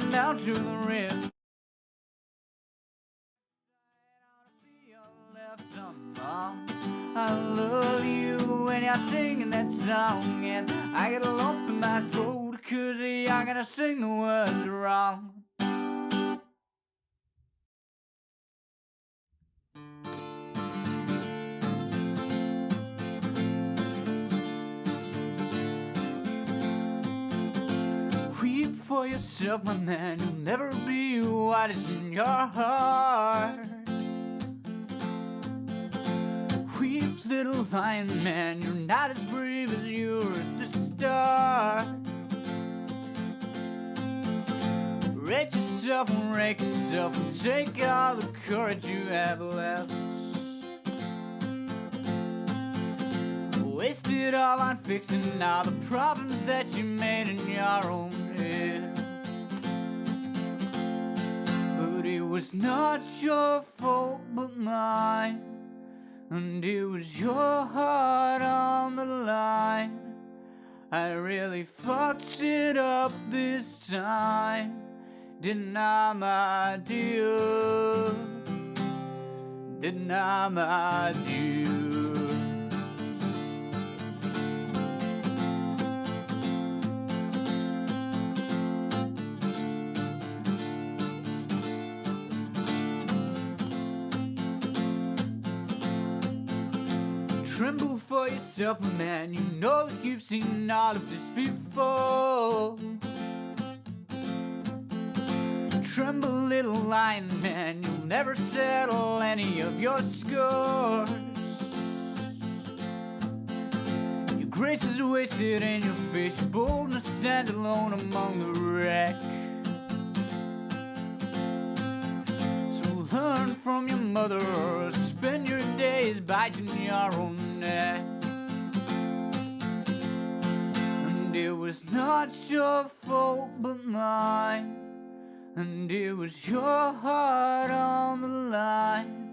dropping down to the rim. I love you when you're singing that song, and I get a lump in my throat 'cause you're gonna sing the words wrong. Weep for yourself, my man, you'll never be what is in your heart. Weep, little lion man, you're not as brave as you were at the start. Rate yourself and rake yourself and take all the courage you have left. Waste it all on fixing all the problems that you made in your own head. But it was not your fault but mine, and it was your heart on the line. I really fucked it up this time, didn't I, my dear? Didn't I, my dear? Tremble for yourself, my man, you know that you've seen all of this before. Tremble, little lion man, you'll never settle any of your scores. Your grace is wasted and your face, your boldness stand alone among the wreck. So learn from your mother, or spend your days biting your own neck. And it was not your fault but mine, and it was your heart on the line.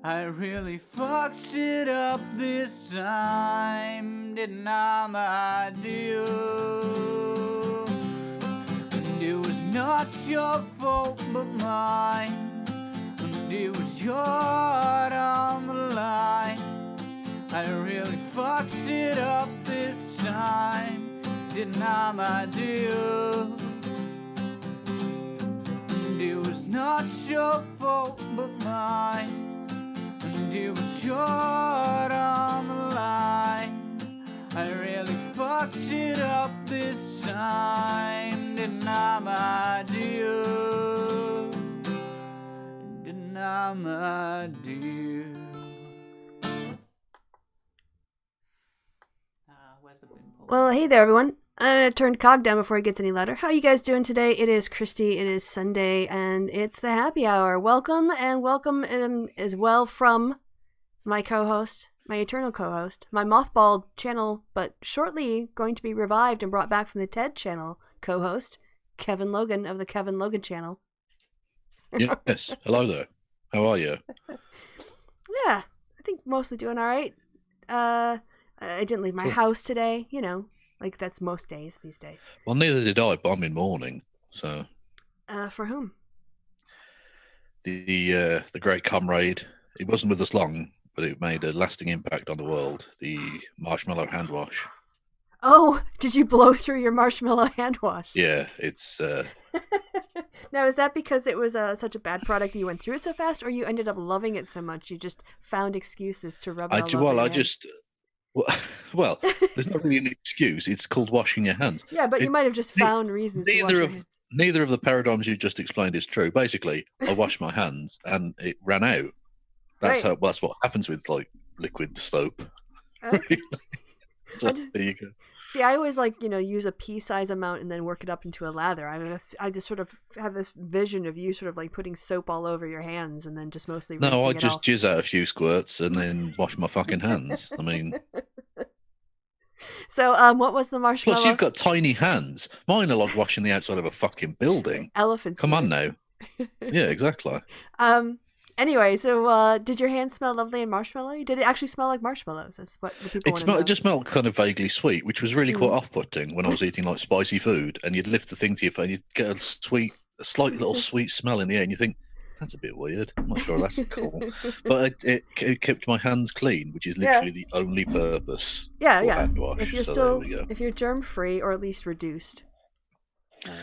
I really fucked it up this time, didn't I, my dear? And it was not your fault but mine, and it was your heart on the line. I really fucked it up this time, didn't I, my dear? It was not your fault but mine, and it was your heart on the line. I really fucked it up this time, didn't I, my dear? Didn't I, my dear? Where's the windpool? Well, hey there, everyone. I'm going to turn Cog down before it gets any louder. How are you guys doing today? It is Kristi. It is Sunday, and it's the happy hour. Welcome, and welcome as well from my co-host, my eternal co-host, my mothballed channel, but shortly going to be revived and brought back from the TED channel co-host, Kevin Logan of the Kevin Logan channel. Yes. Hello there. How are you? Yeah, I think mostly doing all right. I didn't leave my house today, you know. Like, that's most days these days. Well, neither did I, but I'm in mourning. So, for whom? The great comrade. He wasn't with us long, but it made a lasting impact on the world. The marshmallow hand wash. Oh, did you blow through your marshmallow hand wash? Yeah, it's. Now, is that because it was such a bad product that you went through it so fast, or you ended up loving it so much you just found excuses to rub it all over your hands? Well, there's not really an excuse. It's called washing your hands. Yeah, but you might have just found reasons to wash your hands. Neither of the paradigms you just explained is true. Basically, I washed my hands and it ran out. That's Right. that's what happens with like liquid soap. Okay. So there you go. See, I always use a pea-size amount and then work it up into a lather. I just sort of have this vision of you sort of like putting soap all over your hands and then just mostly rinsing No, I it just off. jizz out a few squirts and then wash my fucking hands. I mean, So, what was the marshmallow? plus you've got tiny hands. Mine are like washing the outside of a fucking building. Elephants. Come on now. Yeah, exactly. Anyway, so did your hands smell lovely and marshmallowy? Did it actually smell like marshmallows? That's what the people want to know. It just smelled kind of vaguely sweet, which was really quite off-putting when I was eating like spicy food, and you'd lift the thing to your face, and you'd get a slight little sweet smell in the air, and you think that's a bit weird. I'm not sure that's cool, but it kept my hands clean, which is literally the only purpose for hand wash. If you're germ-free or at least reduced.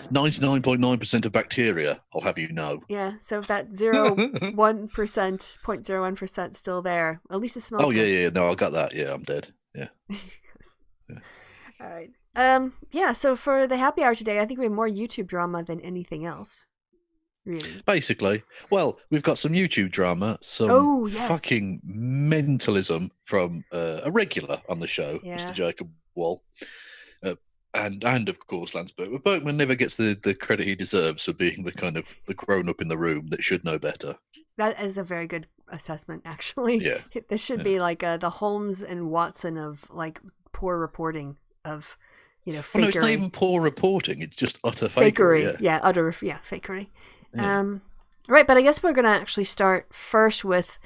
99.9% of bacteria, I'll have you know. Yeah, so if that 0.01% still there, at least it smells good. Yeah. No, I got that. Yeah, I'm dead. Yeah. All right. So for the happy hour today, I think we have more YouTube drama than anything else. Really. Basically. Well, we've got some YouTube drama, some fucking mentalism from a regular on the show, Mr. Jacob Wohl. And of course, Lance Berkman. Berkman never gets the credit he deserves for being the kind of the grown up in the room that should know better. That is a very good assessment, actually. Yeah. This should be like the Holmes and Watson of like poor reporting of, fakery. No, it's not even poor reporting. It's just utter fakery. Fakery. Yeah. Right, but I guess we're going to actually start first with.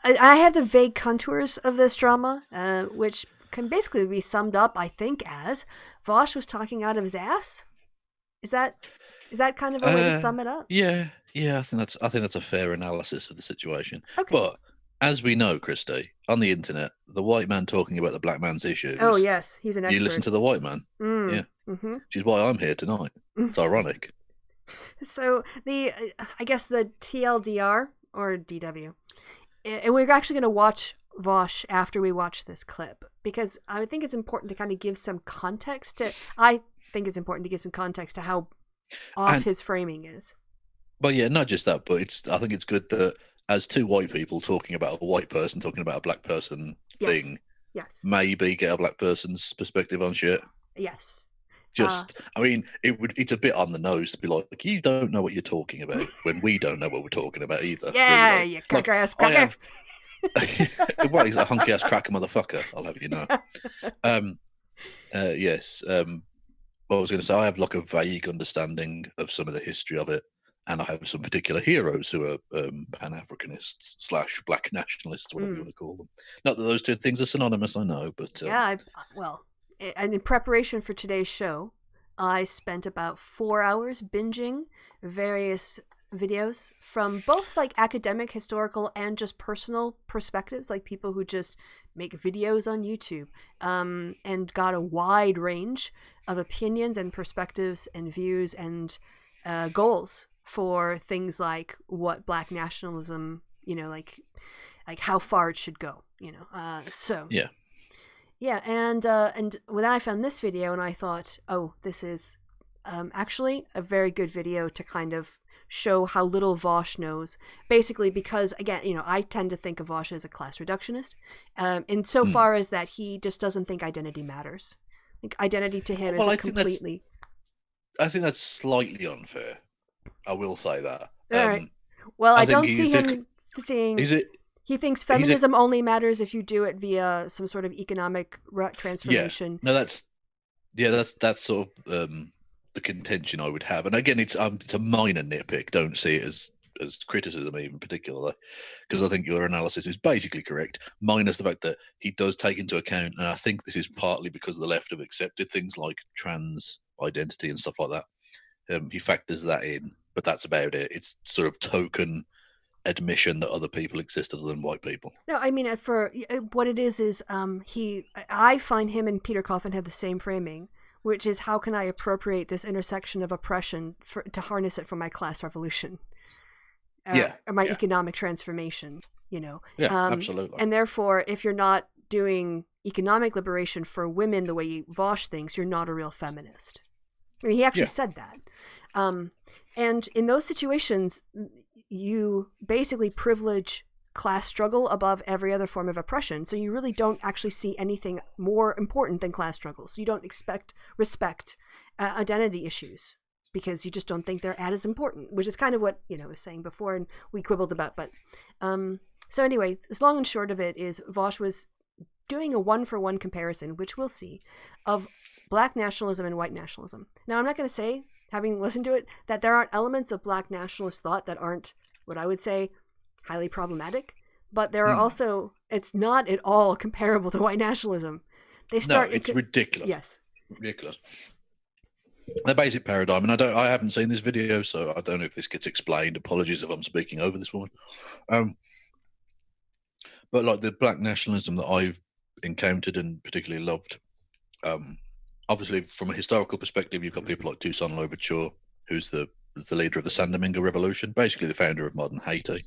I have the vague contours of this drama, which can basically be summed up, I think, as Vaush was talking out of his ass. Is that kind of a way to sum it up? Yeah. I think that's a fair analysis of the situation. Okay. But as we know, Kristi, on the internet, the white man talking about the black man's issues. Oh yes, he's an expert. You listen to the white man. Yeah. Mm-hmm. Which is why I'm here tonight. It's ironic. So I guess the TLDR or DW, and we're actually going to watch Vaush after we watch this clip, because I think it's important to kind of give some context to. I think it's important to give some context to how off his framing is. Well, yeah, not just that, but I think it's good that as two white people talking about a white person talking about a black person thing, maybe get a black person's perspective on shit. Yes. I mean, it's a bit on the nose to be like, you don't know what you're talking about when we don't know what we're talking about either. Yeah, really, you cracker ass cracker. Well, he's a hunky ass cracker motherfucker, I'll have you know. Yes. What I was going to say, I have like a vague understanding of some of the history of it, and I have some particular heroes who are Pan-Africanists / black nationalists, whatever you want to call them. Not that those two things are synonymous, I know, but and in preparation for today's show, I spent about 4 hours binging various videos from both like academic, historical, and just personal perspectives, like people who just make videos on YouTube, and got a wide range of opinions and perspectives and views and goals for things like what black nationalism, like how far it should go, and when I found this video and I thought, oh, this is actually a very good video to kind of show how little Vaush knows, basically because, again, I tend to think of Vaush as a class reductionist, in so far as that he just doesn't think identity matters. Like, identity to him is completely... I think that's slightly unfair. I will say that. All right. Well, I don't see him seeing... He thinks feminism only matters if you do it via some sort of economic transformation. Yeah. No, that's sort of the contention I would have. And again, it's a minor nitpick. Don't see it as criticism, even particularly, because I think your analysis is basically correct, minus the fact that he does take into account, and I think this is partly because the left have accepted things like trans identity and stuff like that. He factors that in, but that's about it. It's sort of token admission that other people exist other than white people. No, I mean, for what it is I find him and Peter Coffin have the same framing, which is, how can I appropriate this intersection of oppression to harness it for my class revolution, or my economic transformation, absolutely. And therefore, if you're not doing economic liberation for women the way Vaush thinks, you're not a real feminist. I mean, he actually said that. And in those situations, you basically privilege class struggle above every other form of oppression. So you really don't actually see anything more important than class struggle. So you don't respect identity issues, because you just don't think they're as important, which is kind of what, I was saying before and we quibbled about. But so anyway, the long and short of it is Vaush was doing a one-for-one comparison, which we'll see, of black nationalism and white nationalism. Now, I'm not going to say, having listened to it, that there aren't elements of black nationalist thought that aren't what I would say highly problematic. But there are also, it's not at all comparable to white nationalism. They start. No, it's ridiculous. Yes, ridiculous. The basic paradigm, and I haven't seen this video, so I don't know if this gets explained. Apologies if I'm speaking over this woman. But like the black nationalism that I've encountered and particularly loved, obviously from a historical perspective, you've got people like Toussaint Louverture, who's the leader of the San Domingo Revolution, basically the founder of modern Haiti,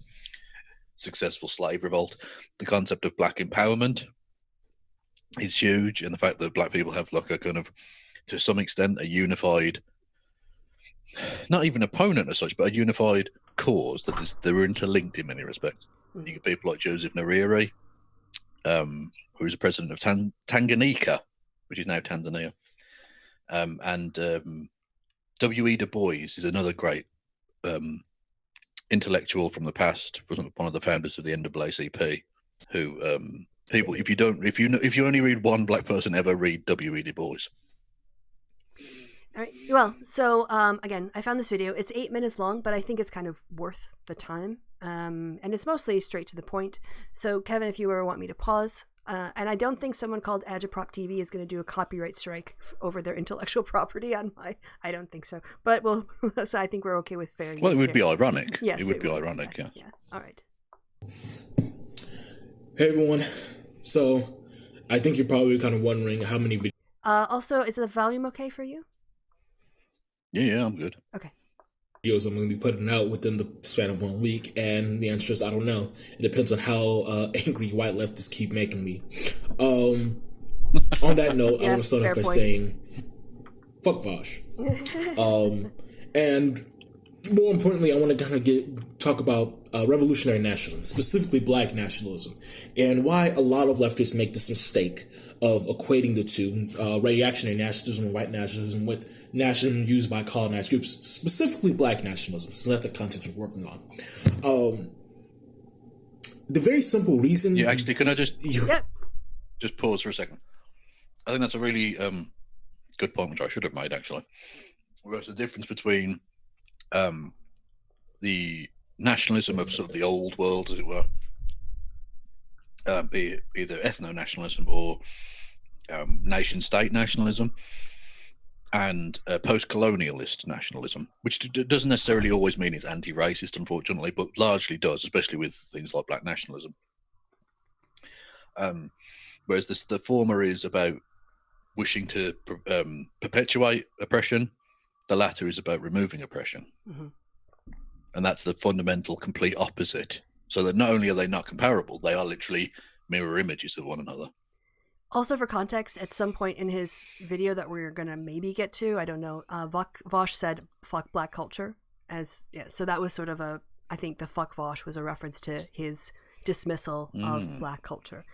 successful slave revolt. The concept of black empowerment is huge, and the fact that black people have like a kind of, to some extent, a unified, not even opponent as such, but a unified cause that they're interlinked in many respects. You get people like Joseph Nyerere, who was the president of Tanganyika, which is now Tanzania, and W.E. Du Bois is another great intellectual from the past. Wasn't one of the founders of the NAACP. Who people, if you only read one black person ever, read W.E. Du Bois. All right. Well, so again, I found this video. It's 8 minutes long, but I think it's kind of worth the time. And it's mostly straight to the point. So, Kevin, if you ever want me to pause, and I don't think someone called Agitprop TV is going to do a copyright strike over their intellectual property on I don't think so. But so I think we're okay with fair use. Well, it would be ironic. Yes, it would be ironic. Yes, yeah. All right. Hey everyone. So, I think you're probably kind of wondering how many videos. Also, is the volume okay for you? Yeah, I'm good. Okay. Videos I'm going to be putting out within the span of 1 week, and the answer is I don't know. It depends on how angry white leftists keep making me. On that note, I want to start off by saying, fuck Vaush. And more importantly, I want to kind of talk about revolutionary nationalism, specifically black nationalism, and why a lot of leftists make this mistake of equating the two, reactionary nationalism and white nationalism, with nationalism used by colonized groups, specifically black nationalism, so that's the concept we're working on. The very simple reason... Yeah, actually, can I just pause for a second? I think that's a really good point, which I should have made, actually. Whereas the difference between the nationalism of sort of the old world, as it were, be it either ethno-nationalism or nation-state nationalism, and post-colonialist nationalism, which doesn't necessarily always mean it's anti-racist, unfortunately, but largely does, especially with things like black nationalism. Whereas the former is about wishing to perpetuate oppression, the latter is about removing oppression. Mm-hmm. And that's the fundamental, complete opposite. So that not only are they not comparable, they are literally mirror images of one another. Also, for context, at some point in his video that we're going to maybe get to, I don't know, Vaush said, fuck black culture. So that was sort of I think the fuck Vaush was a reference to his dismissal of black culture.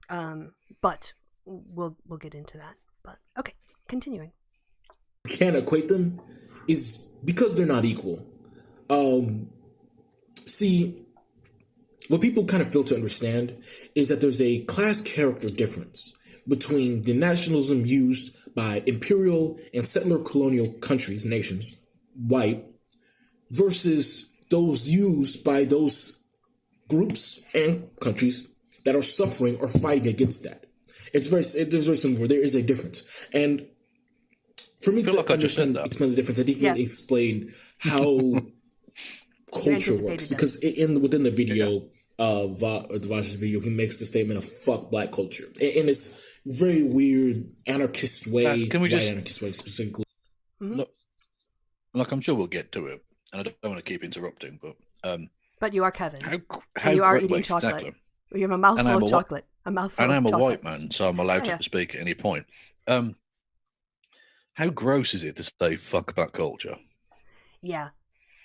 But we'll get into that. But okay, continuing. Can't equate them is because they're not equal. See, what people kind of fail to understand is that there's a class character difference between the nationalism used by imperial and settler colonial countries, nations, white, versus those used by those groups and countries that are suffering or fighting against that. It's very simple. There is a difference. And for me to explain the difference, I need to explain how culture works. Because within the video, Vaush's video, he makes the statement of fuck black culture. In this very weird anarchist way, anarchist way specifically. Mm-hmm. Look, I'm sure we'll get to it. And I don't want to keep interrupting, but you are Kevin. How you are eating chocolate. Exactly. You have a mouthful of chocolate. And I'm a white man, so I'm allowed to speak at any point. How gross is it to say fuck black culture? Yeah.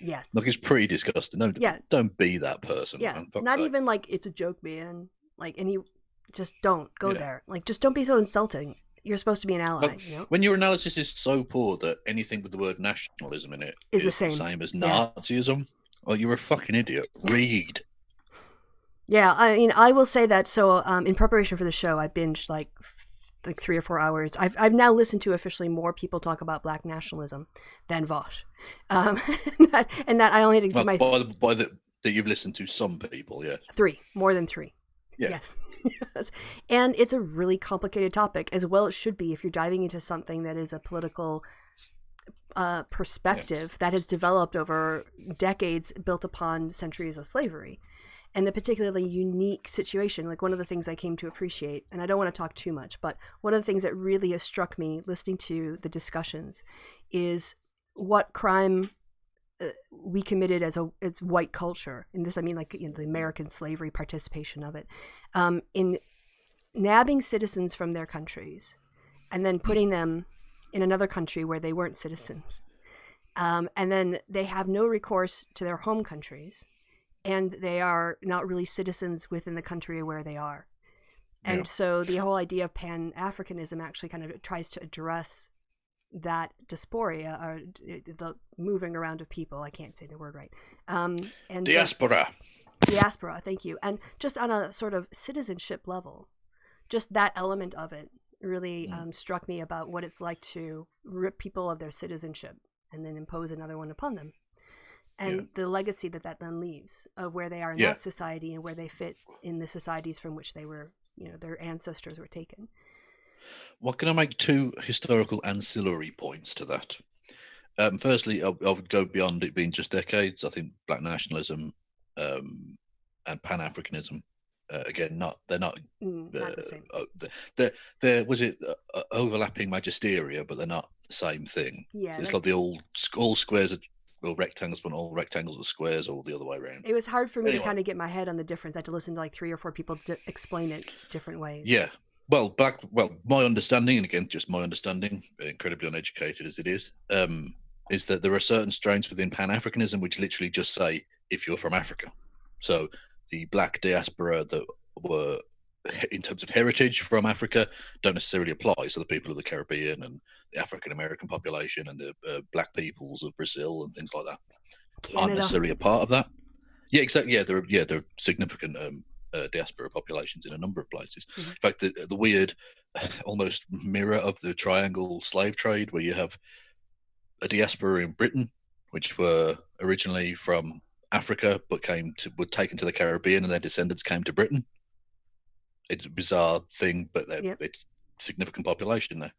Yes. Like, it's pretty disgusting. Don't be that person. Yeah. Man. Not even like it's a joke, man. Like, and you just don't go there. Like, just don't be so insulting. You're supposed to be an ally. You know? When your analysis is so poor that anything with the word nationalism in it is the same as Nazism, well, you're a fucking idiot. Read. Yeah, I mean, I will say that. So, in preparation for the show, I binged like 3 or 4 hours. I've now listened to officially more people talk about black nationalism than Vaush, and that I only had to do my. By the That you've listened to some people, yeah. 3, more than 3. Yeah. Yes. Yes. And it's a really complicated topic, as well it should be if you're diving into something that is a political perspective that has developed over decades built upon centuries of slavery. And the particularly unique situation, like one of the things I came to appreciate, and I don't want to talk too much, but one of the things that really has struck me listening to the discussions is what crime we committed as white culture. And this, I mean, like, you know, the American slavery participation of it, in nabbing citizens from their countries and then putting them in another country where they weren't citizens. And then they have no recourse to their home countries, and they are not really citizens within the country where they are. And so the whole idea of Pan-Africanism actually kind of tries to address that dysphoria, or the moving around of people. I can't say the word right. And Diaspora. Diaspora, thank you. And just on a sort of citizenship level, just that element of it really struck me about what it's like to rip people of their citizenship and then impose another one upon them. And the legacy that then leaves of where they are in that society and where they fit in the societies from which they were, you know, their ancestors were taken. Well, can I make 2 historical ancillary points to that? Firstly, I would go beyond it being just decades. I think Black nationalism and Pan-Africanism, again, they're not the same. they're was it overlapping magisteria, but they're not the same thing. Yeah, So it's like the all squares are rectangles, but all rectangles are squares, or the other way around. It was hard for me to kind of get my head on the difference. I had to listen to like 3 or 4 people explain it different ways. Yeah. Well, my understanding, and again, just my understanding, incredibly uneducated as it is that there are certain strains within Pan-Africanism which literally just say, if you're from Africa. So the Black diaspora that were, in terms of heritage, from Africa don't necessarily apply. So the people of the Caribbean and the African-American population and the Black peoples of Brazil and things like that aren't necessarily a part of that. Yeah, exactly. Yeah, there are significant diaspora populations in a number of places. In fact, the weird almost mirror of the triangle slave trade, where you have a diaspora in Britain, which were originally from Africa but were taken to the Caribbean, and their descendants came to Britain. It's a bizarre thing, but it's significant population there.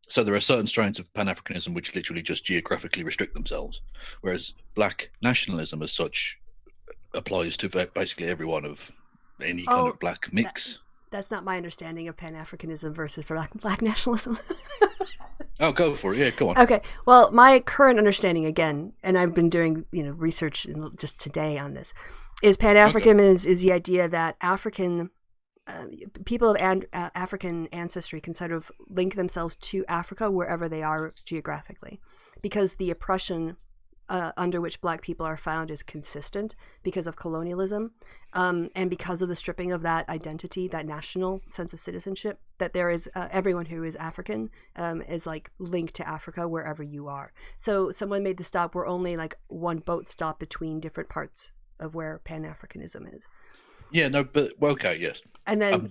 So there are certain strains of Pan-Africanism which literally just geographically restrict themselves, whereas Black nationalism as such applies to basically everyone of any kind of Black mix. That's not my understanding of Pan-Africanism versus Black nationalism. Oh, go for it. Yeah, go on. Okay. Well, my current understanding, again, and I've been doing research just today on this, is Pan-Africanism is the idea that African people of African ancestry can sort of link themselves to Africa wherever they are geographically, because the oppression under which Black people are found is consistent because of colonialism, and because of the stripping of that identity, that national sense of citizenship, that there is everyone who is African is like linked to Africa wherever you are. So someone made the stop, we're only like one boat stop between different parts of where Pan-Africanism is. Yeah, no, but okay, yes. And then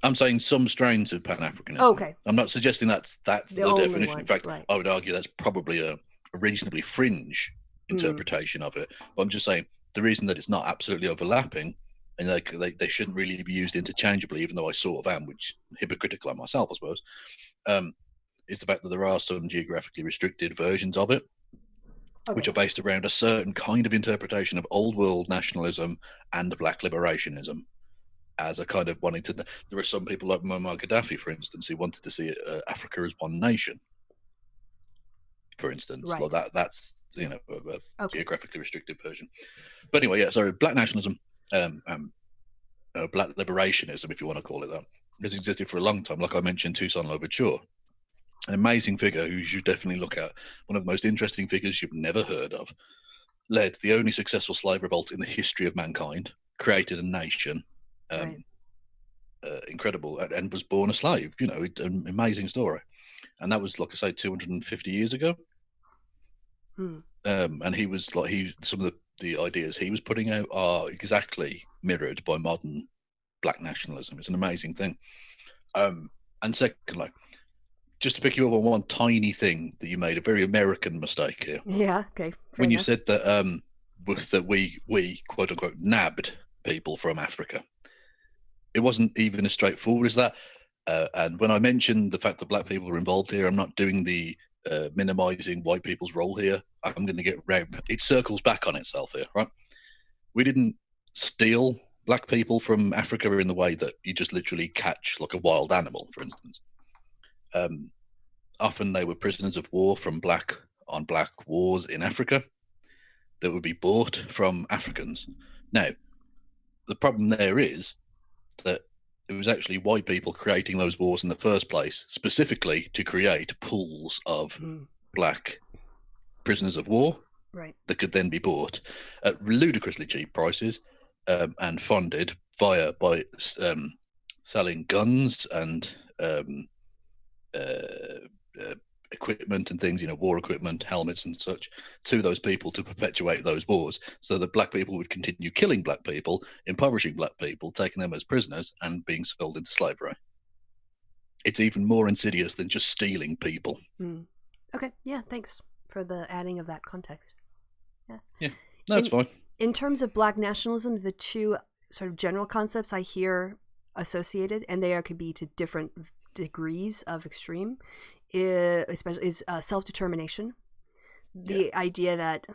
I'm saying some strains of Pan-Africanism. Okay. I'm not suggesting that's the definition. One, in fact, right. I would argue that's probably a reasonably fringe interpretation of it. But I'm just saying the reason that it's not absolutely overlapping, and they shouldn't really be used interchangeably, even though I sort of am, which hypocritical on myself, I suppose, is the fact that there are some geographically restricted versions of it, which are based around a certain kind of interpretation of old world nationalism and Black liberationism, as a kind of wanting to. There are some people like Muammar Gaddafi, for instance, who wanted to see Africa as one nation. For instance, right. Like that's a geographically restricted version. But anyway, yeah. So Black nationalism, Black liberationism, if you want to call it that, has existed for a long time. Like I mentioned, Toussaint Louverture, an amazing figure who you should definitely look at. One of the most interesting figures you've never heard of. Led the only successful slave revolt in the history of mankind. Created a nation. Incredible, and was born a slave. An amazing story. And that was, like I say, 250 years ago. And he was some of the ideas he was putting out are exactly mirrored by modern Black nationalism. It's an amazing thing. And secondly, just to pick you up on one tiny thing that you made, a very American mistake here. Yeah, okay. When you said that was that we quote unquote nabbed people from Africa. It wasn't even as straightforward as that. And when I mentioned the fact that black people are involved here, I'm not doing the minimizing white people's role here. I'm going to get round. It circles back on itself here, right? We didn't steal black people from Africa in the way that you just literally catch like a wild animal, for instance. Often they were prisoners of war from black on black wars in Africa that would be bought from Africans. Now, the problem there is that it was actually white people creating those wars in the first place, specifically to create pools of black prisoners of war that could then be bought at ludicrously cheap prices and funded by selling guns and equipment and things, war equipment, helmets and such, to those people to perpetuate those wars, so that black people would continue killing black people, impoverishing black people, taking them as prisoners and being sold into slavery. It's even more insidious than just stealing people. Okay, yeah, thanks for the adding of that context. Yeah, that's fine. In terms of black nationalism, the two sort of general concepts I hear associated, and they could be to different degrees of extreme, especially is self-determination. The idea that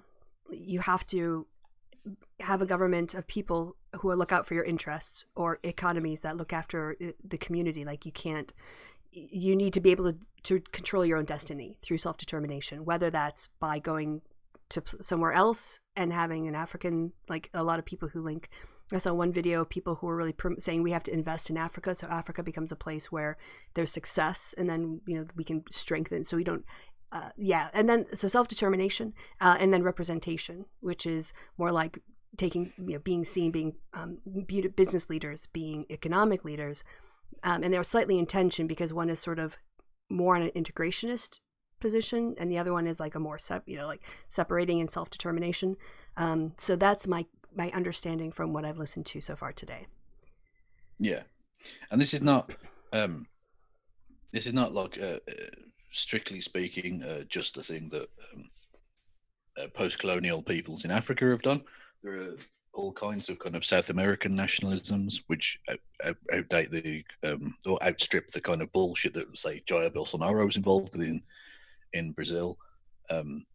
you have to have a government of people who look out for your interests, or economies that look after the community. Like you need to be able to control your own destiny through self-determination, whether that's by going to somewhere else and having an African, like a lot of people who link. I saw one video of people who were really saying we have to invest in Africa, so Africa becomes a place where there's success, and then we can strengthen. So we don't, and then so self-determination, and then representation, which is more like taking, being seen, being business leaders, being economic leaders, and they're slightly in tension because one is sort of more on an integrationist position, and the other one is like a more like separating and self-determination. So that's my understanding from what I've listened to so far today. Yeah, and this is not like strictly speaking just the thing that post-colonial peoples in Africa have done. There are all kinds of kind of South American nationalisms which outdate the or outstrip the kind of bullshit that, say, Jair Bolsonaro was involved with in Brazil,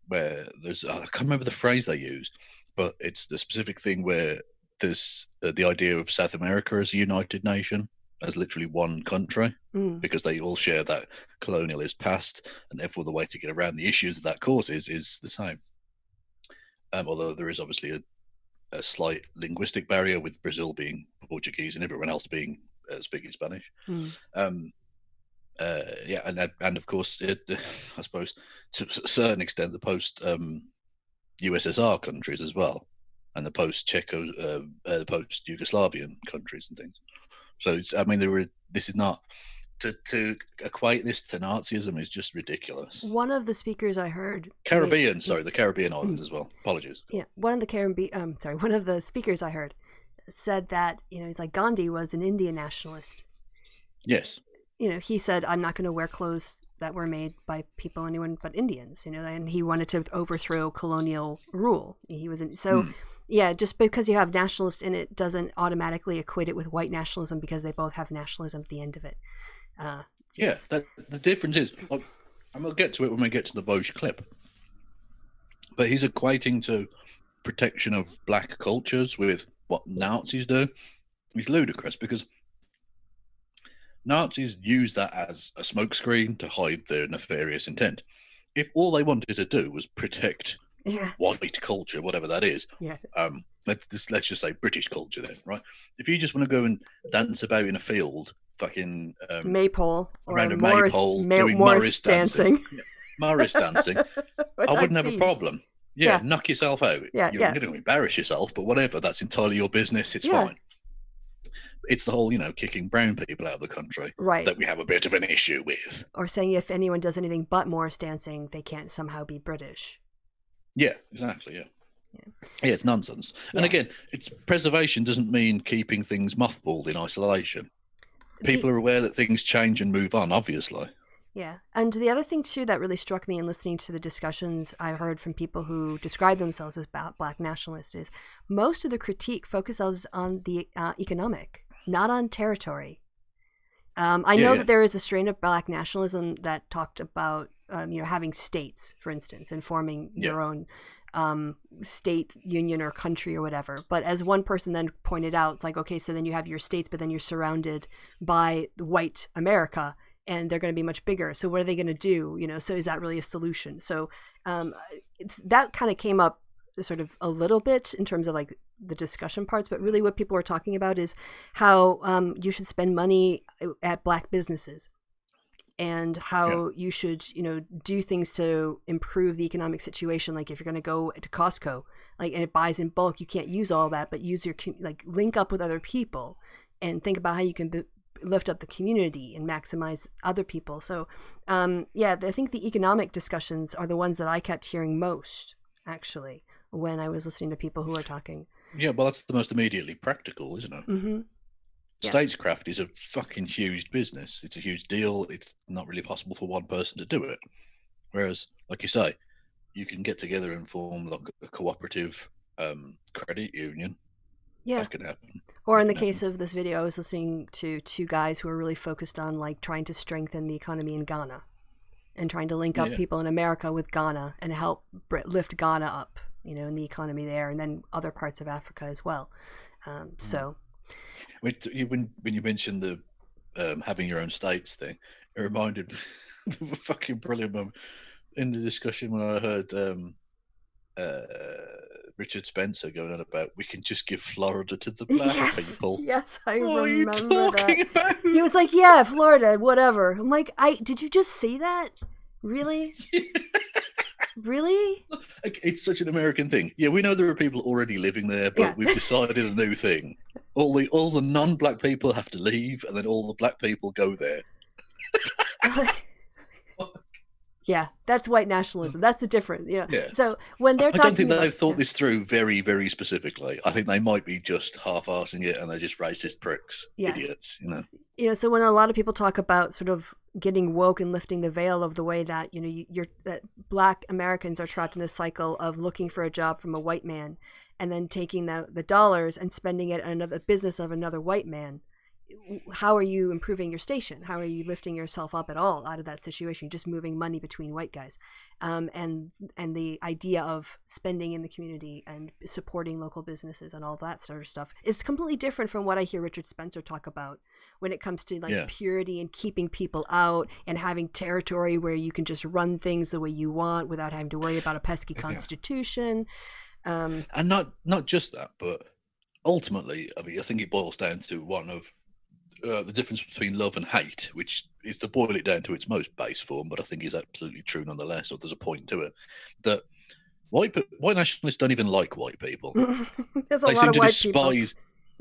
where there's I can't remember the phrase they used, but it's the specific thing where there's the idea of South America as a united nation, as literally one country, because they all share that colonialist past, and therefore the way to get around the issues that causes is the same. Although there is obviously a slight linguistic barrier with Brazil being Portuguese and everyone else being speaking Spanish. And of course, I suppose to a certain extent, the post USSR countries as well, and the post Yugoslavian countries and things. So this is not to equate this to Nazism is just ridiculous. One of the speakers I heard, the Caribbean islands as well. Apologies. Yeah, one of the speakers I heard said that he's like Gandhi was an Indian nationalist. Yes. He said, I'm not going to wear clothes that were made by anyone but Indians, and he wanted to overthrow colonial rule. Just because you have nationalist in it doesn't automatically equate it with white nationalism, because they both have nationalism at the end of it. The difference is, and we'll get to it when we get to the Vaush clip, but he's equating to protection of black cultures with what Nazis do. He's ludicrous, because Nazis use that as a smokescreen to hide their nefarious intent. If all they wanted to do was protect white culture, whatever that is, let's just say British culture then, right? If you just want to go and dance about in a field, fucking maypole around a maypole, doing Morris dancing, Morris dancing, I wouldn't have a problem. Knock yourself out. You're going to embarrass yourself, but whatever, that's entirely your business. It's fine. It's the whole, kicking brown people out of the country that we have a bit of an issue with. Or saying if anyone does anything but Morris dancing, they can't somehow be British. Yeah, exactly, yeah, it's nonsense. And again, it's preservation doesn't mean keeping things mothballed in isolation. People are aware that things change and move on, obviously. Yeah. And the other thing, too, that really struck me in listening to the discussions I heard from people who describe themselves as black nationalists is most of the critique focuses on the economic, not on territory. I know that there is a strain of black nationalism that talked about, having states, for instance, and forming your own state, union, or country or whatever. But as one person then pointed out, it's like, okay, so then you have your states, but then you're surrounded by white America, and they're going to be much bigger. So what are they going to do? So is that really a solution? So that kind of came up sort of a little bit in terms of like the discussion parts, but really what people were talking about is how you should spend money at black businesses and how you should, do things to improve the economic situation. Like if you're going to go to Costco, and it buys in bulk, you can't use all that, but use your, link up with other people and think about how you can lift up the community and maximize other people. So I think the economic discussions are the ones that I kept hearing most, actually, when I was listening to people who are talking. Yeah, well, that's the most immediately practical, isn't it? Mm-hmm. Statescraft is a fucking huge business. It's a huge deal. It's not really possible for one person to do it. Whereas, like you say, you can get together and form like a cooperative credit union. Yeah. That can happen. Or in the case of this video, I was listening to two guys who are really focused on trying to strengthen the economy in Ghana and trying to link up people in America with Ghana and help lift Ghana up, in the economy there, and then other parts of Africa as well. So, when you mentioned the having your own states thing, it reminded me of a fucking brilliant moment in the discussion when I heard Richard Spencer going on about we can just give Florida to the black people. Yes, I remember what are you talking about? He was like, "Yeah, Florida, whatever." I'm like, did you just say that? Really? Really? It's such an American thing. Yeah, we know there are people already living there, but we've decided a new thing. All the non-black people have to leave, and then all the black people go there. Yeah, that's white nationalism. That's the difference. Yeah. So when they're talking, I don't think they've thought this through very, very specifically. I think they might be just half-arsing it, and they're just racist pricks, idiots. So when a lot of people talk about sort of getting woke and lifting the veil of the way that that black Americans are trapped in this cycle of looking for a job from a white man, and then taking the dollars and spending it on the business of another white man. How are you improving your station? How are you lifting yourself up at all out of that situation? Just moving money between white guys, and the idea of spending in the community and supporting local businesses and all that sort of stuff is completely different from what I hear Richard Spencer talk about when it comes to purity and keeping people out and having territory where you can just run things the way you want without having to worry about a pesky constitution. And not just that, but ultimately, I think it boils down to one of the difference between love and hate, which is to boil it down to its most base form, but I think is absolutely true nonetheless, or there's a point to it, that white nationalists don't even like white people. There's a lot of white people.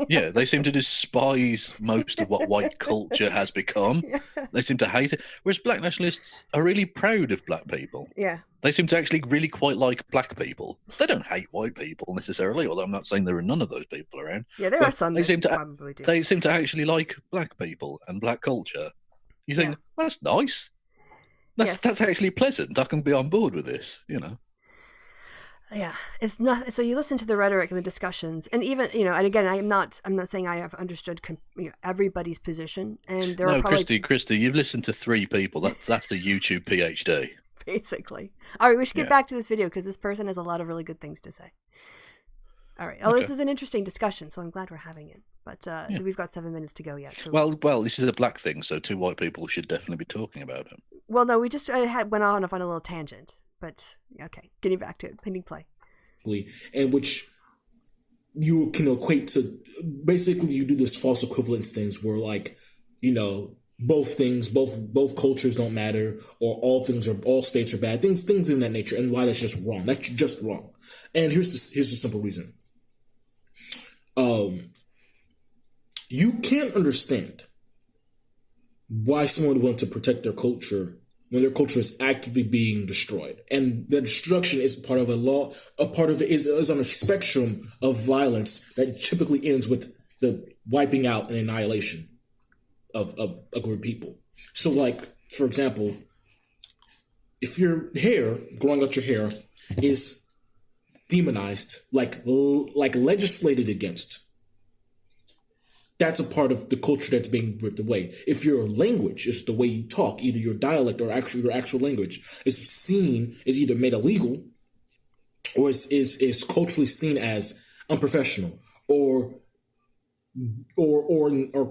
Yeah, they seem to despise most of what white culture has become. They seem to hate it. Whereas black nationalists are really proud of black people. Yeah. They seem to actually really quite like black people. They don't hate white people necessarily, although I'm not saying there are none of those people around. Yeah, there are some that probably do. They seem to actually like black people and black culture. You think, that's nice. That's actually pleasant. I can be on board with this, Yeah, it's not. So you listen to the rhetoric and the discussions, and even and again, I'm not saying I have understood everybody's position, and there are probably Kristi, you've listened to 3 people. That's the YouTube PhD. Basically. All right, we should get back to this video because this person has a lot of really good things to say. All right. This is an interesting discussion, so I'm glad we're having it. But we've got 7 minutes to go yet. So well, this is a black thing, so 2 white people should definitely be talking about it. Well, no, we just went on a little tangent. But, okay, getting back to it, pending play. And which you can equate to, basically you do this false equivalence things where both cultures don't matter, or all states are bad, things in that nature, and why that's just wrong. That's just wrong. And here's the simple reason. You can't understand why someone would want to protect their culture when their culture is actively being destroyed. And the destruction is part of a law. A part of it is on a spectrum of violence that typically ends with the wiping out and annihilation of a group of people. So For example, if your hair, growing out your hair, is demonized, like legislated against, that's a part of the culture that's being ripped away. If your language is the way you talk, either your dialect or your actual language, is either made illegal or is culturally seen as unprofessional or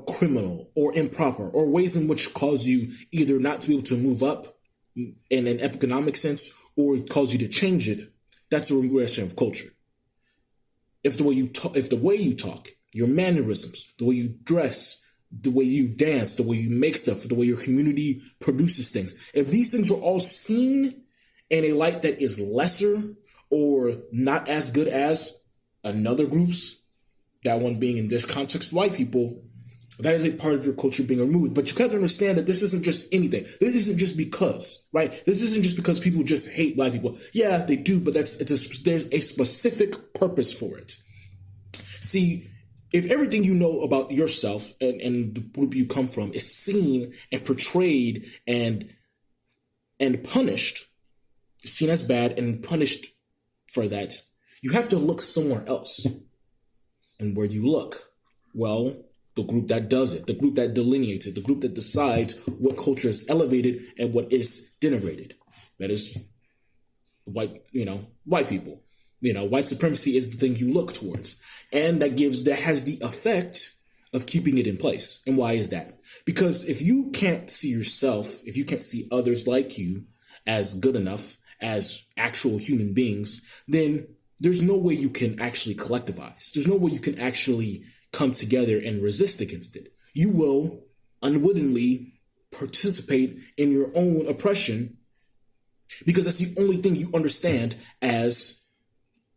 criminal or improper, or ways in which cause you either not to be able to move up in an economic sense or cause you to change it, that's a regression of culture. If the way you talk, your mannerisms, the way you dress, the way you dance, the way you make stuff, the way your community produces things, if these things are all seen in a light that is lesser or not as good as another group's, that one being in this context white people, that is a part of your culture being removed. But you have to understand that this isn't just anything. This isn't just because, right? This isn't just because people just hate black people. Yeah, they do, but there's a specific purpose for it. See, if everything you know about yourself and the group you come from is seen and portrayed and punished, seen as bad and punished for that, you have to look somewhere else. And where do you look? Well, the group that does it, the group that delineates it, the group that decides what culture is elevated and what is denigrated. That is white people. White supremacy is the thing you look towards. And that has the effect of keeping it in place. And why is that? Because if you can't see yourself, if you can't see others like you as good enough, as actual human beings, then there's no way you can actually collectivize. There's no way you can actually come together and resist against it. You will unwittingly participate in your own oppression because that's the only thing you understand as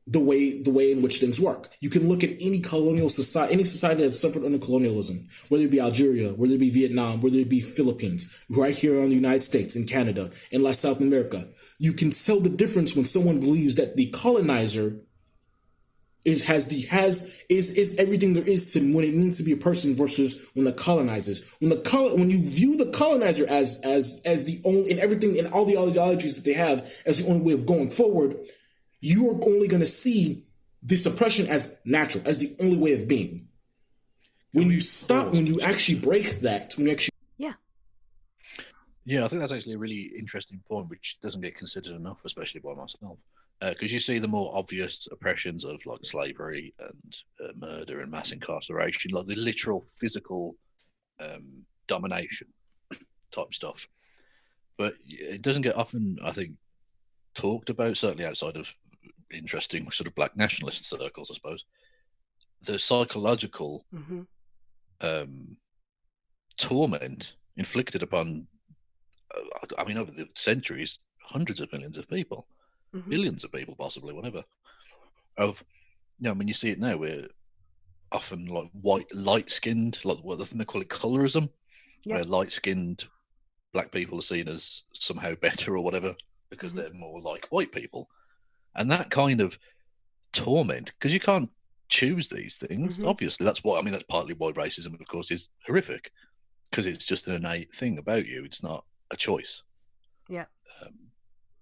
the way in which things work. You can look at any colonial society, any society that has suffered under colonialism, whether it be Algeria, whether it be Vietnam, whether it be Philippines, right here in the United States, in Canada, in South America. You can tell the difference when someone believes that the colonizer is everything there is to when it means to be a person versus when the colonizers. When you view the colonizer as the only in everything in all the ideologies that they have as the only way of going forward, you are only going to see this oppression as natural, as the only way of being. When you actually break that, Yeah, I think that's actually a really interesting point, which doesn't get considered enough, especially by myself. Because you see the more obvious oppressions of like slavery and murder and mass incarceration, like the literal physical domination type stuff. But it doesn't get often, I think, talked about, certainly outside of interesting sort of black nationalist circles, I suppose. The psychological torment inflicted upon, over the centuries, hundreds of millions of people, billions of people, possibly, whatever. You see it now, we're often like white, light-skinned, like what they call it, colorism, where light-skinned black people are seen as somehow better or whatever because they're more like white people. And that kind of torment, because you can't choose these things, obviously. That's partly why racism, of course, is horrific, because it's just an innate thing about you. It's not a choice. Yeah.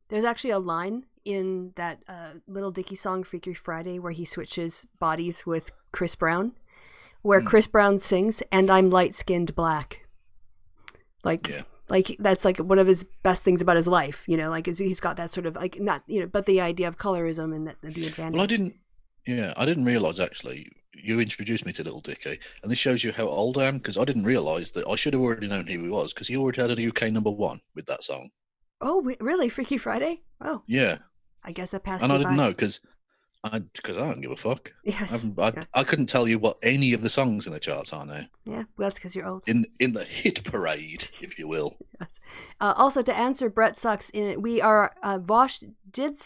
There's actually a line in that Little Dicky song, Freaky Friday, where he switches bodies with Chris Brown, where Chris Brown sings, "And I'm light-skinned black." Like that's like one of his best things about his life, he's got that sort of like, not, but the idea of colorism and the advantage. Well, I didn't realize actually, you introduced me to Little Dicky, and this shows you how old I am, because I didn't realize that I should have already known who he was, because he already had a UK #1 with that song. Oh, really? Freaky Friday? Oh. Yeah. I guess I passed and you I didn't by. know, because I don't give a fuck. Yes. I couldn't tell you what any of the songs in the charts are now. Yeah, well, that's because you're old. In the hit parade, if you will. Yes. Also, to answer Brett Sucks, we are Vaush did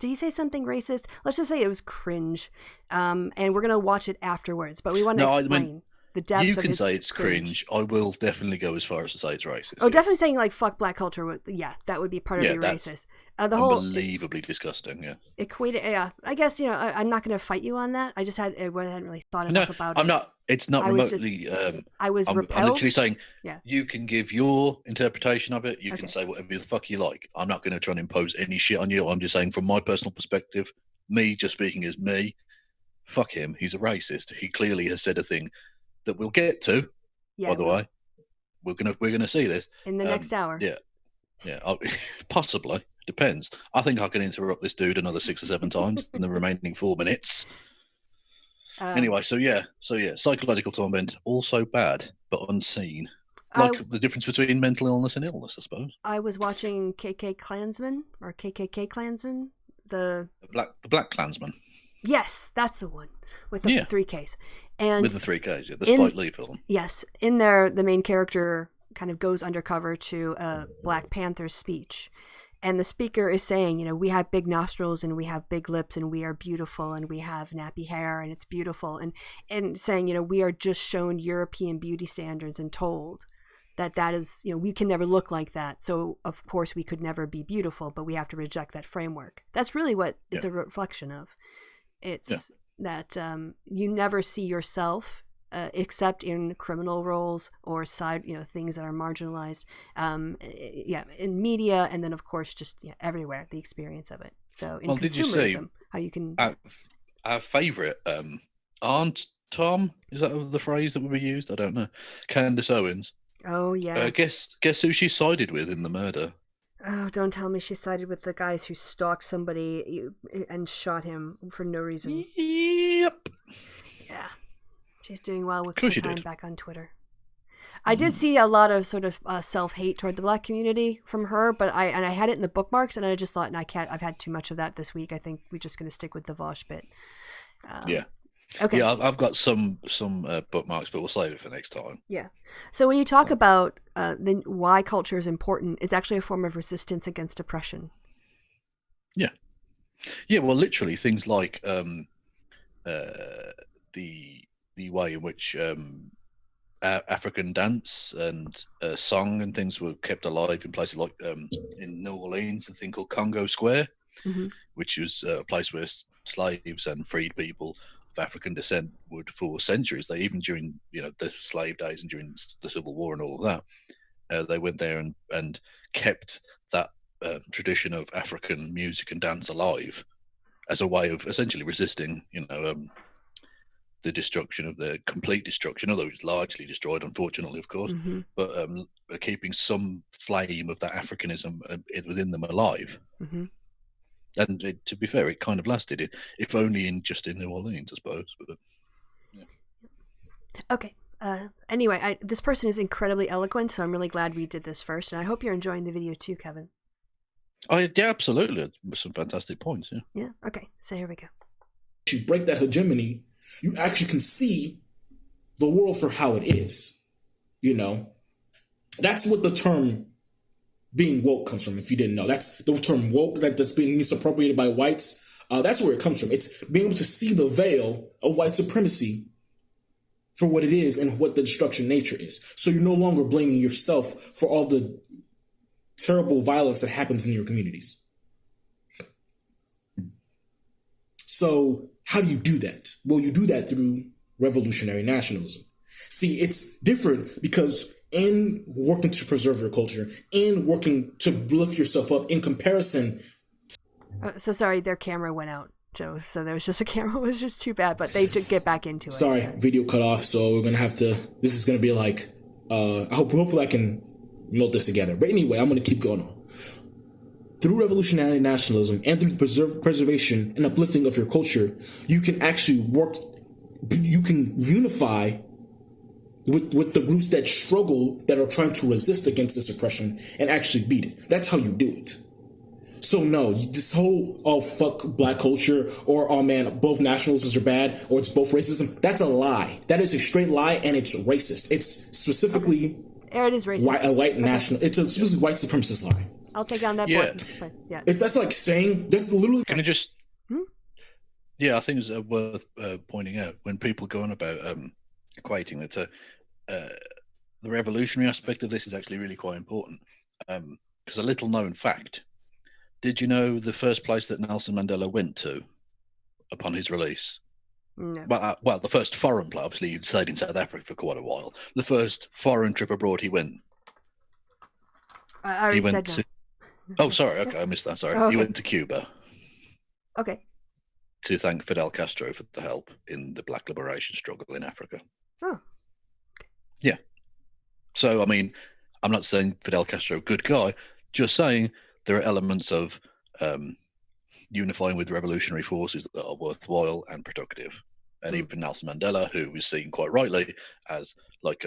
he say something racist? Let's just say it was cringe, and we're gonna watch it afterwards. But we want to explain. the depth. You of can his say it's cringe. I will definitely go as far as to say it's racist. Oh, definitely saying like "fuck black culture." Yeah, that would be part of being that's racist. The whole unbelievably disgusting. Yeah. equated. Yeah, I guess I'm not going to fight you on that. I just hadn't really thought enough about it. I'm not. It's not I was just- remotely. I was I'm repelled. literally saying. Yeah. You can give your interpretation of it. You Okay. can say whatever the fuck you like. I'm not going to try and impose any shit on you. I'm just saying from my personal perspective, me just speaking as me. Fuck him. He's a racist. He clearly has said a thing that we'll get to. Yeah, by the way, we're gonna see this in the next hour. Yeah. Possibly depends. I think I can interrupt this dude another 6 or 7 times in the remaining 4 minutes. Anyway, so yeah, psychological torment also bad but unseen. Like the difference between mental illness and illness, I suppose. I was watching KKK Klansman, the Black Klansman. Yes, that's the one with the 3 Ks. And with the 3 Ks, the Spike Lee film. Yes, in there, the main character kind of goes undercover to Black Panther's speech. And the speaker is saying, we have big nostrils and we have big lips and we are beautiful and we have nappy hair and it's beautiful. And saying, we are just shown European beauty standards and told that is, we can never look like that. So, of course, we could never be beautiful, but we have to reject that framework. That's really what it's a reflection of. It's that you never see yourself except in criminal roles or side, things that are marginalized. In media, and then of course just everywhere, the experience of it. So in consumerism, did you see how you can our favorite Aunt Tom, is that the phrase that would be used? I don't know. Candace Owens. Oh yeah. Guess who she sided with in the murder? Oh, don't tell me she sided with the guys who stalked somebody and shot him for no reason. Yep. Yeah. She's doing well with her time back on Twitter. I did Mm. see a lot of sort of self-hate toward the Black community from her, but I had it in the bookmarks, and I just thought, I've had too much of that this week. I think we're just going to stick with the Vaush bit. Yeah. Okay. Yeah, I've got some bookmarks, but we'll save it for next time. Yeah. So when you talk about why culture is important, it's actually a form of resistance against oppression. Yeah. Yeah. Well, literally things like the way in which African dance and song and things were kept alive in places like in New Orleans, a thing called Congo Square, which was a place where slaves and freed people of African descent would, for centuries, they even during the slave days and during the Civil War and all of that, they went there and kept that tradition of African music and dance alive as a way of essentially resisting, the destruction of the complete destruction, although it's largely destroyed, unfortunately, of course, but keeping some flame of that Africanism within them alive. And to be fair, it kind of lasted, if only in New Orleans, I suppose. But, yeah. Okay. Anyway, this person is incredibly eloquent, so I'm really glad we did this first, and I hope you're enjoying the video too, Kevin. Yeah, absolutely. Some fantastic points. Yeah. Yeah. Okay. So here we go. You break that hegemony, you actually can see the world for how it is. That's what the term being woke comes from, if you didn't know. That's the term woke that's being misappropriated by whites. That's where it comes from. It's being able to see the veil of white supremacy for what it is and what the destruction nature is. So you're no longer blaming yourself for all the terrible violence that happens in your communities. So how do you do that? Well, you do that through revolutionary nationalism. See, it's different because in working to preserve your culture, in working to lift yourself up in comparison. So sorry, their camera went out, Joe. So there was just a camera. It was just too bad, but they did get back into it. Sorry, so. Video cut off. So we're going to have to, this is going to be like, hopefully I can melt this together. But anyway, I'm going to keep going on. Through revolutionary nationalism and through preservation and uplifting of your culture, you can actually you can unify with the groups that struggle, that are trying to resist against this oppression and actually beat it. That's how you do it. So no, this whole, fuck black culture, or, oh man, both nationalisms are bad, or it's both racism, that's a lie. That is a straight lie, and it's racist. It's specifically it is racist. A white national, it's a specifically white supremacist lie. I'll take on that point. Yeah. That's like saying, that's literally... Can I just... Yeah, I think it's worth pointing out, when people go on about equating that the revolutionary aspect of this is actually really quite important. Because a little known fact, did you know the first place that Nelson Mandela went to upon his release? No. Well, the first foreign place, obviously he'd stayed in South Africa for quite a while. The first foreign trip abroad he went. I already said no. Oh, sorry. Okay, I missed that. Sorry. Okay. He went to Cuba. Okay. To thank Fidel Castro for the help in the Black liberation struggle in Africa. Oh. Yeah. So, I mean, I'm not saying Fidel Castro, good guy, just saying there are elements of unifying with revolutionary forces that are worthwhile and productive. And even Nelson Mandela, who was seen quite rightly as like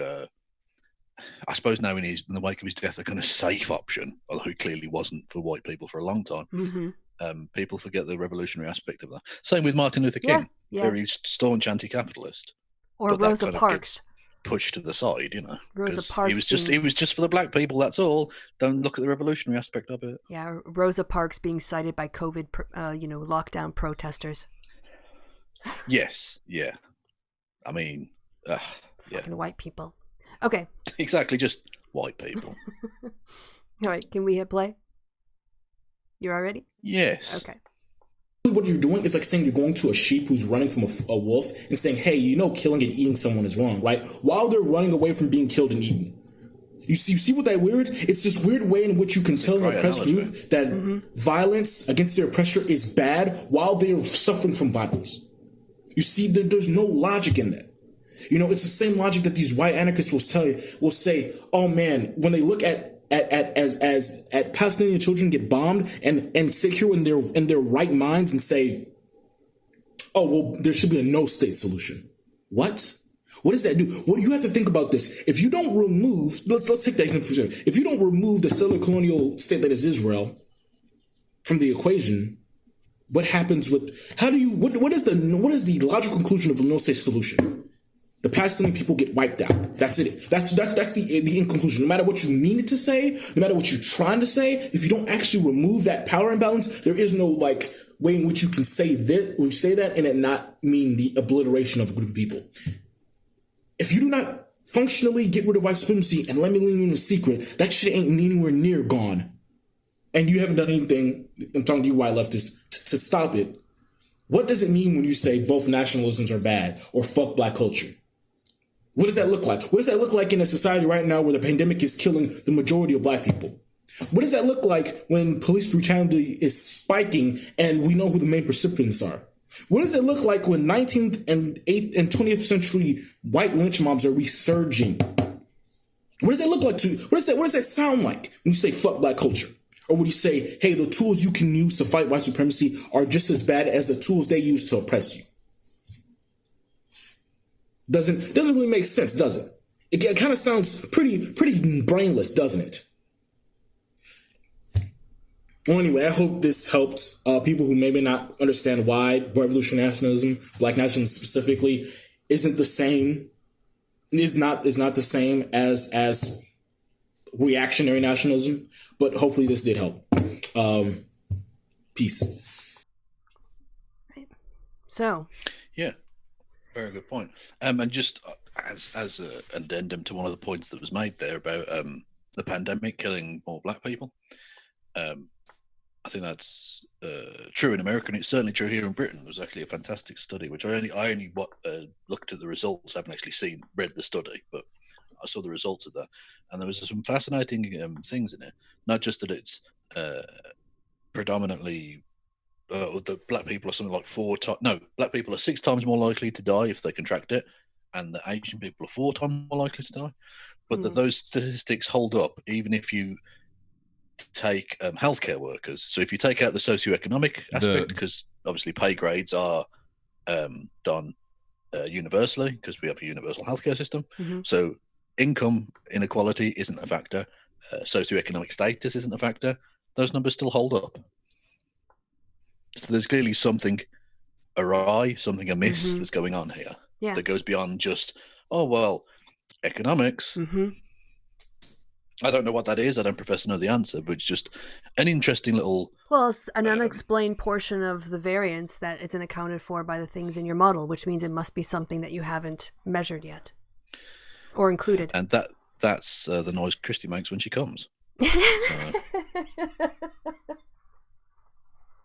I suppose now in the wake of his death, a kind of safe option, although he clearly wasn't for white people for a long time. Mm-hmm. People forget the revolutionary aspect of that. Same with Martin Luther King, very staunch anti-capitalist. Or Rosa Parks. Pushed to the side, you know. Rosa Parks. He was just for the black people. That's all. Don't look at the revolutionary aspect of it. Yeah, Rosa Parks being cited by COVID, lockdown protesters. Yes. Yeah. I mean, fucking white people. Okay. Exactly, just white people. All right, can we hit play? You all ready? Yes. Okay. What you're doing is like saying you're going to a sheep who's running from a wolf and saying, hey, killing and eating someone is wrong, right? While they're running away from being killed and eaten. You see what that weird? It's this weird way in which you can tell an oppressed group that violence against their oppressor is bad while they're suffering from violence. You see, there's no logic in that. It's the same logic that these white anarchists will say, oh man, when they look at Palestinian children get bombed and sit here in their right minds and say, oh, well, there should be a no state solution. What? What does that do? Well, you have to think about this. If you don't remove, let's take that example for example. If you don't remove the settler colonial state that is Israel from the equation, what happens with, what is the logical conclusion of a no state solution? The Palestinian people get wiped out. That's it. That's the in conclusion. No matter what you mean it to say, no matter what you're trying to say, if you don't actually remove that power imbalance, there is no way in which you can say that and it not mean the obliteration of a group of people. If you do not functionally get rid of white supremacy, and let me leave you in a secret, that shit ain't anywhere near gone. And you haven't done anything, I'm talking to you white leftists, to stop it. What does it mean when you say both nationalisms are bad or fuck black culture? What does that look like? What does that look like in a society right now where the pandemic is killing the majority of black people? What does that look like when police brutality is spiking and we know who the main recipients are? What does it look like when 19th and 20th century white lynch mobs are resurging? What does that look like what does that sound like when you say fuck black culture? Or when you say, hey, the tools you can use to fight white supremacy are just as bad as the tools they use to oppress you? Doesn't really make sense, does it? It kind of sounds pretty brainless, doesn't it? Well, anyway, I hope this helped people who maybe not understand why revolutionary nationalism, black nationalism specifically, isn't the same. Is not the same as reactionary nationalism. But hopefully, this did help. Peace. Right. So. Yeah. Very good point. And just as an addendum to one of the points that was made there about the pandemic killing more black people, I think that's true in America, and it's certainly true here in Britain. There was actually a fantastic study, which I only looked at the results. I haven't actually read the study, but I saw the results of that, and there was some fascinating things in it. Not just that it's predominantly. The black people are something like black people are 6 times more likely to die if they contract it, and the Asian people are 4 times more likely to die. But that those statistics hold up even if you take healthcare workers. So if you take out the socioeconomic aspect, because obviously pay grades are done universally because we have a universal healthcare system. So income inequality isn't a factor. Socioeconomic status isn't a factor. Those numbers still hold up. So there's clearly something awry, something amiss that's going on here that goes beyond just, economics. I don't know what that is. I don't profess to know the answer, but it's just an interesting little... Well, it's an unexplained portion of the variance that isn't accounted for by the things in your model, which means it must be something that you haven't measured yet. Or included. And that's the noise Kristi makes when she comes.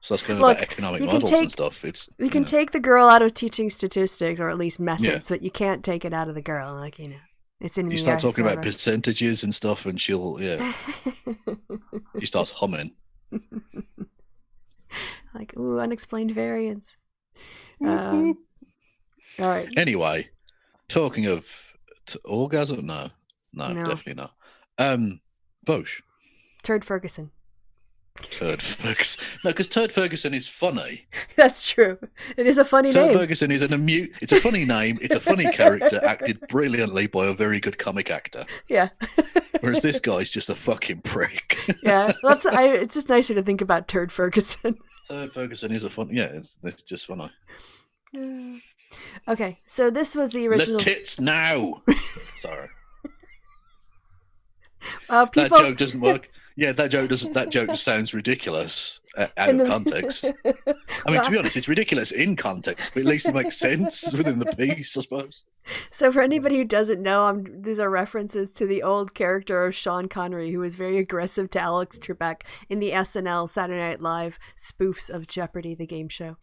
So that's kind of Look, about economic you can models take- and stuff. It's You can take the girl out of teaching statistics, or at least methods, Yeah. but you can't take it out of the girl. Like, you know, it's in you me start talking about forever. percentages and stuff, and she starts humming. Like, ooh, unexplained variance. All right. Anyway, talking of orgasm, no, No. definitely not. Vaush. Turd Ferguson. Turd Ferguson. No, because Turd Ferguson is funny. That's true. It is a funny Turd name. Ferguson is it's a funny name. It's a funny character acted brilliantly by a very good comic actor. Yeah. Whereas this guy's just a fucking prick. Yeah. It's just nicer to think about Turd Ferguson. Turd Ferguson is a fun. Yeah, it's just funny. Okay, so this was the original. The tits now. Sorry, People... that joke doesn't work. Yeah, that joke doesn't. That joke just sounds ridiculous out of context. I mean, to be honest, it's ridiculous in context, but at least it makes sense within the piece, I suppose. So for anybody who doesn't know, these are references to the old character of Sean Connery, who was very aggressive to Alex Trebek in the SNL Saturday Night Live spoofs of Jeopardy, the game show,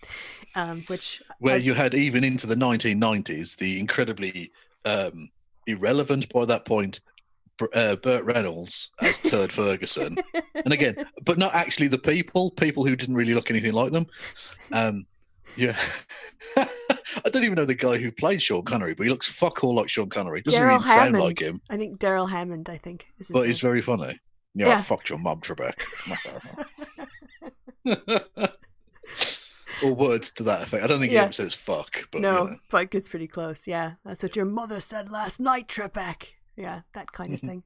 where you had, even into the 1990s, the incredibly irrelevant by that point Burt Reynolds as Turd Ferguson, and again, but not actually the people who didn't really look anything like them. Yeah, I don't even know the guy who played Sean Connery, but he looks fuck all like Sean Connery. Doesn't really sound like him. I think Daryl Hammond. I think is his but name. he's very funny. Yeah, I fucked your mum, Trebek. Or words to that effect. I don't think he ever says fuck, but no, you know. fuck gets pretty close. Yeah, that's what your mother said last night, Trebek. Yeah, that kind of thing.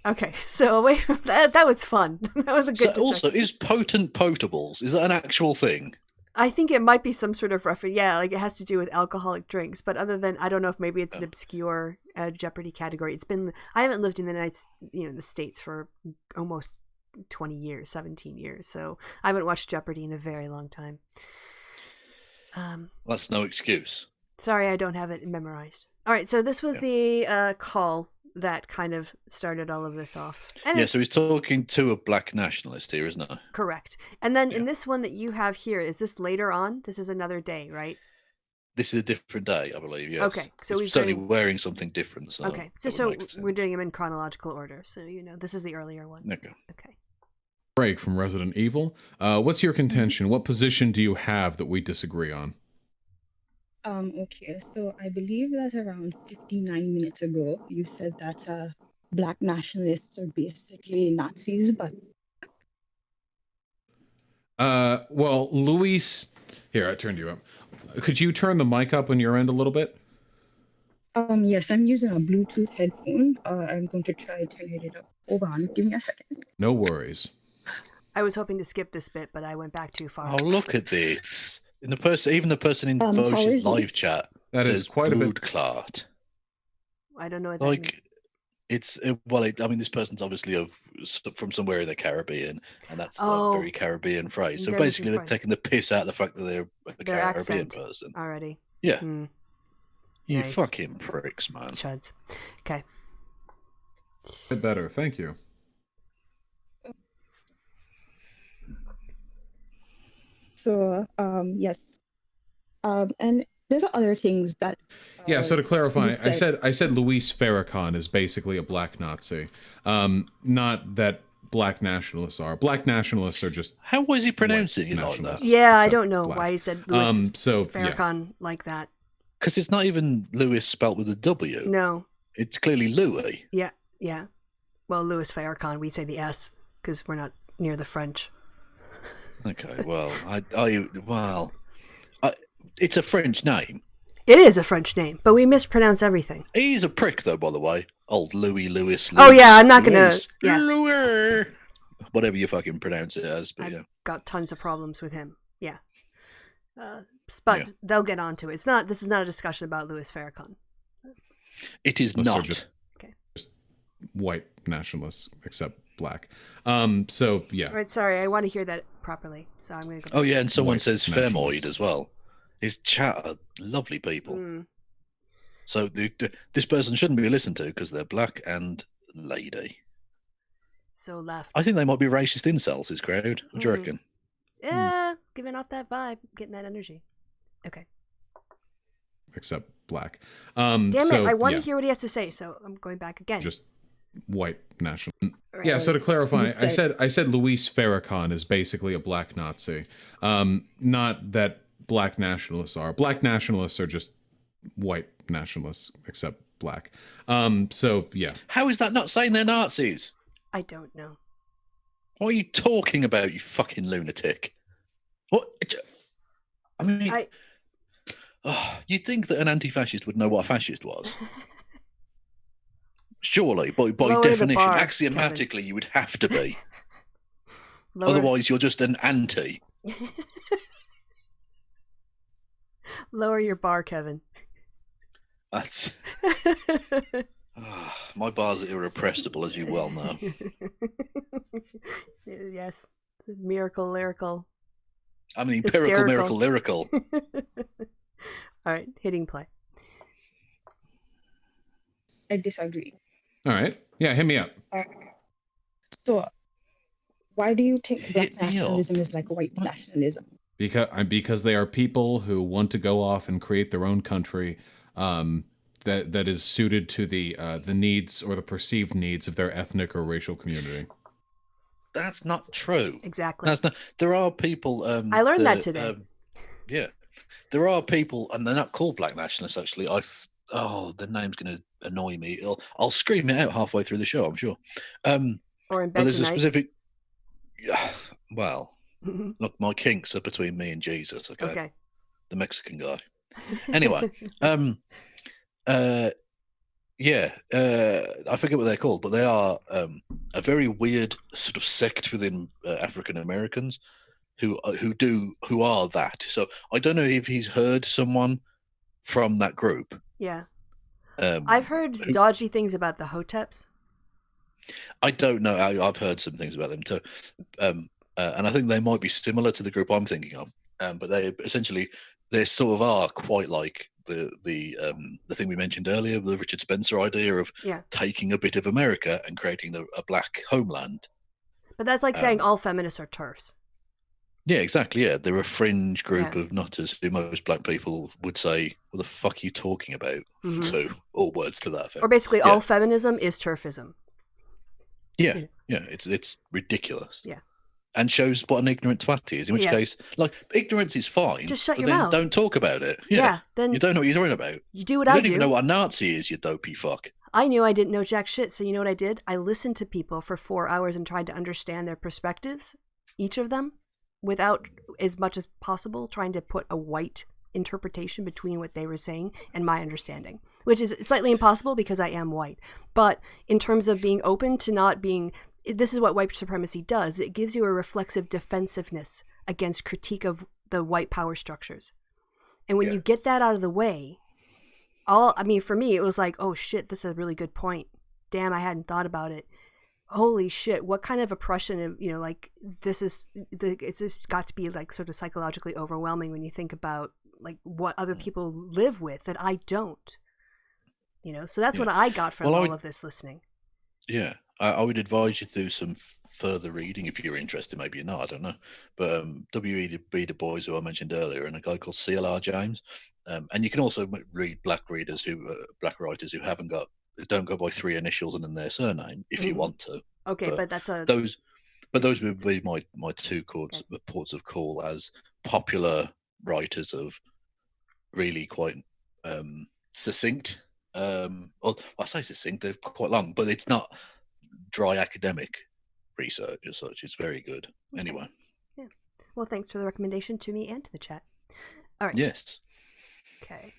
Okay, so away from that was fun. That was a good. So also, is potent potables? Is that an actual thing? I think it might be some sort of reference. Yeah, like it has to do with alcoholic drinks. But other than, I don't know if maybe it's an obscure Jeopardy category. I haven't lived in the States for almost 20 years, 17 years. So I haven't watched Jeopardy in a very long time. That's no excuse. Sorry, I don't have it memorized. All right, so this was the call that kind of started all of this off. And so he's talking to a black nationalist here, isn't it? Correct. And then in this one that you have here, is this later on? This is another day, right? This is a different day, I believe, yes. Okay, so he's certainly wearing something different. So okay, so we're doing them in chronological order. So, this is the earlier one. Okay. Break from Resident Evil. What's your contention? What position do you have that we disagree on? Okay, so I believe that around 59 minutes ago, you said that black nationalists are basically Nazis, but... Well, Luis... Here, I turned you up. Could you turn the mic up on your end a little bit? Yes, I'm using a Bluetooth headphone. I'm going to try turning it up. Hold on, give me a second. No worries. I was hoping to skip this bit, but I went back too far. Oh, look at this. Even the person in Vaush's live chat that says is quite a bit. Clot. I don't know what that means. It's this person's obviously from somewhere in the Caribbean, and that's a very Caribbean phrase. So basically, they're taking the piss out of the fact that they're a Caribbean person already. Yeah, you fucking pricks, man. Chuds. Okay. Better, thank you. So, yes. And there's other things that... so to clarify, I said Luis Farrakhan is basically a black Nazi. Not that black nationalists are. Black nationalists are just... How was he pronouncing it like that? Yeah, I don't know why he said Luis Farrakhan like that. Because it's not even Louis spelt with a W. No. It's clearly Louis. Yeah. Well, Louis Farrakhan, we say the S, because we're not near the French. Okay, well, it's a French name. It is a French name, but we mispronounce everything. He's a prick, though, by the way. Old Louis. Oh, yeah, I'm not going to... Yeah. Louis. Whatever you fucking pronounce it as, but I've got tons of problems with him. Yeah. But they'll get onto it. This is not a discussion about Louis Farrakhan. It is not. Just white nationalists, except black. So, yeah. Right, sorry, I want to hear that properly, so I'm going to go... Oh, yeah, and someone white says femoid as well. His chat are lovely people. So this person shouldn't be listened to because they're black and lady. So left. I think they might be racist incels, this crowd. What do you reckon? Yeah, giving off that vibe, getting that energy. Okay. Except black. Damn it, I want to hear what he has to say, so I'm going back again. Just white national. Right. Yeah, so to clarify, I Sorry. said Luis Farrakhan is basically a black Nazi. Not that black nationalists are. Black nationalists are just white nationalists, except black. So yeah. How is that not saying they're Nazis? I don't know. What are you talking about, you fucking lunatic? What? I mean, you'd think that an anti-fascist would know what a fascist was. Surely, by Lower the definition, bar, axiomatically, Kevin. you would have to be. Lower, Otherwise, you're just an anti. lower your bar, Kevin. That's- my bars are irrepressible, as you well know. Yes. Miracle lyrical. I mean, empirical, Hysterical. miracle, lyrical. All right, hitting play. I disagree. All right. Yeah, hit me up. So, why do you think Hit black me up. nationalism is like white nationalism? Because they are people who want to go off and create their own country that is suited to the needs or the perceived needs of their ethnic or racial community. That's not true. Exactly. That's not. There are people. I learned that today. Yeah, there are people, and they're not called black nationalists. Actually, the name's going to annoy me. I'll scream it out halfway through the show, I'm sure. Or in But bed there's tonight. a specific. Well, look, my kinks are between me and Jesus. Okay. The Mexican guy. Anyway, I forget what they're called, but they are a very weird sort of sect within African Americans who are that. So I don't know if he's heard someone from that group. Yeah. I've heard dodgy things about the Hoteps. I don't know. I've heard some things about them too, and I think they might be similar to the group I'm thinking of. But they sort of are quite like the thing we mentioned earlier, the Richard Spencer idea of taking a bit of America and creating a black homeland. But that's like saying all feminists are TERFs. Yeah, exactly. Yeah, they're a fringe group of nutters who most black people would say, "What the fuck are you talking about?" To all words to that effect. Or basically, all feminism is TERFism. Yeah, it's ridiculous. Yeah. And shows what an ignorant twat he is. In which case, like, ignorance is fine. Just shut but your then mouth. Don't talk about it. Then you don't know what you're talking about. You do what you I don't do. even know what a Nazi is, you dopey fuck. I knew I didn't know jack shit, so you know what I did? I listened to people for 4 hours and tried to understand their perspectives, each of them, without, as much as possible, trying to put a white interpretation between what they were saying and my understanding, which is slightly impossible because I am white. But in terms of being open to not being, this is what white supremacy does. It gives you a reflexive defensiveness against critique of the white power structures. And when you get that out of the way, for me, it was like, oh shit, this is a really good point. Damn, I hadn't thought about it. Holy shit, what kind of oppression, it's just got to be like sort of psychologically overwhelming when you think about like what other people live with that I don't. So that's what I got from all of this listening. Yeah, I would advise you to do some further reading if you're interested. Maybe you're not, I don't know. But W.E.B. Du Bois, who I mentioned earlier, and a guy called C.L.R. James. And you can also read black writers who don't go by 3 initials and then their surname if you want to. Okay, but that's those would be my two ports of call as popular writers of really quite succinct. Well, I say succinct; they're quite long, but it's not dry academic research as such. It's very good. Okay. Anyway. Yeah. Well, thanks for the recommendation to me and to the chat. All right. Yes. Okay.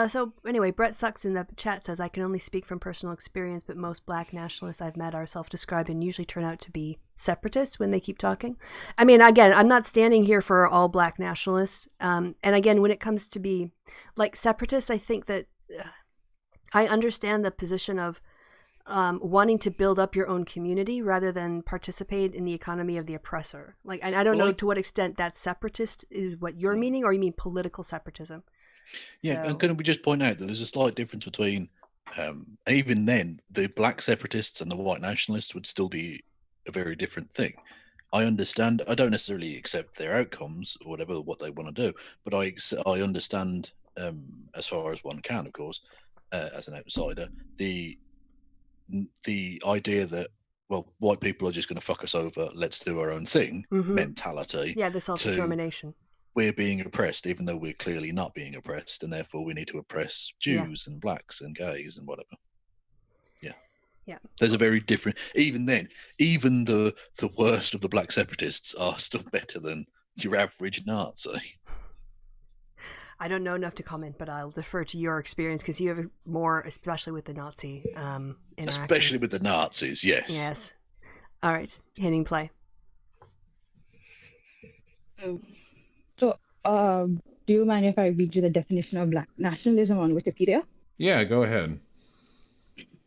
So anyway, Brett Sucks in the chat says, I can only speak from personal experience, but most black nationalists I've met are self-described and usually turn out to be separatists when they keep talking. I mean, again, I'm not standing here for all black nationalists. And again, when it comes to be like separatists, I think that I understand the position of wanting to build up your own community rather than participate in the economy of the oppressor. Like, and I don't know to what extent that separatist is what you're meaning, or you mean political separatism. Yeah, and So, can we just point out that there's a slight difference between, even then, the black separatists and the white nationalists would still be a very different thing. I understand. I don't necessarily accept their outcomes or whatever what they want to do, but I understand, as far as one can, of course, as an outsider, the idea that, well, white people are just going to fuck us over. Let's do our own thing mentality. yeah, the To self-determination. we're being oppressed, even though we're clearly not being oppressed, and therefore we need to oppress Yeah. Jews and blacks and gays and whatever. Yeah. Yeah. There's a very different. Even then, even the worst of the black separatists are still better than your average Nazi. I don't know enough to comment, but I'll defer to your experience because you have more, especially with the Nazi interaction. Especially with the Nazis, yes. Yes. All right, hitting play. So, do you mind if I read you the definition of black nationalism on Wikipedia? Yeah, go ahead.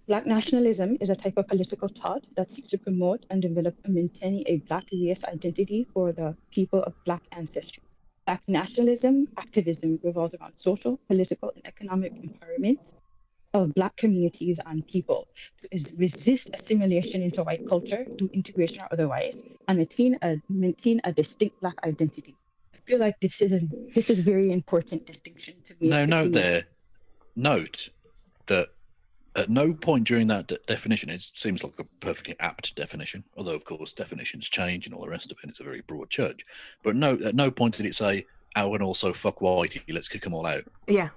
Black nationalism is a type of political thought that seeks to promote and develop and maintain a black race identity for the people of black ancestry. Black nationalism activism revolves around social, political, and economic empowerment of black communities and people to resist assimilation into white culture through integration or otherwise, and maintain a distinct black identity. I feel like this is a very important distinction to make. No, note between- there. Note that at no point during that definition, it seems like a perfectly apt definition, although, of course, definitions change and all the rest of it. It's a very broad church. But no, at no point did it say, oh, and also fuck whitey, let's kick them all out. Yeah.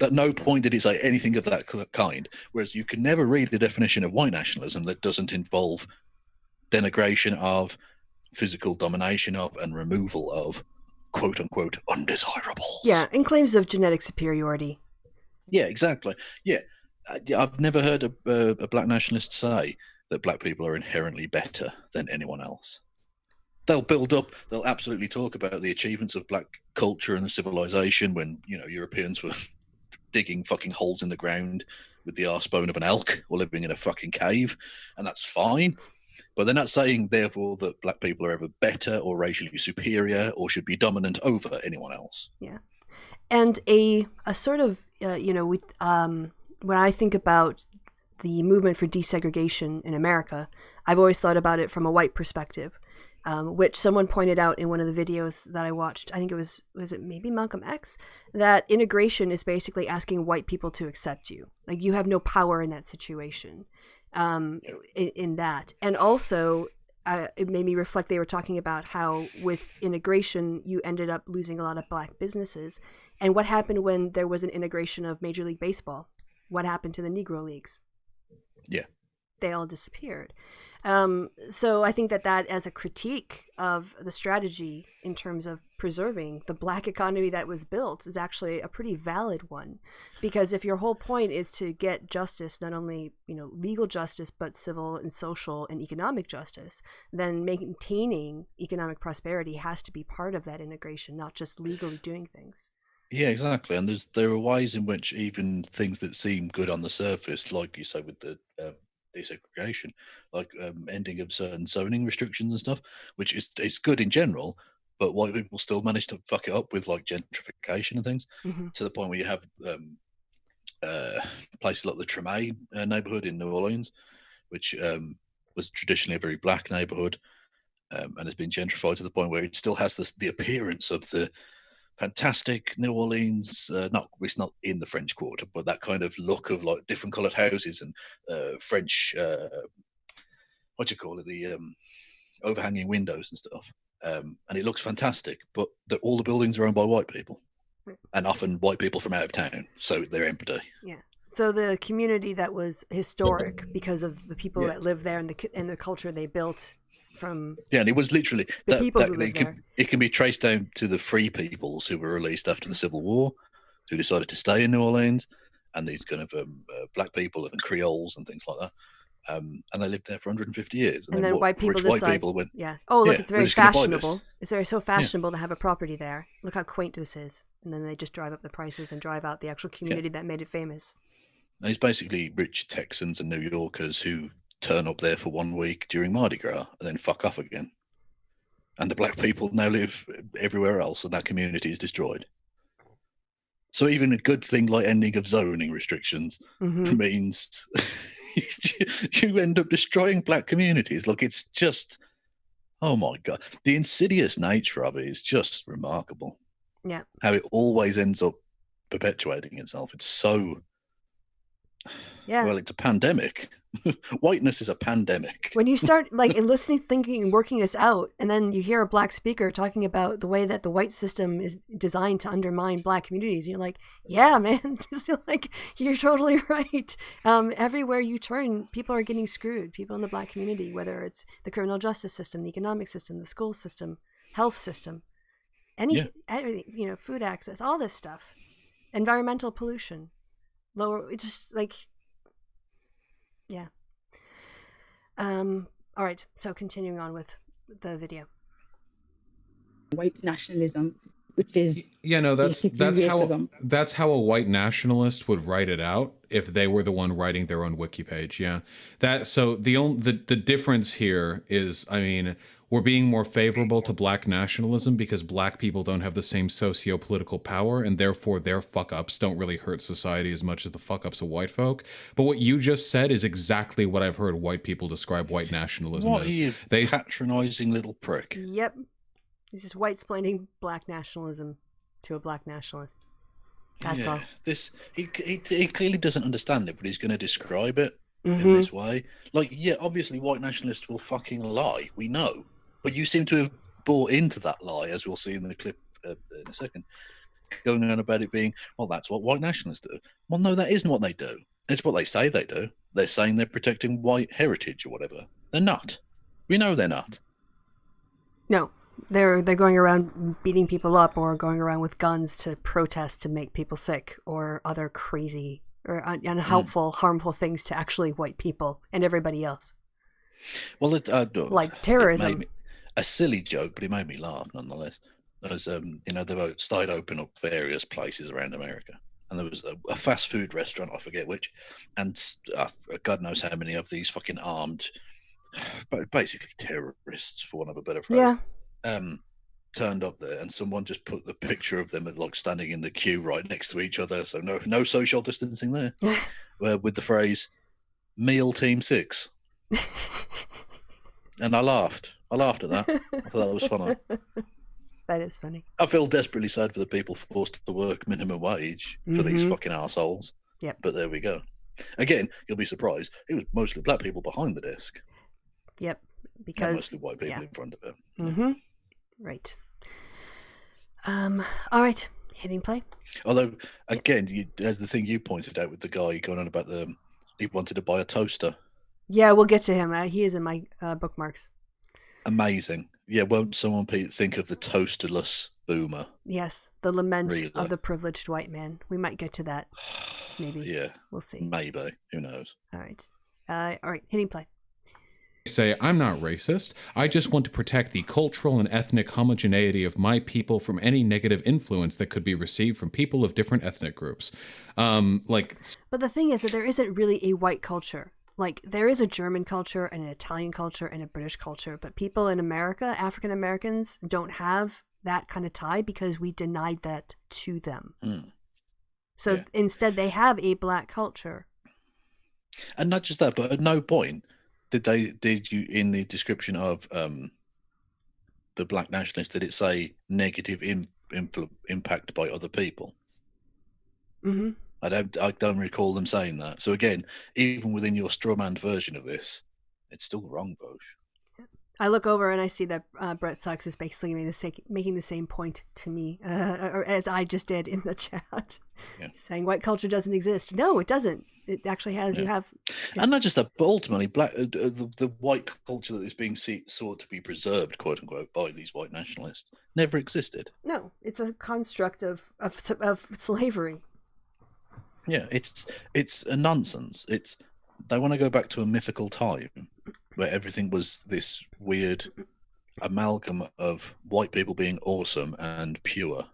At no point did it say anything of that kind, whereas you can never read the definition of white nationalism that doesn't involve denigration of, physical domination of, and removal of quote-unquote undesirables. Yeah, and claims of genetic superiority. Yeah, exactly. Yeah. I've never heard a black nationalist say that black people are inherently better than anyone else. They'll absolutely talk about the achievements of black culture and civilization when, Europeans were digging fucking holes in the ground with the arse bone of an elk or living in a fucking cave, and that's fine. But they're not saying, therefore, that black people are ever better or racially superior or should be dominant over anyone else. Yeah. And a sort of, when I think about the movement for desegregation in America, I've always thought about it from a white perspective, which someone pointed out in one of the videos that I watched. I think it was it maybe Malcolm X? That integration is basically asking white people to accept you. Like, you have no power in that situation, in that. And also, it made me reflect, they were talking about how with integration, you ended up losing a lot of black businesses. And what happened when there was an integration of Major League Baseball? What happened to the Negro Leagues? Yeah. They all disappeared. So I think that as a critique of the strategy in terms of preserving the black economy that was built is actually a pretty valid one. Because if your whole point is to get justice, not only, legal justice, but civil and social and economic justice, then maintaining economic prosperity has to be part of that integration, not just legally doing things. Yeah, exactly. And there are ways in which even things that seem good on the surface, like you say with the desegregation, like ending of certain zoning restrictions and stuff, which is good in general, but white people still manage to fuck it up with like gentrification and things, to the point where you have places like the Tremaine neighborhood in New Orleans, which was traditionally a very black neighborhood, and has been gentrified to the point where it still has the appearance of the fantastic New Orleans, it's not in the French Quarter, but that kind of look of like different coloured houses and French, what do you call it, the overhanging windows and stuff. And it looks fantastic, but all the buildings are owned by white people, and often white people from out of town, so they're empty. Yeah. So the community that was historic because of the people that lived there and the culture they built from. Yeah, and it was literally the people who lived there. It can be traced down to the free peoples who were released after the Civil War, who decided to stay in New Orleans, and these kind of black people and Creoles and things like that. And they lived there for 150 years. And then white people went, yeah. Oh, look, it's very fashionable. It's so fashionable to have a property there. Look how quaint this is. And then they just drive up the prices and drive out the actual community that made it famous. And it's basically rich Texans and New Yorkers who turn up there for 1 week during Mardi Gras and then fuck off again. And the black people now live everywhere else, and that community is destroyed. So even a good thing like ending of zoning restrictions Mm-hmm. means you end up destroying black communities. Look, it's just, oh my God. The insidious nature of it is just remarkable. Yeah. How it always ends up perpetuating itself. It's so, Yeah. well, it's a pandemic. Whiteness is a pandemic. When you start like listening, thinking, and working this out, and then you hear a black speaker talking about the way that the white system is designed to undermine black communities, you're like, yeah, man, like you're totally right. Everywhere you turn, people are getting screwed. People in the black community, whether it's the criminal justice system, the economic system, the school system, health system, everything, food access, all this stuff, environmental pollution, just like. Yeah. All right. So continuing on with the video. White nationalism, which is that's racism. that's how a white nationalist would write it out if they were the one writing their own wiki page. Yeah. The difference here is, I mean, we're being more favorable to black nationalism because black people don't have the same socio-political power, and therefore their fuck-ups don't really hurt society as much as the fuck-ups of white folk. But what you just said is exactly what I've heard white people describe white nationalism What as. are you, patronizing little prick? Yep. He's just white-splaining black nationalism to a black nationalist. That's all. He clearly doesn't understand it, but he's going to describe it Mm-hmm. in this way. Like, yeah, obviously white nationalists will fucking lie. We know. But you seem to have bought into that lie, as we'll see in the clip in a second, going on about it being, well, that's what white nationalists do. Well, no, that isn't what they do. It's what they say they do. They're saying they're protecting white heritage or whatever. They're not. We know they're not. No, they're going around beating people up or going around with guns to protest to make people sick or other crazy or unhelpful, harmful things to actually white people and everybody else. Well, like terrorism. A silly joke, but it made me laugh nonetheless. As they started opening up various places around America, and there was a fast food restaurant, I forget which, and God knows how many of these fucking armed, basically terrorists, for want of a better phrase, turned up there, and someone just put the picture of them like standing in the queue right next to each other, so no social distancing there, with the phrase "Meal Team 6." And I laughed at that. I thought that was funny. That is funny. I feel desperately sad for the people forced to work minimum wage for these fucking assholes. Yep. But there we go. Again, you'll be surprised. It was mostly black people behind the desk. Yep. Because and mostly white people in front of it. Mm-hmm. Right. All right. Hitting play. Although, again, there's the thing you pointed out with the guy going on about he wanted to buy a toaster. Yeah, we'll get to him. He is in my bookmarks. Amazing. Yeah, won't someone think of the toasterless boomer? Yes, the lament of the privileged white man. We might get to that. Maybe. Yeah. We'll see. Maybe. Who knows? All right. All right. Hitting play. Say, I'm not racist. I just want to protect the cultural and ethnic homogeneity of my people from any negative influence that could be received from people of different ethnic groups. But the thing is that there isn't really a white culture. Like, there is a German culture and an Italian culture and a British culture, but people in America, African Americans, don't have that kind of tie because we denied that to them. So instead, they have a black culture. And not just that, but at no point did you, in the description of the black nationalist, did it say negative impact by other people? Mm-hmm. I don't recall them saying that. So again, even within your strawmanned version of this, it's still wrong, Vaush. I look over and I see that Brett Sucks is basically making the same point to me as I just did in the chat, saying white culture doesn't exist. No, it doesn't. It actually has. You have, and not just that, but ultimately, the white culture that is being sought to be preserved, quote unquote, by these white nationalists never existed. No, it's a construct of slavery. Yeah, it's a nonsense. They want to go back to a mythical time where everything was this weird amalgam of white people being awesome and pure,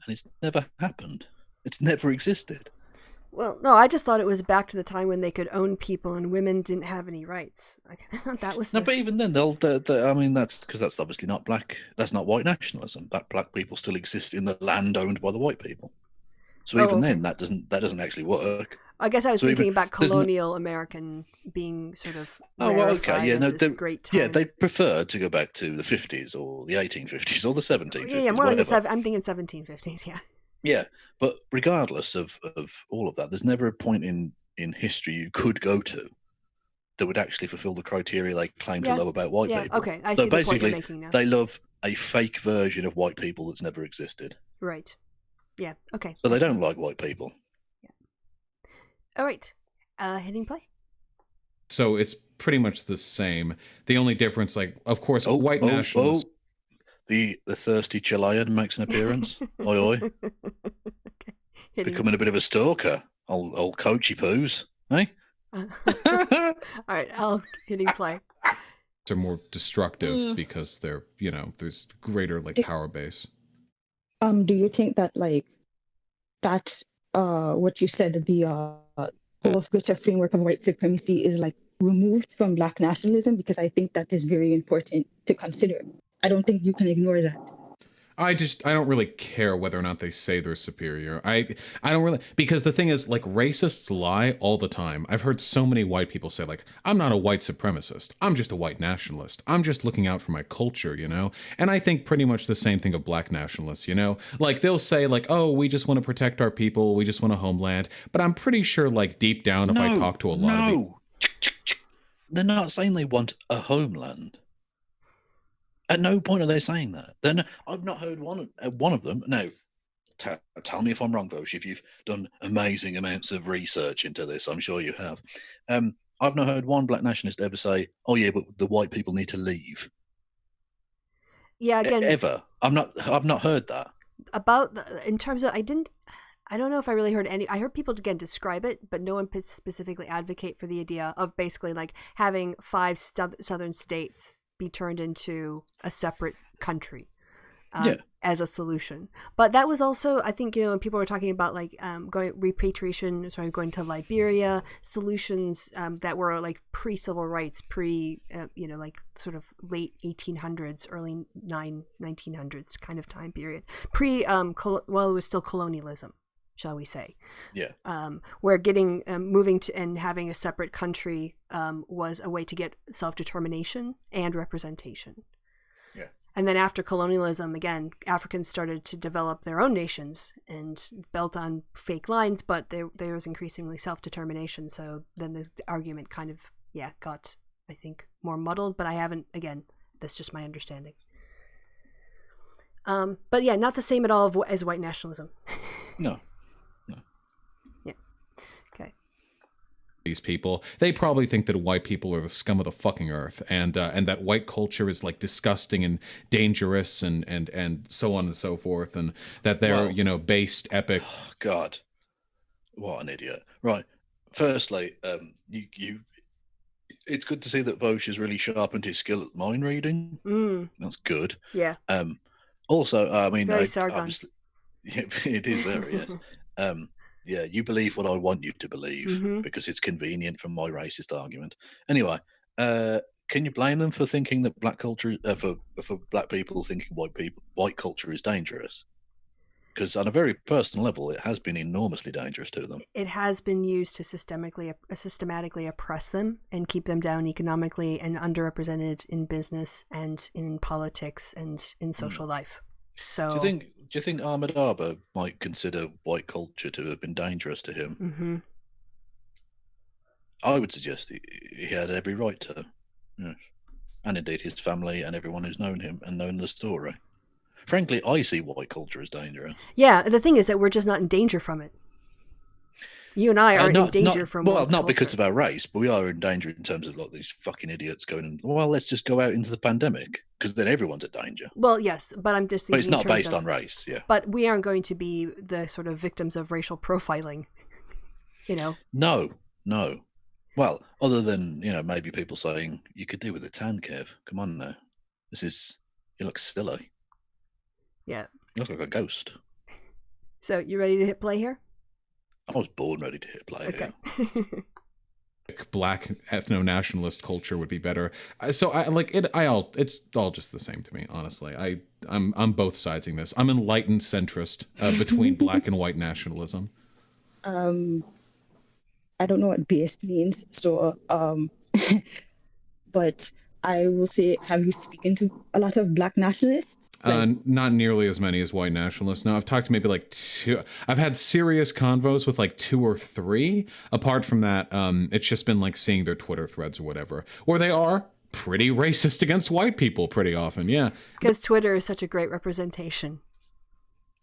and it's never happened. It's never existed. Well, no, I just thought it was back to the time when they could own people and women didn't have any rights. That was no, but even then, I mean, that's because that's obviously not black. That's not white nationalism. That black people still exist in the land owned by the white people. So Oh, even okay. then, that doesn't actually work. I guess I was So thinking even about there's colonial American being sort of Oh, well, okay, rarefied yeah, as no, this great time. yeah, they prefer to go back to the 50s or the 1850s or the 1750s, yeah, more like whatever. I'm thinking 1750s. Yeah. Yeah, but regardless of all of that, there's never a point in history you could go to that would actually fulfill the criteria they claim Yeah. to love about white Yeah. people. Okay, I So see the point you're basically, making now. they love a fake version of white people that's never existed. Right. Yeah. Okay. So I they see. don't like white people. All right. Hitting play. So it's pretty much the same. The only difference, like, of course, white nationalists. The thirsty Chilean makes an appearance. Oi, oi. Okay. Becoming a bit of a stalker. Old coachy poos, eh? All right, I'll hitting play. Are more destructive because they're, there's greater like power base. Do you think that like that what you said, the whole of greater framework of white supremacy is like removed from Black nationalism? Because I think that is very important to consider. I don't think you can ignore that. I don't really care whether or not they say they're superior. I don't really, because the thing is, like, racists lie all the time. I've heard so many white people say, like, I'm not a white supremacist. I'm just a white nationalist. I'm just looking out for my culture, And I think pretty much the same thing of Black nationalists, Like, they'll say, like, oh, we just want to protect our people. We just want a homeland. But I'm pretty sure, like, deep down, if I talk to a lot of people. They're not saying they want a homeland. At no point are they saying that. I've not heard one of them. Now, tell me if I'm wrong, Vaush, if you've done amazing amounts of research into this. I'm sure you have. I've not heard one Black nationalist ever say, "Oh yeah, but the white people need to leave." Yeah, again, ever. I've not heard that. In terms of, I don't know if I really heard any. I heard people again describe it, but no one specifically advocate for the idea of basically like having 5 southern states be turned into a separate country as a solution. But that was also, I think, when people were talking about like going to Liberia, solutions that were like pre-civil rights, like sort of late 1800s, early 1900s kind of time period. It was still colonialism, shall we say. Yeah. Where getting, moving to and having a separate country was a way to get self-determination and representation. Yeah. And then after colonialism, again, Africans started to develop their own nations and built on fake lines, but there was increasingly self-determination. So then the argument kind of, got, I think, more muddled, but I haven't, again, that's just my understanding. But yeah, not the same at all as white nationalism. No. These people, they probably think that white people are the scum of the fucking earth, and that white culture is like disgusting and dangerous and so on and so forth, and that they're based epic. Oh, God, what an idiot! Right, firstly, you it's good to see that Vaush has really sharpened his skill at mind reading. That's good. Yeah. Also, I mean, very Sargon. Obviously, it is very yes. Yeah, you believe what I want you to believe because it's convenient for my racist argument. Anyway, can you blame them for thinking that black culture, for black people thinking white culture is dangerous? Because on a very personal level, it has been enormously dangerous to them. It has been used to systematically oppress them and keep them down economically and underrepresented in business and in politics and in social life. So do you think Ahmed Arba might consider white culture to have been dangerous to him? Mm-hmm. I would suggest he had every right to, yes. And indeed his family and everyone who's known him and known the story. Frankly, I see white culture as dangerous. Yeah, the thing is that we're just not in danger from it. You and I aren't in danger from white not culture. because of our race, but we are in danger in terms of like these fucking idiots going, well, let's just go out into the pandemic, because then everyone's in danger. Well, yes, but I'm just thinking. But it's not based on race, yeah. But we aren't going to be the sort of victims of racial profiling, No. Well, other than, maybe people saying, you could do with a tan, Kev. Come on now. You look silly. Yeah. You look like a ghost. So, you ready to hit play here? I was born ready to hit play. Okay. Black ethno-nationalist culture would be better. So I like it. It's all just the same to me, honestly. I'm both siding this. I'm enlightened centrist between black and white nationalism. I don't know what based means, so but I will say, have you spoken to a lot of black nationalists? Not nearly as many as white nationalists. No, I've talked to maybe like two. I've had serious convos with like 2 or 3. Apart from that, it's just been like seeing their Twitter threads or whatever, where they are pretty racist against white people pretty often. Yeah, because Twitter is such a great representation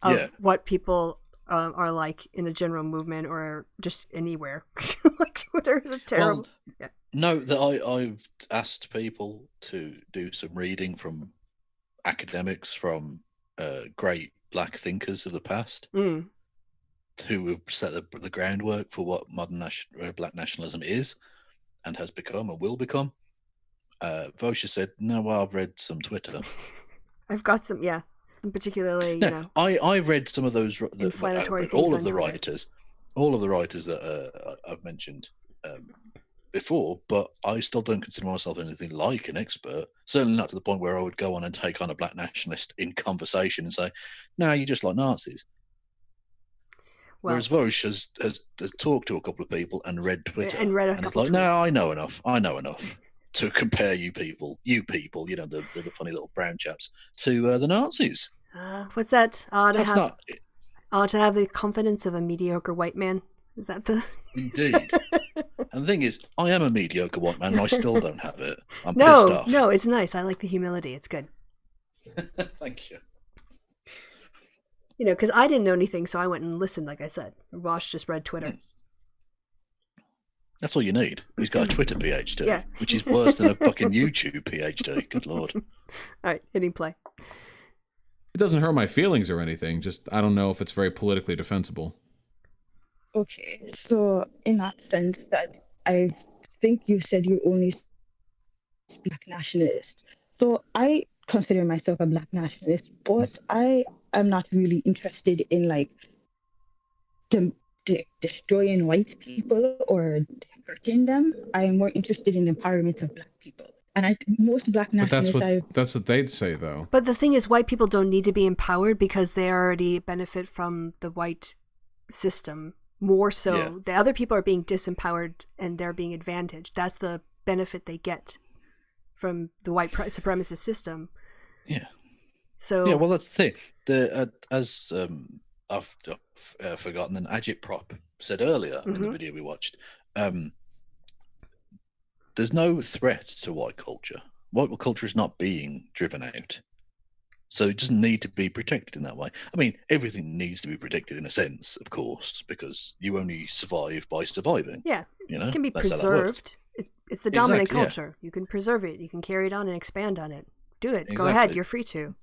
of what people are like in a general movement or just anywhere. Like Twitter is a terrible. Note that I've asked people to do some reading from academics, from great black thinkers of the past who have set the groundwork for what modern black nationalism is and has become and will become. Vaush said, no, well, I've read some Twitter. I've got some, particularly, you know. I read some of those inflammatory things all on of the Twitter. writers that I've mentioned before, but I still don't consider myself anything like an expert. Certainly not to the point where I would go on and take on a black nationalist in conversation and say, no, you just like Nazis. Well, whereas Vaush has talked to a couple of people and read Twitter and read a couple tweets. No, I know enough to compare you people, you know, the funny little brown chaps, to the Nazis. What's that? To have the confidence of a mediocre white man. Is that the... Indeed. And the thing is, I am a mediocre white man and I still don't have it. I'm pissed off. No, it's nice. I like the humility. It's good. Thank you. You know, because I didn't know anything, so I went and listened, like I said. Vaush just read Twitter. That's all you need. He's got a Twitter PhD, which is worse than a fucking YouTube PhD. Good Lord. All right, hitting play. It doesn't hurt my feelings or anything. Just, I don't know if it's very politically defensible. Okay, so in that sense, that I think you said you only black nationalist. So I consider myself a black nationalist, but I am not really interested in like destroying white people or hurting them. I am more interested in the empowerment of black people. And most black nationalists... But that's what they'd say, though. But the thing is, white people don't need to be empowered because they already benefit from the white system. More so, the other people are being disempowered and they're being advantaged. That's the benefit they get from the white supremacist system. Yeah. So yeah, well, that's the thing. As I've forgotten, and Ajit Prop said earlier in the video we watched, there's no threat to white culture. White culture is not being driven out. So it doesn't need to be protected in that way. I mean, everything needs to be protected in a sense, of course, because you only survive by surviving. Yeah, you know? It can be preserved. It's the dominant culture. You can preserve it. You can carry it on and expand on it. Do it. Go ahead. You're free to.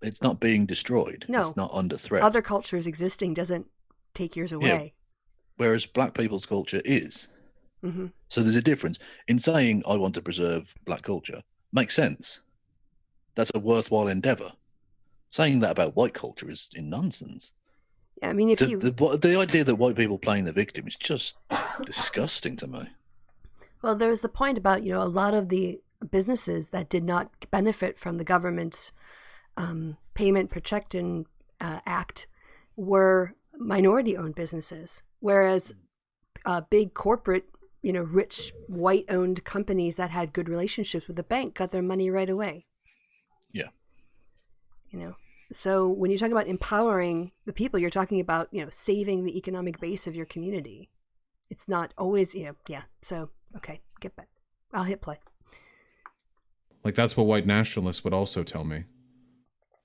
It's not being destroyed. No. It's not under threat. Other cultures existing doesn't take yours away. Yeah. Whereas black people's culture is. Mm-hmm. So there's a difference. In saying I want to preserve black culture makes sense. That's a worthwhile endeavor. Saying that about white culture is nonsense. Yeah, I mean, the idea that white people playing the victim is just disgusting to me. Well, there was the point about, you know, a lot of the businesses that did not benefit from the government's Payment Protection Act were minority-owned businesses, whereas big corporate, you know, rich white-owned companies that had good relationships with the bank got their money right away. Yeah. You know, so when you talk about empowering the people, you're talking about, you know, saving the economic base of your community. It's not always, you know, yeah. So, okay, get back. I'll hit play. Like, that's what white nationalists would also tell me.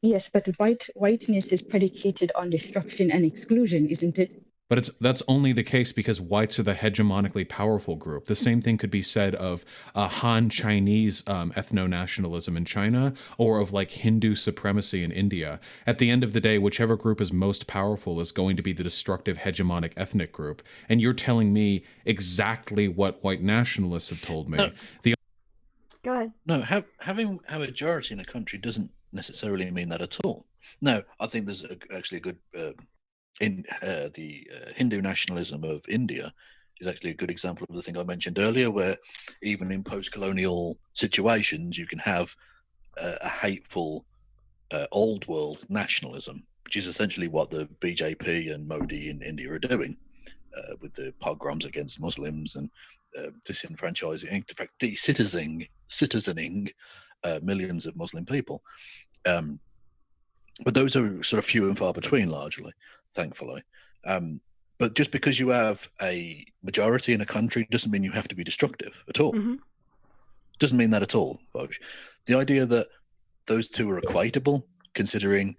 Yes, but whiteness is predicated on destruction and exclusion, isn't it? But that's only the case because whites are the hegemonically powerful group. The same thing could be said of Han Chinese ethno-nationalism in China, or of like Hindu supremacy in India. At the end of the day, whichever group is most powerful is going to be the destructive hegemonic ethnic group. And you're telling me exactly what white nationalists have told me. No. Go ahead. No, having a majority in a country doesn't necessarily mean that at all. No, I think there's actually a good... in the Hindu nationalism of India is actually a good example of the thing I mentioned earlier, where even in post-colonial situations, you can have a hateful old world nationalism, which is essentially what the BJP and Modi in India are doing with the pogroms against Muslims and disenfranchising, in fact, citizening millions of Muslim people. But those are sort of few and far between, largely, thankfully. But just because you have a majority in a country doesn't mean you have to be destructive at all. Mm-hmm. Doesn't mean that at all, Vaush. The idea that those two are equatable, considering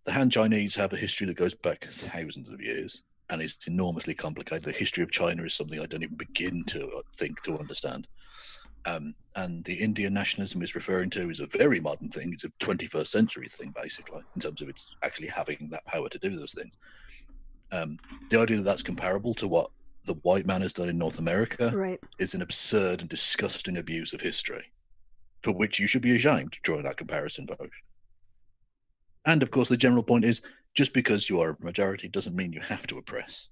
the Han Chinese have a history that goes back thousands of years and is enormously complicated. The history of China is something I don't even begin to think to understand. And the Indian nationalism is referring to is a very modern thing. It's a 21st century thing, basically, in terms of it's actually having that power to do those things. The idea that that's comparable to what the white man has done in North America is an absurd and disgusting abuse of history, for which you should be ashamed, drawing that comparison, Vaush. And of course, the general point is just because you are a majority doesn't mean you have to oppress.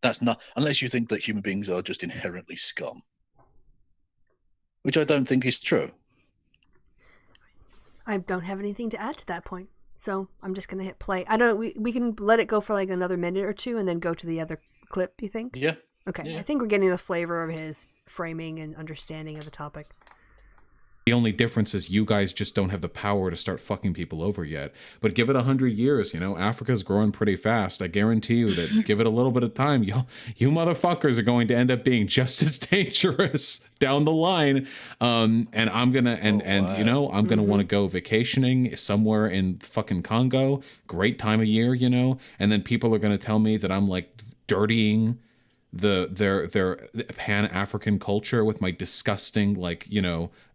That's not, unless you think that human beings are just inherently scum, which I don't think is true. I don't have anything to add to that point, so I'm just going to hit play. I don't. We can let it go for like another minute or two and then go to the other clip, you think? Yeah. Okay, Yeah. I think we're getting the flavor of his framing and understanding of the topic. The only difference is you guys just don't have the power to start fucking people over yet. But give it 100 years, Africa's growing pretty fast. I guarantee you that give it a little bit of time, you motherfuckers are going to end up being just as dangerous down the line. And I'm gonna I'm gonna want to go vacationing somewhere in fucking Congo. Great time of year, and then people are gonna tell me that I'm like dirtying their Pan-African culture with my disgusting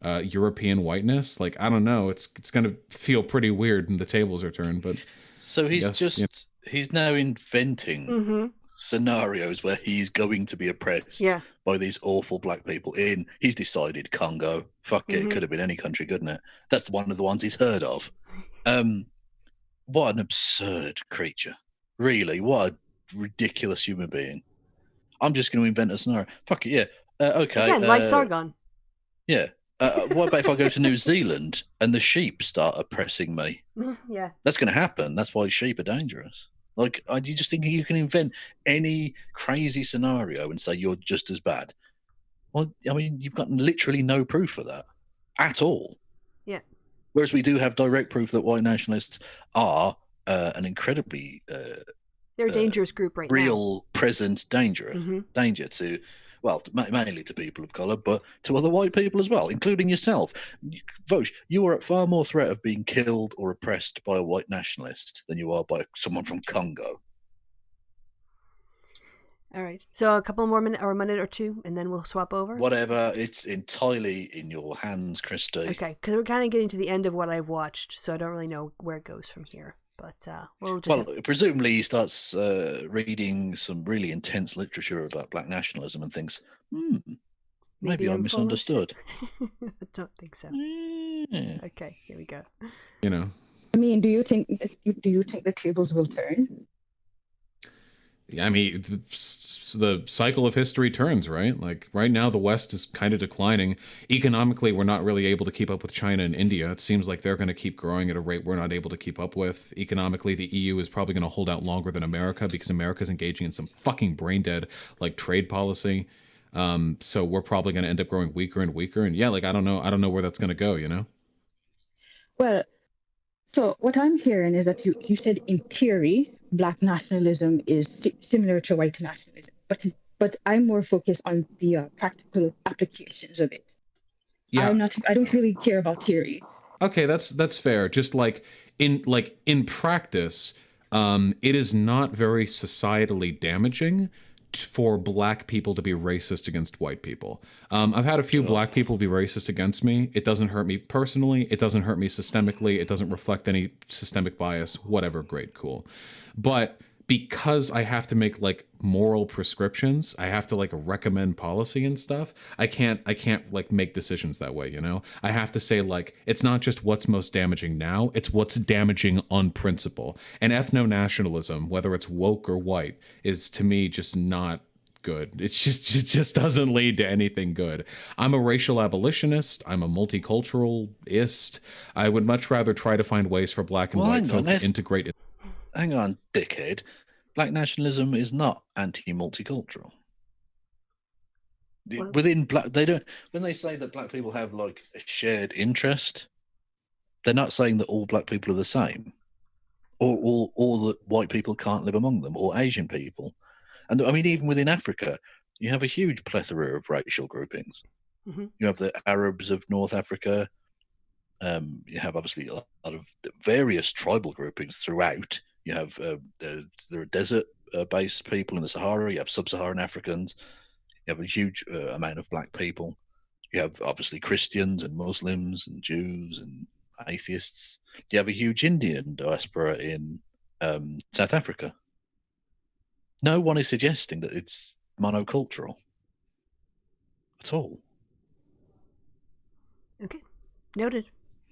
European whiteness. Like, I don't know, it's gonna feel pretty weird when the tables are turned. But so he's now inventing scenarios where he's going to be oppressed by these awful black people he's decided Congo. Fuck it, it could have been any country, couldn't it? That's one of the ones he's heard of. What an absurd creature. Really, what a ridiculous human being. I'm just going to invent a scenario. Fuck it, yeah. Okay. Again, like Sargon. Yeah. What about if I go to New Zealand and the sheep start oppressing me? Yeah. That's going to happen. That's why sheep are dangerous. Like, you just think you can invent any crazy scenario and say you're just as bad? Well, I mean, you've got literally no proof for that at all. Yeah. Whereas we do have direct proof that white nationalists are an incredibly... they're a dangerous group right now. Real, present danger to, well, mainly to people of colour, but to other white people as well, including yourself. Vaush, you are at far more threat of being killed or oppressed by a white nationalist than you are by someone from Congo. All right. So a couple more minute or two, and then we'll swap over? Whatever. It's entirely in your hands, Kristi. Okay, because we're kind of getting to the end of what I've watched, so I don't really know where it goes from here. But presumably he starts reading some really intense literature about black nationalism and thinks, maybe I misunderstood. I don't think so. Yeah. Okay, here we go. I mean, do you think the tables will turn? I mean, the cycle of history turns, right? Like right now, the West is kind of declining. Economically, we're not really able to keep up with China and India. It seems like they're going to keep growing at a rate we're not able to keep up with. Economically, the EU is probably going to hold out longer than America because America's engaging in some fucking brain dead like trade policy. So we're probably going to end up growing weaker and weaker. And yeah, like I don't know where that's going to go. Well, so what I'm hearing is that you said in theory, black nationalism is similar to white nationalism, but I'm more focused on the practical applications of it. Yeah. I don't really care about theory. Okay, that's fair. Just like in practice, it is not very societally damaging for black people to be racist against white people. I've had a few black people be racist against me. It doesn't hurt me personally. It doesn't hurt me systemically. It doesn't reflect any systemic bias. Whatever, great, cool. But because I have to make like moral prescriptions, I have to like recommend policy and stuff. I can't like make decisions that way, I have to say like it's not just what's most damaging now, it's what's damaging on principle. And ethno-nationalism, whether it's woke or white, is to me just not good. It just doesn't lead to anything good. I'm a racial abolitionist. I'm a multiculturalist. I would much rather try to find ways for black and white folk to integrate it. Hang on, dickhead. Black nationalism is not anti-multicultural. Well, Within black, they don't. When they say that black people have like a shared interest, they're not saying that all black people are the same, or that white people can't live among them, or Asian people. And I mean, even within Africa, you have a huge plethora of racial groupings. Mm-hmm. You have the Arabs of North Africa. You have obviously a lot of various tribal groupings throughout. You have there are desert-based people in the Sahara. You have sub-Saharan Africans. You have a huge amount of black people. You have obviously Christians and Muslims and Jews and atheists. You have a huge Indian diaspora in South Africa. No one is suggesting that it's monocultural at all. Okay, noted.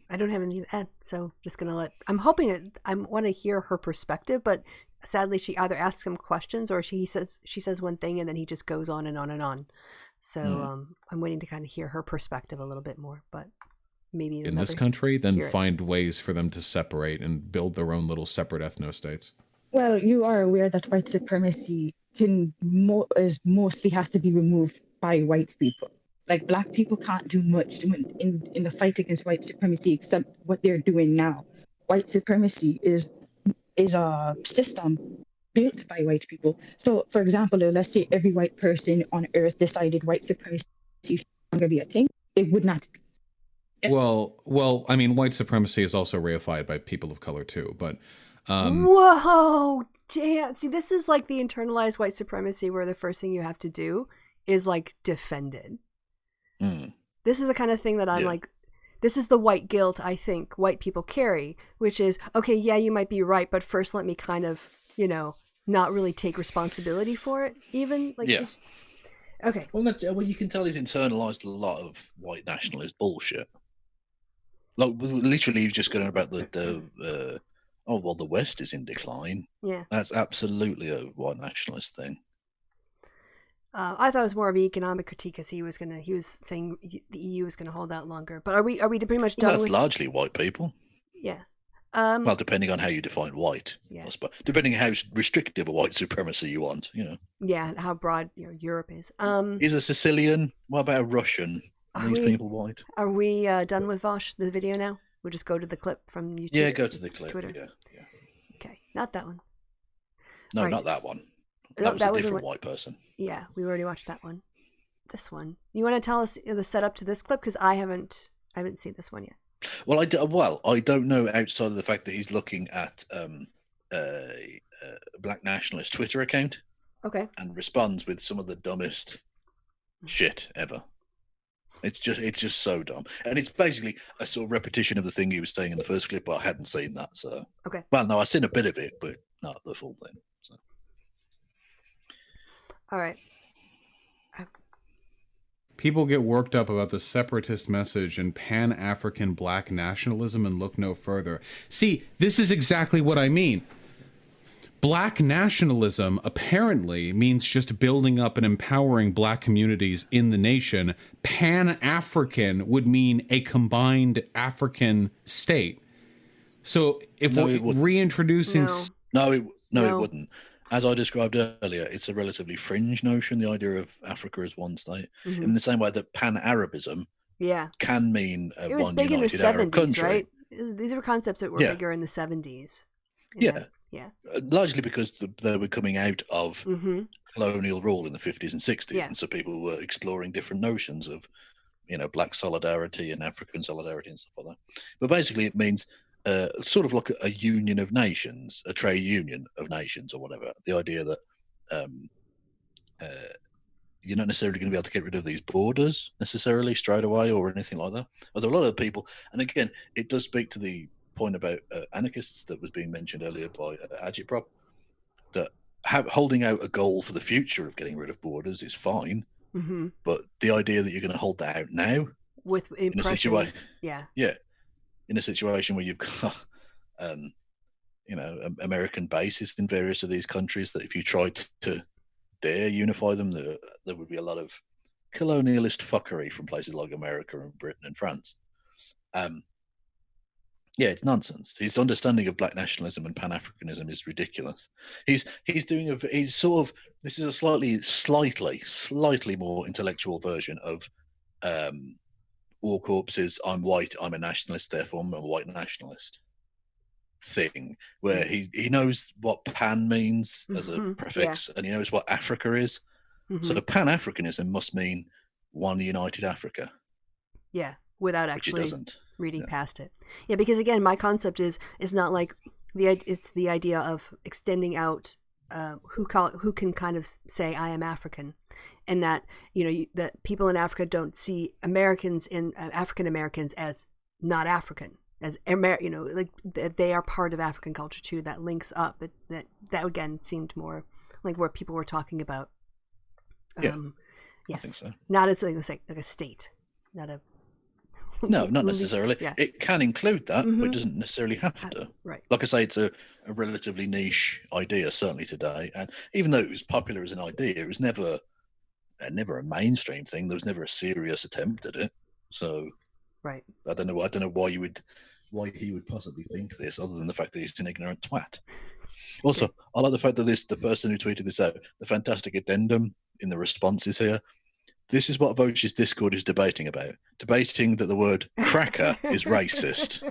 I don't have anything to add, so just gonna I'm hoping that I want to hear her perspective, but sadly, she either asks him questions or she says one thing and then he just goes on and on and on. So I'm waiting to kind of hear her perspective a little bit more, but maybe in this country, then find ways for them to separate and build their own little separate ethno-states. Well, you are aware that white supremacy mostly has to be removed by white people. Like black people can't do much in the fight against white supremacy except what they're doing now. White supremacy is a system built by white people. So, for example, let's say every white person on earth decided white supremacy should no longer be a thing, it would not be. Yes. Well, I mean, white supremacy is also reified by people of color too, but whoa, damn. See, this is like the internalized white supremacy where the first thing you have to do is like defend it. This is the kind of thing that I'm like, this is the white guilt I think white people carry, which is, okay, yeah, you might be right, but first let me kind of, not really take responsibility for it, even. Like, yeah. Okay. Well, you can tell he's internalized a lot of white nationalist bullshit. Like, literally, you're just going about the West is in decline. Yeah. That's absolutely a white nationalist thing. I thought it was more of an economic critique because he was saying the EU is gonna hold out longer. But are we pretty much done? That's largely white people. Yeah. Well, depending on how you define white, yeah. Depending on how restrictive a white supremacy you want, Yeah, and how broad Europe is. Is a Sicilian? What about a Russian? Are these people white? Are we done with Vaush, the video now? We'll just go to the clip from YouTube. Yeah, go to the clip. Twitter. Yeah. Okay, not that one. No, not that one. That was a different white person. Yeah, we already watched that one. This one. You want to tell us the setup to this clip because I haven't seen this one yet. Well, I don't know outside of the fact that he's looking at a black nationalist Twitter account. Okay. And responds with some of the dumbest shit ever. It's just so dumb, and it's basically a sort of repetition of the thing he was saying in the first clip. But I hadn't seen that, so okay. Well, no, I've seen a bit of it, but not the full thing. So. All right. People get worked up about the separatist message and Pan-African black nationalism and look no further. See, this is exactly what I mean. Black nationalism apparently means just building up and empowering black communities in the nation. Pan-African would mean a combined African state. So if we're reintroducing... No, it wouldn't. As I described earlier, it's a relatively fringe notion, the idea of Africa as one state, in the same way that Pan-Arabism can mean it was one big united in the 70s, Arab country. Right? These were concepts that were bigger in the 70s. Yeah. Largely because they were coming out of colonial rule in the 50s and 60s, and so people were exploring different notions of, black solidarity and African solidarity and stuff like that. But basically it means sort of like a union of nations, a trade union of nations or whatever. The idea that you're not necessarily going to be able to get rid of these borders necessarily straight away or anything like that. Although a lot of people, and again, it does speak to the point about anarchists that was being mentioned earlier by Agitprop, that holding out a goal for the future of getting rid of borders is fine, but the idea that you're going to hold that out now with in a situation, in a situation where you've got, American bases in various of these countries, that if you tried to dare unify them. There would be a lot of colonialist fuckery from places like America and Britain and France. Yeah, it's nonsense. His understanding of black nationalism and Pan-Africanism is ridiculous. He's sort of, this is a slightly more intellectual version of War Corpse's "I'm white, I'm a nationalist, therefore I'm a white nationalist" thing, where he knows what Pan means as a prefix, and he knows what Africa is. So Pan-Africanism must mean one united Africa. Yeah, without which actually it doesn't. reading past it. Yeah, because again, my concept is not like it's the idea of extending out who can kind of say I am African, and that that people in Africa don't see Americans in African Americans as not African, as like they are part of African culture too. That links up. But that again seemed more like what people were talking about. Yes, I think so. Not as like a state, not a. No, not necessarily. Yeah. It can include that, but it doesn't necessarily have to. Right. Like I say, it's a relatively niche idea, certainly today. And even though it was popular as an idea, it was never a mainstream thing. There was never a serious attempt at it. So, right. I don't know why he would possibly think this, other than the fact that he's an ignorant twat. Also, I like the fact that the person who tweeted this out, the fantastic addendum in the responses here. This is what Vaush's Discord is debating about. Debating that the word cracker is racist.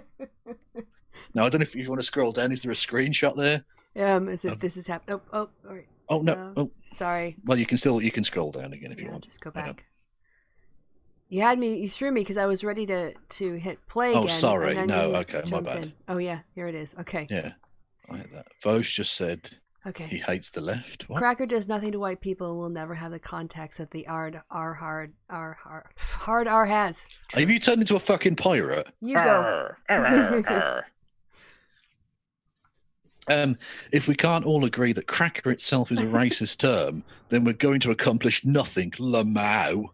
Now, I don't know if you want to scroll down. Is there a screenshot there? This is happening. Oh, all right. Oh, no. Sorry. Well, you can scroll down again if you want. Just go back. You threw me because I was ready to hit play again. Oh, sorry. No, okay, my bad. In. Oh, yeah, here it is. Okay. Yeah, I hate that. Vaush just said he hates the left. What? Cracker does nothing to white people and will never have the context that the hard R has. Have you turned into a fucking pirate? You go. If we can't all agree that cracker itself is a racist term, then we're going to accomplish nothing. Lamau.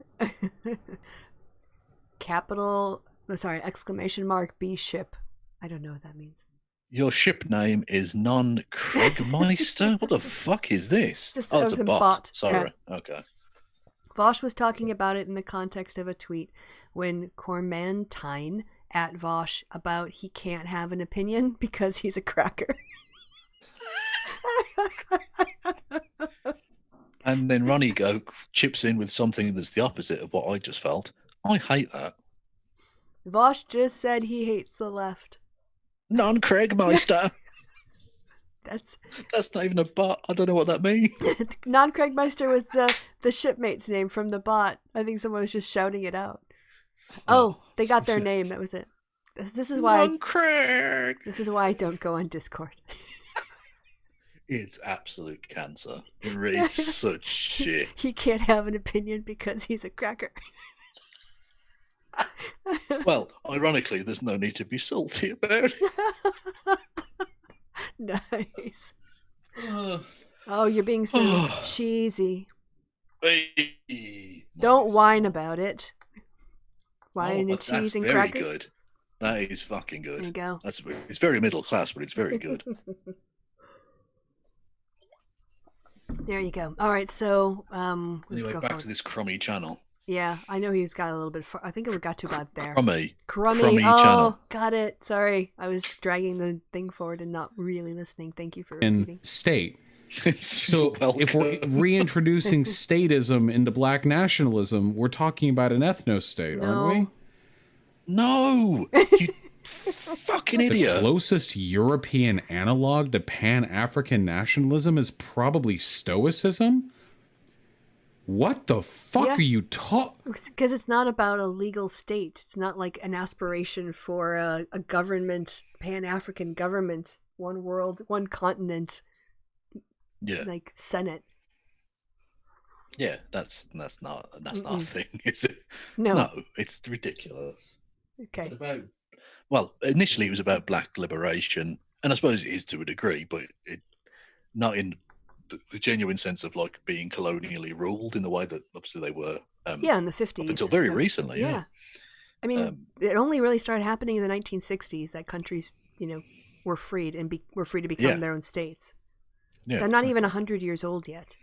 Exclamation mark B ship. I don't know what that means. Your ship name is Non-Kregmeister? What the fuck is this? It's a bot. Sorry. Yeah. Okay. Vaush was talking about it in the context of a tweet when Cormantine at Vaush about he can't have an opinion because he's a cracker. And then Ronnie chips in with something that's the opposite of what I just felt. I hate that. Vaush just said he hates the left. Non-Kregmeister. That's not even a bot. I don't know what that means. Non-Kregmeister was the shipmate's name from the bot. I think someone was just shouting it out. Oh, they got their name. That was it. This is why. Non-Craig. This is why I don't go on Discord. It's absolute cancer. It reads such shit. He can't have an opinion because he's a cracker. Well, ironically, there's no need to be salty about it. Nice. Oh, you're being so cheesy. Hey, don't whine about it. Wine and cheese and crackers. That's very good. That is fucking good. There you go. It's very middle class, but it's very good. There you go. All right, so anyway, back to this crummy channel. Yeah, I know he's got a little bit. I think it got too bad there. Crummy channel. Got it. Sorry, I was dragging the thing forward and not really listening. Thank you for repeating. State. So if we're reintroducing statism into black nationalism, we're talking about an ethno-state, aren't we? No, you fucking idiot. The closest European analog to Pan-African nationalism is probably Stoicism. What the fuck are you talking? Because it's not about a legal state. It's not like an aspiration for a government, Pan-African government, one world, one continent. Yeah, like Senate. Yeah, that's not a thing, is it? No, it's ridiculous. Okay. Initially it was about black liberation, and I suppose it is to a degree, but it not in the genuine sense of like being colonially ruled in the way that obviously they were. In the 50s until very recently. Yeah. I mean, it only really started happening in the 1960s that countries, were freed and were free to become their own states. Yeah, They're not even 100 years old yet.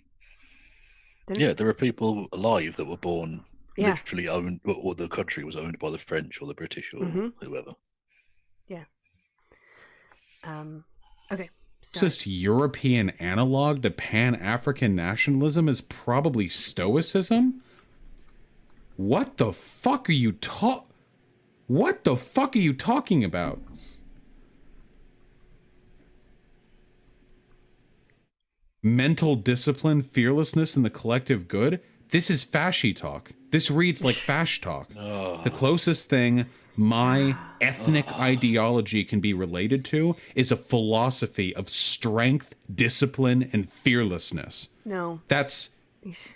Yeah, there are people alive that were born Yeah. literally owned, or the country was owned by the French or the British or whoever. Yeah. Okay. Sorry. Closest European analog to Pan-African nationalism is probably Stoicism. What the fuck are you What the fuck are you talking about? Mental discipline, fearlessness, and the collective good? This is fashy talk. This reads like fash talk. The closest thing my ethnic ideology can be related to is a philosophy of strength, discipline, and fearlessness. No. That's...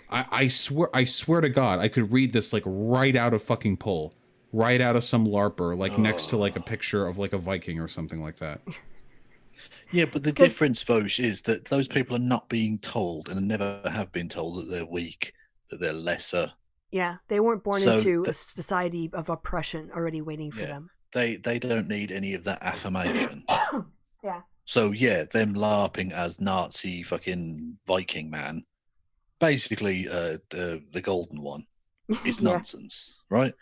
I swear to God, I could read this like right out of fucking Pull. Right out of some LARPer, like next to like a picture of like a Viking or something like that. Yeah, but the difference, Vaush, is that those people are not being told, and never have been told, that they're weak, that they're lesser. Yeah, they weren't born So into a society of oppression already waiting for them. They don't need any of that affirmation. Yeah. So yeah, them LARPing as Nazi fucking Viking man, basically the golden one, is Yeah. nonsense, right?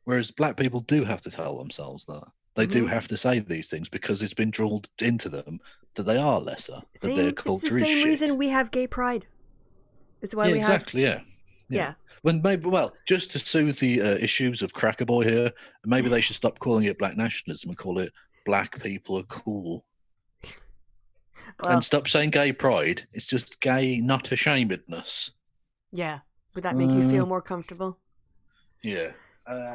Whereas black people do have to tell themselves that. They do have to say these things because it's been drilled into them that they are lesser, that their culture it's the is same shit. reason we have gay pride. It's why we exactly, have... Yeah. When maybe, well, just to soothe the issues of Cracker Boy here, maybe they should stop calling it black nationalism and call it black people are cool. Well, And stop saying gay pride. It's just gay not ashamedness. yeah. Would that make you feel more comfortable? Yeah.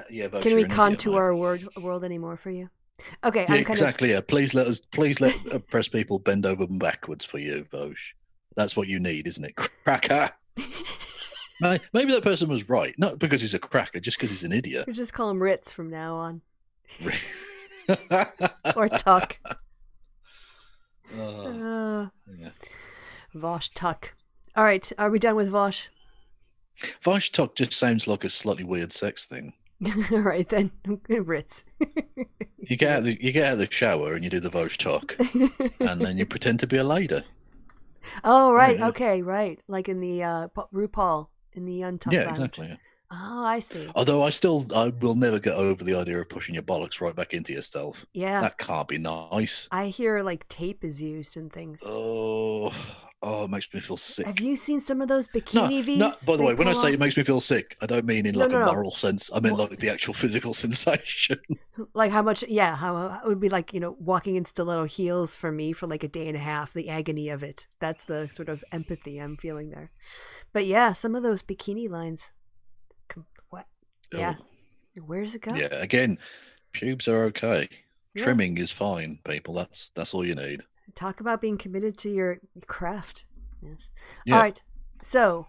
Yeah. Can we contour our world anymore for you? Okay. Yeah, I'm kind exactly. Yeah. Please let oppressed people bend over backwards for you, Vaush. That's what you need, isn't it? Cracker. Maybe that person was right. Not because he's a cracker, just because he's an idiot. We'll just call him Ritz from now on. Or Tuck. Yeah. Vaush Tuck. All right. Are we done with Vaush? Vaush Tuck just sounds like a slightly weird sex thing. All right, then. Ritz. You get out of the shower and you do the Vaush Tuck, and then you pretend to be a lady. Oh, right. Okay, right. Like in the RuPaul in the Untucked Yeah, Lounge. exactly. Yeah. Oh, I see. Although I will never get over the idea of pushing your bollocks right back into yourself. Yeah. That can't be nice. I hear like tape is used and things. Oh, it makes me feel sick. Have you seen some of those bikini V's? No, by the way, when I say it makes me feel sick, I don't mean in like a moral sense. I mean like the actual physical sensation. Like how much, how it would be like, walking in stiletto heels for me for like a day and a half, the agony of it. That's the sort of empathy I'm feeling there. But yeah, some of those bikini lines. What? Yeah. Oh. Where does it go? Yeah, again, pubes are okay. Yeah. Trimming is fine, people. That's all you need. Talk about being committed to your craft. Yes. Yeah. All right. So,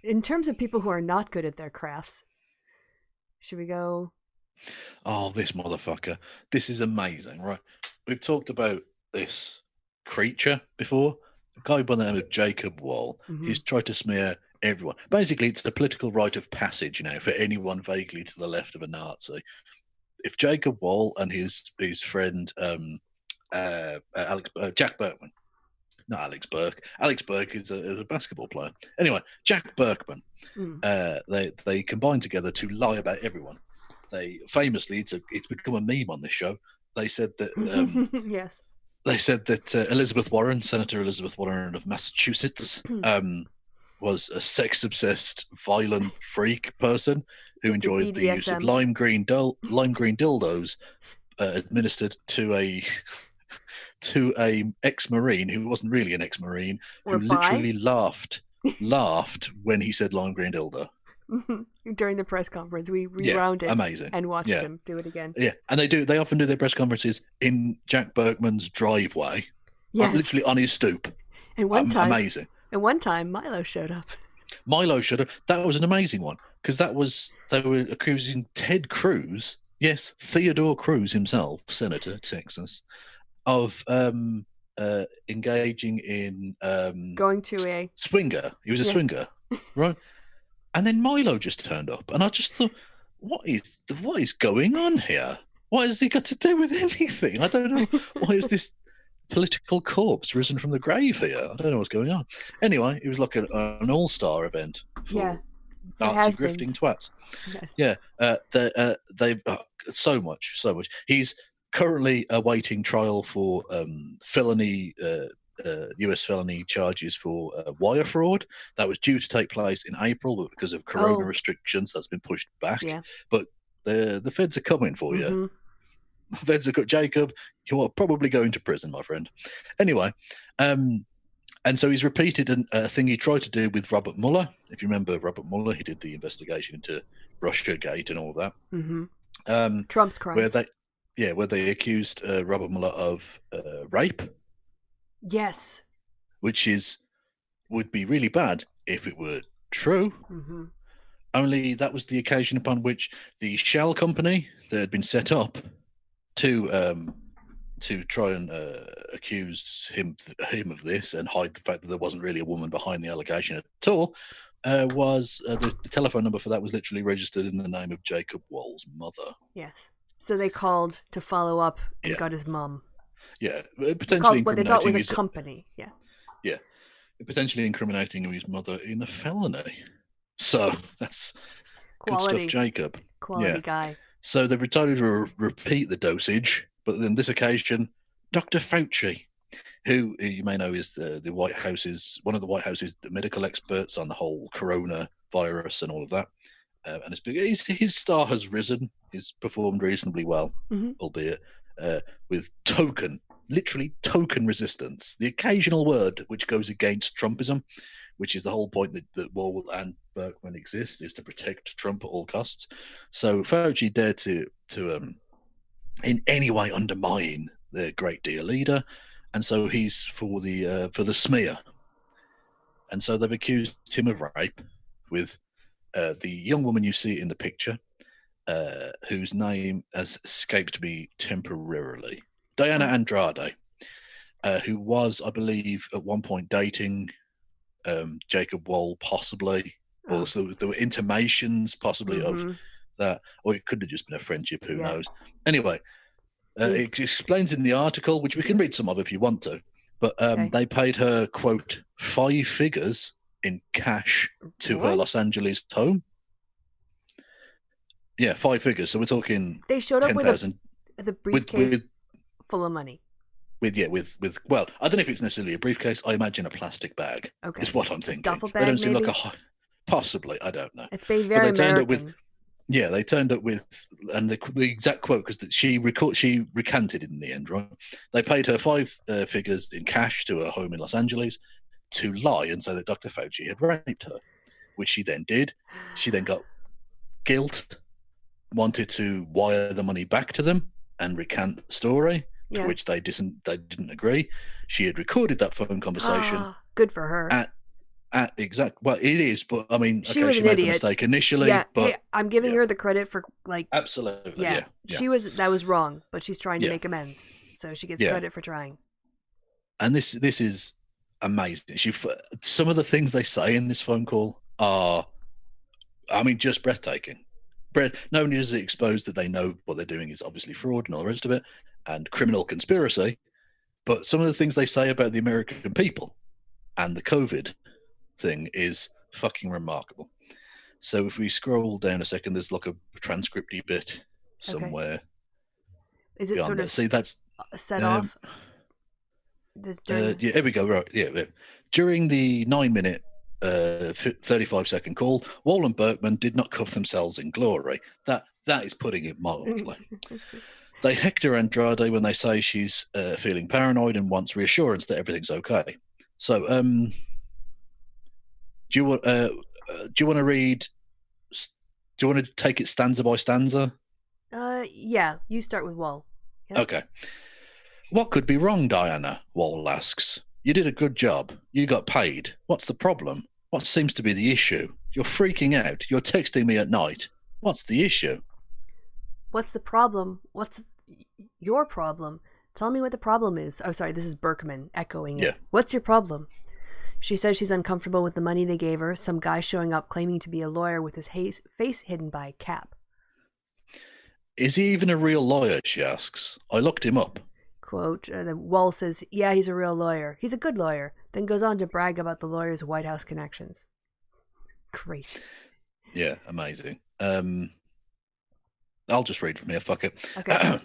in terms of people who are not good at their crafts, should we go? Oh, this motherfucker. This is amazing, right? We've talked about this creature before. A guy by the name of Jacob Wohl. Mm-hmm. He's tried to smear everyone. Basically, it's the political rite of passage now for anyone vaguely to the left of a Nazi. If Jacob Wohl and his friend Jack Berkman, not Alex Burke. Alex Burke is a basketball player. Anyway, Jack Berkman. They combined together to lie about everyone. They famously, it's become a meme on this show. They said that yes. They said that Elizabeth Warren, Senator Elizabeth Warren of Massachusetts, was a sex-obsessed, violent freak person who enjoyed the use of lime green dildos administered to a ex-Marine who wasn't really an ex-Marine, who literally laughed when he said lime green dildo. During the press conference, we rewound it amazing. And watched him do it again. Yeah, and they often do their press conferences in Jack Berkman's driveway, literally on his stoop. And one time, amazing. And one time, Milo showed up. That was an amazing one because they were accusing Ted Cruz, yes, Theodore Cruz himself, Senator Texas, of engaging in going to a swinger. He was a swinger, right? And then Milo just turned up, and I just thought, what is going on here? What has he got to do with anything? I don't know. Why is this political corpse risen from the grave here. I don't know what's going on. Anyway, it was like an all-star event for Yeah. Nazi grifting twats. Yes. Yeah, they so much. He's currently awaiting trial for felony. US felony charges for wire fraud that was due to take place in April, but because of corona restrictions, that's been pushed back. Yeah. But the feds are coming for you. Mm-hmm. The feds are Jacob. You are probably going to prison, my friend. Anyway, and so he's repeated a thing he tried to do with Robert Mueller. If you remember Robert Mueller, he did the investigation into Russiagate and all that. Mm-hmm. Trump's crimes. Where they accused Robert Mueller of rape. Yes. Which would be really bad if it were true. Mm-hmm. Only that was the occasion upon which the shell company that had been set up to try and accuse him of this and hide the fact that there wasn't really a woman behind the allegation at all was the telephone number for that was literally registered in the name of Jacob Wohl's mother. Yes. So they called to follow up and got his mum. Yeah, potentially what they thought was a company. Yeah. Yeah, potentially incriminating his mother in a felony. So that's quality good stuff, Jacob. Quality guy. So they've decided to repeat the dosage, but on this occasion, Dr. Fauci, who you may know is the White House's one of the White House's medical experts on the whole coronavirus and all of that. And his star has risen. He's performed reasonably well, albeit with literally token resistance. The occasional word which goes against Trumpism, which is the whole point that Wohl and Berkman exist, is to protect Trump at all costs. So Fauci dared to in any way undermine their great dear leader, and so he's for the smear. And so they've accused him of rape with the young woman you see in the picture, whose name has escaped me temporarily, Diana Andrade, who was, I believe, at one point dating Jacob Wohl, possibly. Or so there were intimations, possibly, of that, or it could have just been a friendship. Who knows? Anyway, it explains in the article, which we can read some of if you want to. But they paid her, quote, 5 figures in cash to her Los Angeles home. Yeah, 5 figures. So we're talking. They showed up 10,000 with a briefcase full of money. With well, I don't know if it's necessarily a briefcase. I imagine a plastic bag. Okay, is what I'm thinking. Duffel bag, they don't seem maybe? like possibly. I don't know. It's being very American. They turned up with, and the exact quote, because she recanted in the end, right? They paid her 5 figures in cash to her home in Los Angeles to lie and say that Dr. Fauci had raped her, which she then did. She then got guilt, wanted to wire the money back to them and recant the story, to which they didn't agree. She had recorded that phone conversation. Good for her. Well, it is, but I mean, she was an made idiot. The mistake initially. Yeah, but I'm giving her the credit for absolutely. Yeah. That was wrong, but she's trying to make amends, so she gets credit for trying. And this is amazing. Some of the things they say in this phone call are, I mean, just breathtaking. Not only is it exposed that they know what they're doing is obviously fraud and all the rest of it, and criminal conspiracy, but some of the things they say about the American people and the COVID thing is fucking remarkable. So if we scroll down a second, there's like a transcripty bit somewhere. Okay. Is it sort of see that's set off? Here we go. Right, yeah. During the 9-minute 35-second call, Wohl and Berkman did not cover themselves in glory. That is putting it mildly. They hector Andrade when they say she's feeling paranoid and wants reassurance that everything's okay. So, do you want to read? Do you want to take it stanza by stanza? Yeah. You start with Wohl. Yep. Okay. What could be wrong, Diana? Wohl asks. You did a good job. You got paid. What's the problem? What seems to be the issue? You're freaking out. You're texting me at night. What's the issue? What's the problem? What's your problem? Tell me what the problem is. Oh, sorry, this is Berkman echoing it. What's your problem? She says she's uncomfortable with the money they gave her, some guy showing up claiming to be a lawyer with his face hidden by a cap. Is he even a real lawyer, she asks. I looked him up. Quote, the Wohl says, yeah, he's a real lawyer. He's a good lawyer. Then goes on to brag about the lawyer's White House connections. Great. Yeah, amazing. I'll just read from here, fuck it. Okay.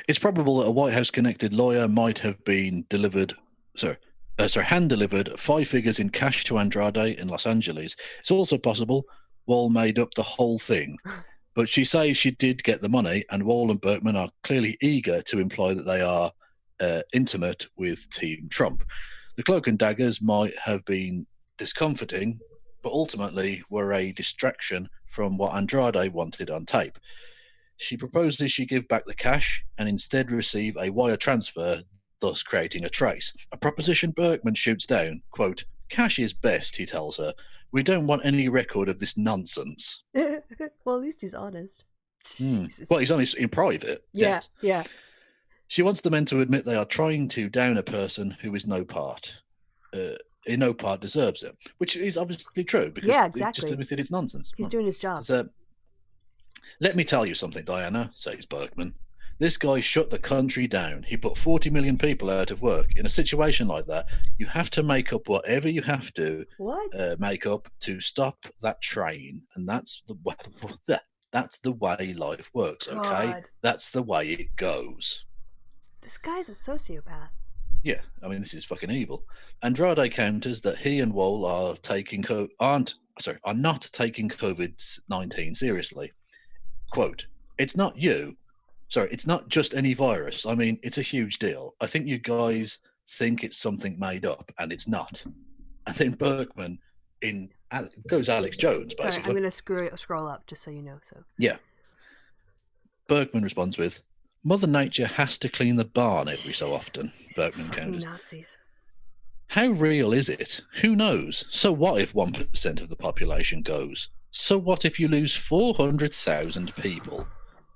It's probable that a White House connected lawyer might have been hand delivered 5 figures in cash to Andrade in Los Angeles. It's also possible Wohl made up the whole thing. But she says she did get the money, and Wohl and Berkman are clearly eager to imply that they are intimate with Team Trump. The cloak and daggers might have been discomforting, but ultimately were a distraction from what Andrade wanted on tape. She proposes she give back the cash and instead receive a wire transfer, thus creating a trace. A proposition Berkman shoots down. Quote, cash is best, he tells her. We don't want any record of this nonsense. Well, at least he's honest. Jesus. Well, he's honest in private. Yeah, yes. yeah. She wants the men to admit they are trying to down a person who is no part. In no part deserves it, which is obviously true because Yeah, they exactly. just admitted it's nonsense. He's doing his job. Let me tell you something, Diana, says Berkman. This guy shut the country down. He put 40 million people out of work. In a situation like that, you have to make up whatever you have to make up to stop that train. And that's the way life works, okay? God. That's the way it goes. This guy's a sociopath. Yeah, I mean, this is fucking evil. Andrade counters that he and Wohl are not taking COVID-19 seriously. Quote, it's not just any virus. I mean, it's a huge deal. I think you guys think it's something made up, and it's not. And then Berkman goes Alex Jones, basically. Sorry, I'm going to scroll up just so you know. So yeah. Berkman responds with, Mother Nature has to clean the barn every so often, Berkman counters. Nazis. How real is it? Who knows? So what if 1% of the population goes? So what if you lose 400,000 people?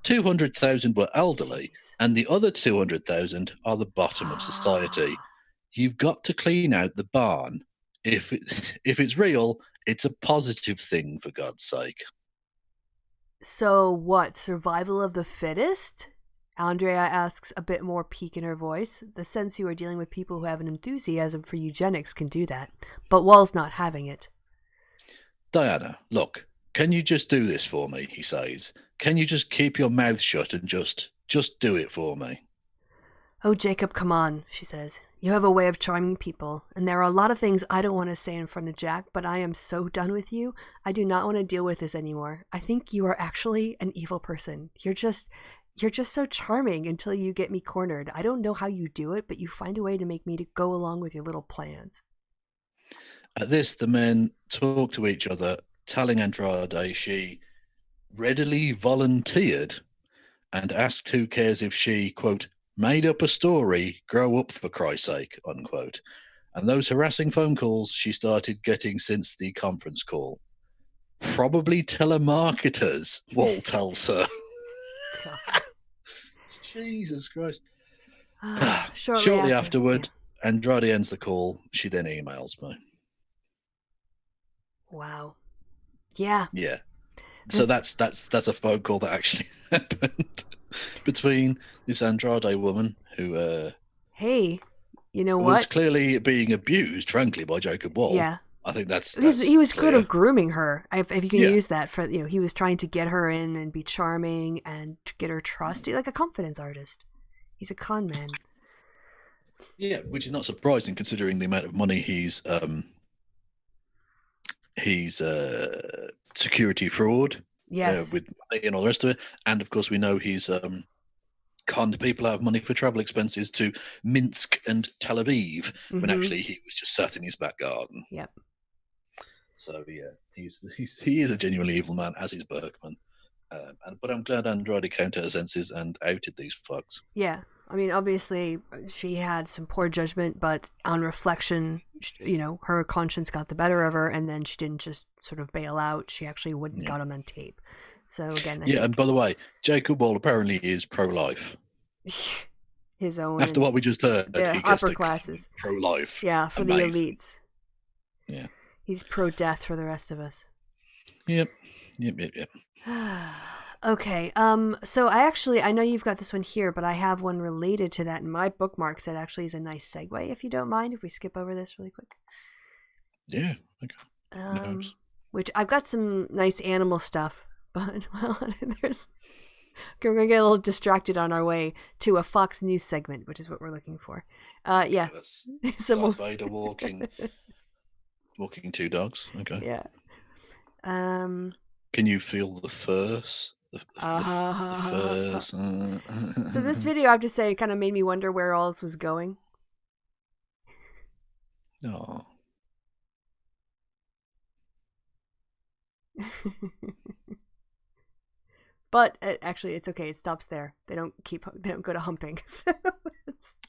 200,000 were elderly, and the other 200,000 are the bottom of society. You've got to clean out the barn. If it's real, it's a positive thing, for God's sake. So what, survival of the fittest? Andrea asks, a bit more pique in her voice. The sense you are dealing with people who have an enthusiasm for eugenics can do that. But Wohl's not having it. Diana, look, can you just do this for me, he says. Can you just keep your mouth shut and just do it for me? Oh, Jacob, come on, she says. You have a way of charming people, and there are a lot of things I don't want to say in front of Jack, but I am so done with you. I do not want to deal with this anymore. I think you are actually an evil person. You're just so charming until you get me cornered. I don't know how you do it, but you find a way to make me to go along with your little plans. At this, the men talk to each other, telling Andrade she readily volunteered and asked who cares if she, quote, made up a story, grow up for Christ's sake, unquote. And those harassing phone calls she started getting since the conference call. Probably telemarketers, Wohl tells her. Jesus Christ. Shortly afterward, Andrade ends the call. She then emails me. Wow. Yeah. Yeah. So that's a phone call that actually happened between this Andrade woman who hey, you know was what? clearly being abused, frankly, by Jacob Wohl. Yeah. I think that's he was clear. good at grooming her. If you can use that for, he was trying to get her in and be charming and to get her trust. He's like a confidence artist. He's a con man. Yeah, which is not surprising considering the amount of money he's security fraud. Yes. With money and all the rest of it. And of course we know he's conned people out of money for travel expenses to Minsk and Tel Aviv when actually he was just sat in his back garden. Yep. So yeah, he is a genuinely evil man, as is Berkman. But I'm glad Andrade came to her senses and outed these fucks. Yeah, I mean, obviously she had some poor judgment, but on reflection, her conscience got the better of her, and then she didn't just sort of bail out. She actually went and got him on tape. So again, I think... and by the way, Jacob Wohl apparently is pro-life. His own. After what we just heard, the upper classes. Pro-life. Yeah, for Amazing. the elites. Yeah. He's pro-death for the rest of us. Yep. Okay. So I know you've got this one here, but I have one related to that in my bookmarks that actually is a nice segue, if you don't mind, if we skip over this really quick. Yeah. Okay. Which I've got some nice animal stuff, but we're gonna get a little distracted on our way to a Fox News segment, which is what we're looking for. Yeah. That's Some Darth Vader walking two dogs. Okay. Yeah. Can you feel the furs? The furs. So this video, I have to say, kind of made me wonder where all this was going. Oh. But actually, it's okay. It stops there. They don't go to humping. So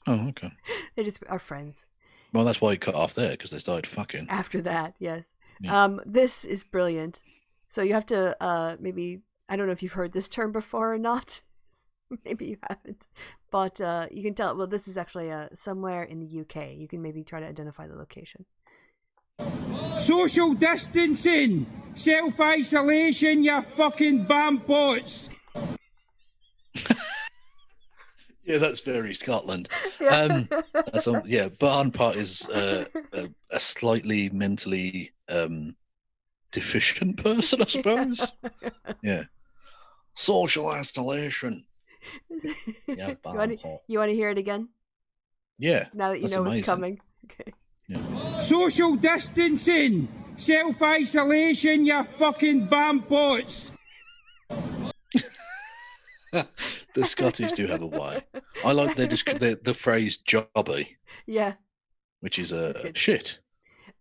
Okay. They just are friends. Well, that's why he cut off there, because they started fucking. After that, yes. Yeah. This is brilliant. So you have to maybe, I don't know if you've heard this term before or not. Maybe you haven't. But you can tell, well, this is actually somewhere in the UK. You can maybe try to identify the location. Social distancing, self-isolation, you fucking bambots. Yeah, that's very Scotland. Barn Pot is a slightly mentally deficient person, I suppose. Yeah. Social isolation. Yeah, Barn Pot. You want to hear it again? Yeah. Now that you know what's coming. Okay. Yeah. Social distancing, self-isolation, you fucking bambots. The Scottish do have a way. I like the phrase jobby. Yeah. Which is shit.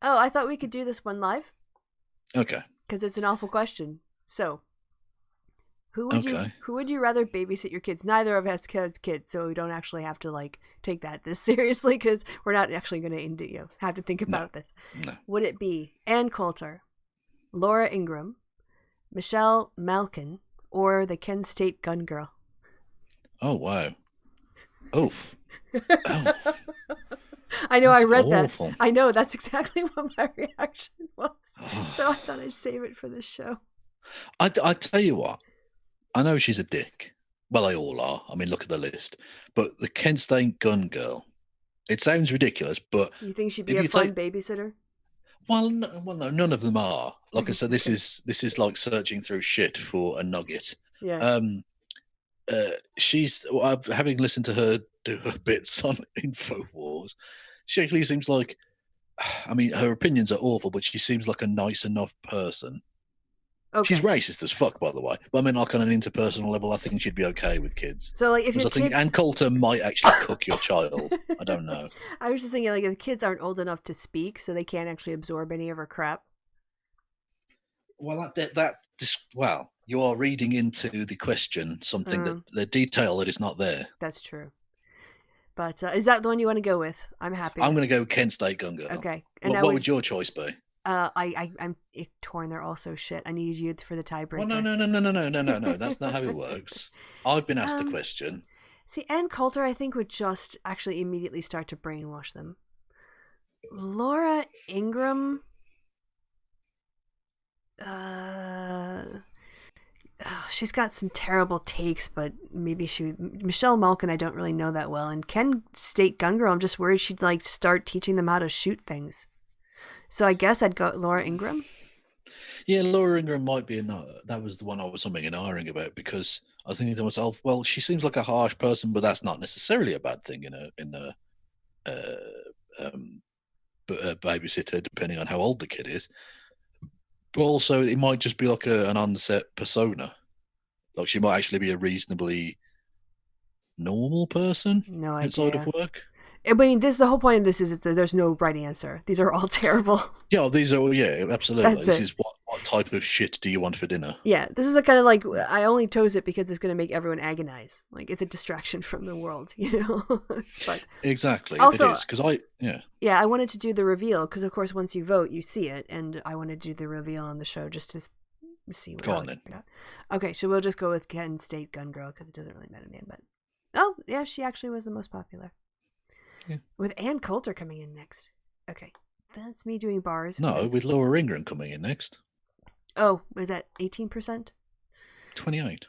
Oh, I thought we could do this one live. Okay. Because it's an awful question. So, who would you rather babysit your kids? Neither of us has kids, so we don't actually have to take this seriously, because we're not actually going to have to think about this. No. Would it be Ann Coulter, Laura Ingraham, Michelle Malkin, or the Kent State gun girl? Oh wow! Oof! Oh. I know. That's I read awful. that. I know. That's exactly what my reaction was. So I thought I'd save it for this show. I tell you what. I know she's a dick. Well, they all are. I mean, look at the list. But the Kent State gun girl. It sounds ridiculous, but you think she'd be a fun babysitter? Well, no, none of them are. Like I said, this is like searching through shit for a nugget. Yeah. She's having listened to her do her bits on InfoWars. She actually seems like, I mean, her opinions are awful, but she seems like a nice enough person. Okay. She's racist as fuck, by the way. But I mean, like on an interpersonal level, I think she'd be okay with kids. So, if your I think Ann Coulter might actually cook your child. I don't know. I was just thinking, if the kids aren't old enough to speak, so they can't actually absorb any of her crap. Well, well, you are reading into the question something that the detail that is not there. That's true. But is that the one you want to go with? I'm happy. I'm going to go Kent State gun girl. Okay. And what would your choice be? I'm torn. They're all so shit. I need you for the tiebreaker. Well, no. That's not how it works. I've been asked the question. See, Ann Coulter, I think, would just actually immediately start to brainwash them. Laura Ingraham, she's got some terrible takes, but maybe Michelle Malkin, I don't really know that well. And Kent State gun girl, I'm just worried she'd start teaching them how to shoot things. So I guess I'd go Laura Ingraham. Yeah, Laura Ingraham might be that was the one I was humming and ahhing about, because I was thinking to myself, well, she seems like a harsh person, but that's not necessarily a bad thing in a babysitter, depending on how old the kid is. But also, it might just be like an unset persona. Like she might actually be a reasonably normal person outside of work. I mean, the whole point of this is there's no right answer. These are all terrible. Yeah, absolutely. This is what type of shit do you want for dinner? Yeah, this is a kind of I only chose it because it's going to make everyone agonize. It's a distraction from the world, But exactly. Also, it is, because I wanted to do the reveal because, of course, once you vote, you see it, and I wanted to do the reveal on the show just to see. Go on then. Okay, so we'll just go with Kent State gun girl because it doesn't really matter name, but yeah, she actually was the most popular. Yeah. With Ann Coulter coming in next. Okay, that's me doing bars. No, with Laura Ingraham coming in next. Oh, was that 18%? 28.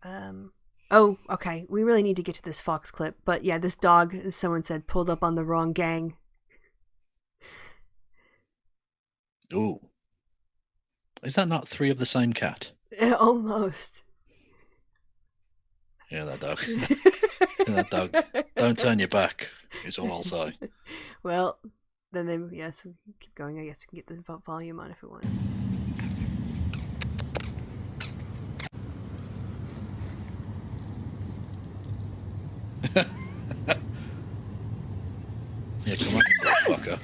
Oh, okay. We really need to get to this Fox clip. But yeah, this dog, as someone said, pulled up on the wrong gang. Ooh. Is that not 3 of the same cat? Almost. Yeah, that dog. That dog. Don't turn your back, is all I'll say. Well, then we can keep going. I guess we can get the volume on if we want. Yeah, come on, you motherfucker.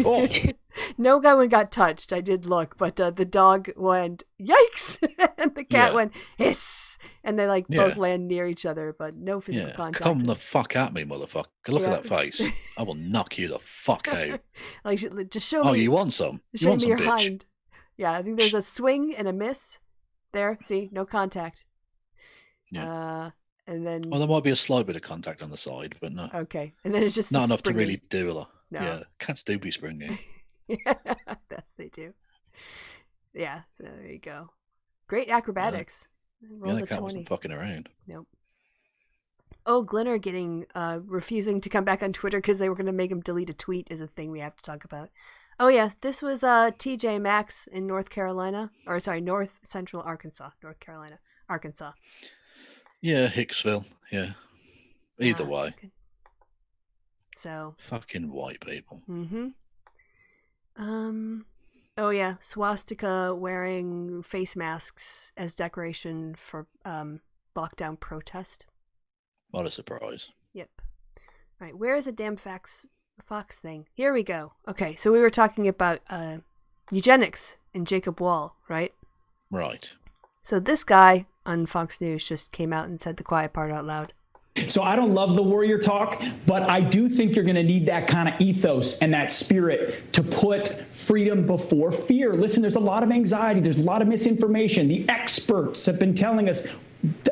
Oh! No one got touched. I did look, but the dog went, yikes! And the cat went, hiss! And they both land near each other, but no physical contact. Come the fuck at me, motherfucker. Look at that face. I will knock you the fuck out. Just show me. Oh, you want some? You want some, your bitch? hind. Yeah, I think there's a swing and a miss. There, see? No contact. Yeah. And then... Well, there might be a slight bit of contact on the side, but no. Okay. And then it's just not enough springing. to really do a lot. No. Yeah, cats do be springing. Yes, they do. Yeah, so there you go. Great acrobatics. The cat wasn't fucking around. Nope. Oh, Glinner getting refusing to come back on Twitter because they were going to make him delete a tweet is a thing we have to talk about. Oh yeah, this was TJ Maxx in North Central Arkansas. Yeah, Hicksville. Yeah. Either way. Good. So. Fucking white people. Mm-hmm. Oh yeah, swastika wearing face masks as decoration for lockdown protest. What a surprise. Yep. All right, where is the damn Fox thing? Here we go. Okay, so we were talking about eugenics and Jacob Wohl, right? Right. So this guy on Fox News just came out and said the quiet part out loud. So I don't love the warrior talk, but I do think you're going to need that kind of ethos and that spirit to put freedom before fear. Listen, there's a lot of anxiety. There's a lot of misinformation. The experts have been telling us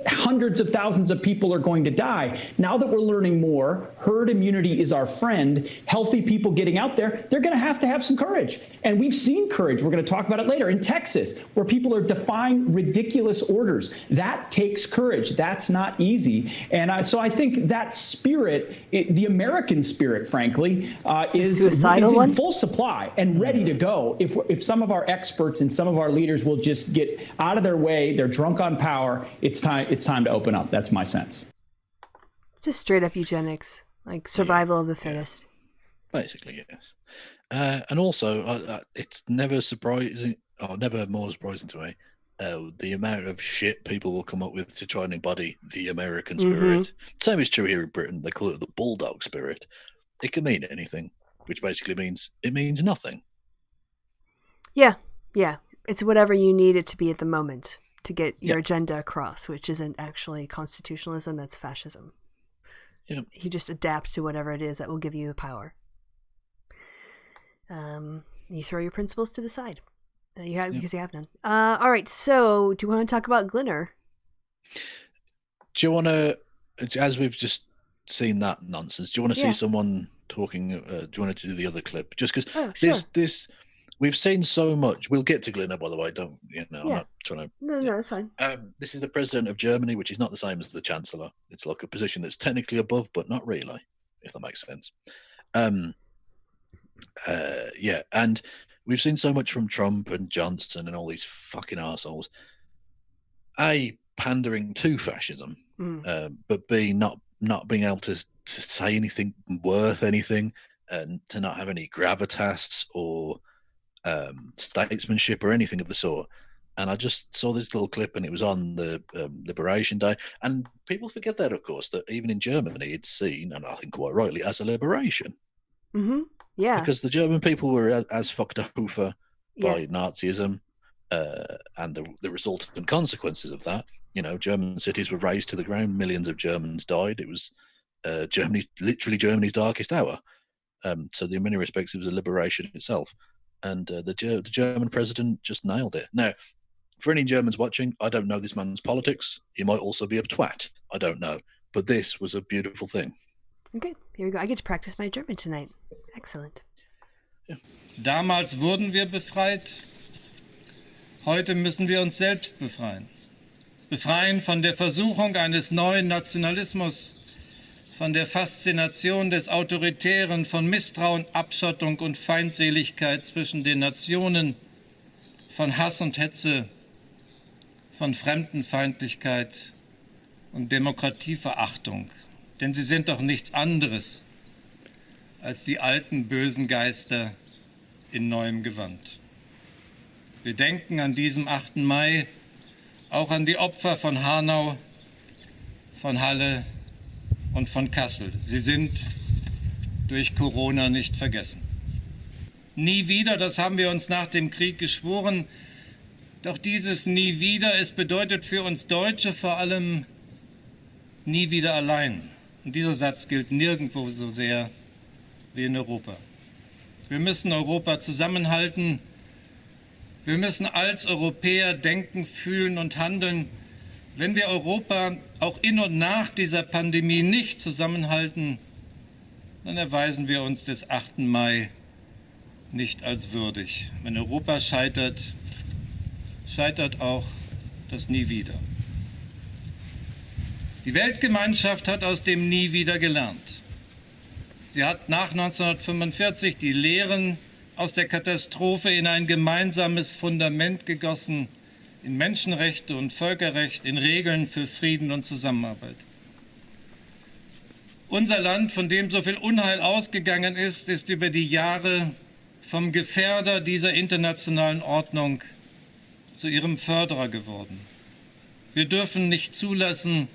hundreds of thousands of people are going to die. Now that we're learning more, herd immunity is our friend. Healthy people getting out there, they're going to have some courage. And we've seen courage. We're going to talk about it later in Texas, where people are defying ridiculous orders. That takes courage. That's not easy. And so I think that spirit, the American spirit, frankly, is in full supply and ready to go. If some of our experts and some of our leaders will just get out of their way, they're drunk on power. It's time to open up. That's my sense. Just straight up eugenics, like survival of the fittest. Basically, yes. And also, it's never surprising, or never more surprising to me, the amount of shit people will come up with to try and embody the American spirit. Mm-hmm. Same is true here in Britain. They call it the bulldog spirit. It can mean anything, which basically means it means nothing. Yeah. It's whatever you need it to be at the moment to get your agenda across, which isn't actually constitutionalism, that's fascism. Yeah. He just adapts to whatever it is that will give you the power. You throw your principles to the side. Because you have none. All right, so do you want to talk about Glinner? Do you want to, as we've just seen that nonsense, do you want to see someone talking, do you want to do the other clip? Just because this we've seen so much. We'll get to Glinner, by the way. I'm not trying to. No, that's fine. This is the president of Germany, which is not the same as the chancellor. It's like a position that's technically above, but not really, if that makes sense. And we've seen so much from Trump and Johnson and all these fucking assholes. A, pandering to fascism, but B, not being able to say anything worth anything, and to not have any gravitas or statesmanship or anything of the sort. And I just saw this little clip, and it was on the Liberation Day. And people forget that, of course, that even in Germany, it's seen, and I think quite rightly, as a liberation. Mm-hmm. Yeah. Because the German people were as fucked over by Nazism and the resultant consequences of that. You know, German cities were razed to the ground. Millions of Germans died. It was literally Germany's darkest hour. So in many respects, it was a liberation itself. And the German president just nailed it. Now, for any Germans watching, I don't know this man's politics. He might also be a twat. I don't know. But this was a beautiful thing. Okay, here we go. I get to practice my German tonight. Excellent. Ja. Damals wurden wir befreit. Heute müssen wir uns selbst befreien. befreien von der Versuchung eines neuen Nationalismus, von der Faszination des Autoritären, von Misstrauen, Abschottung und Feindseligkeit zwischen den Nationen, von Hass und Hetze, von Fremdenfeindlichkeit und Demokratieverachtung. Denn sie sind doch nichts anderes als die alten bösen Geister in neuem Gewand. Wir denken an diesem 8. Mai auch an die Opfer von Hanau, von Halle und von Kassel. Sie sind durch Corona nicht vergessen. Nie wieder, das haben wir uns nach dem Krieg geschworen. Doch dieses Nie wieder, es bedeutet für uns Deutsche vor allem nie wieder allein. Und dieser Satz gilt nirgendwo so sehr wie in Europa. Wir müssen Europa zusammenhalten. Wir müssen als Europäer denken, fühlen und handeln. Wenn wir Europa auch in und nach dieser Pandemie nicht zusammenhalten, dann erweisen wir uns des 8. Mai nicht als würdig. Wenn Europa scheitert, scheitert auch das Nie wieder. Die Weltgemeinschaft hat aus dem Nie wieder gelernt. Sie hat nach 1945 die Lehren aus der Katastrophe in ein gemeinsames Fundament gegossen, in Menschenrechte und Völkerrecht, in Regeln für Frieden und Zusammenarbeit. Unser Land, von dem so viel Unheil ausgegangen ist, ist über die Jahre vom Gefährder dieser internationalen Ordnung zu ihrem Förderer geworden. Wir dürfen nicht zulassen,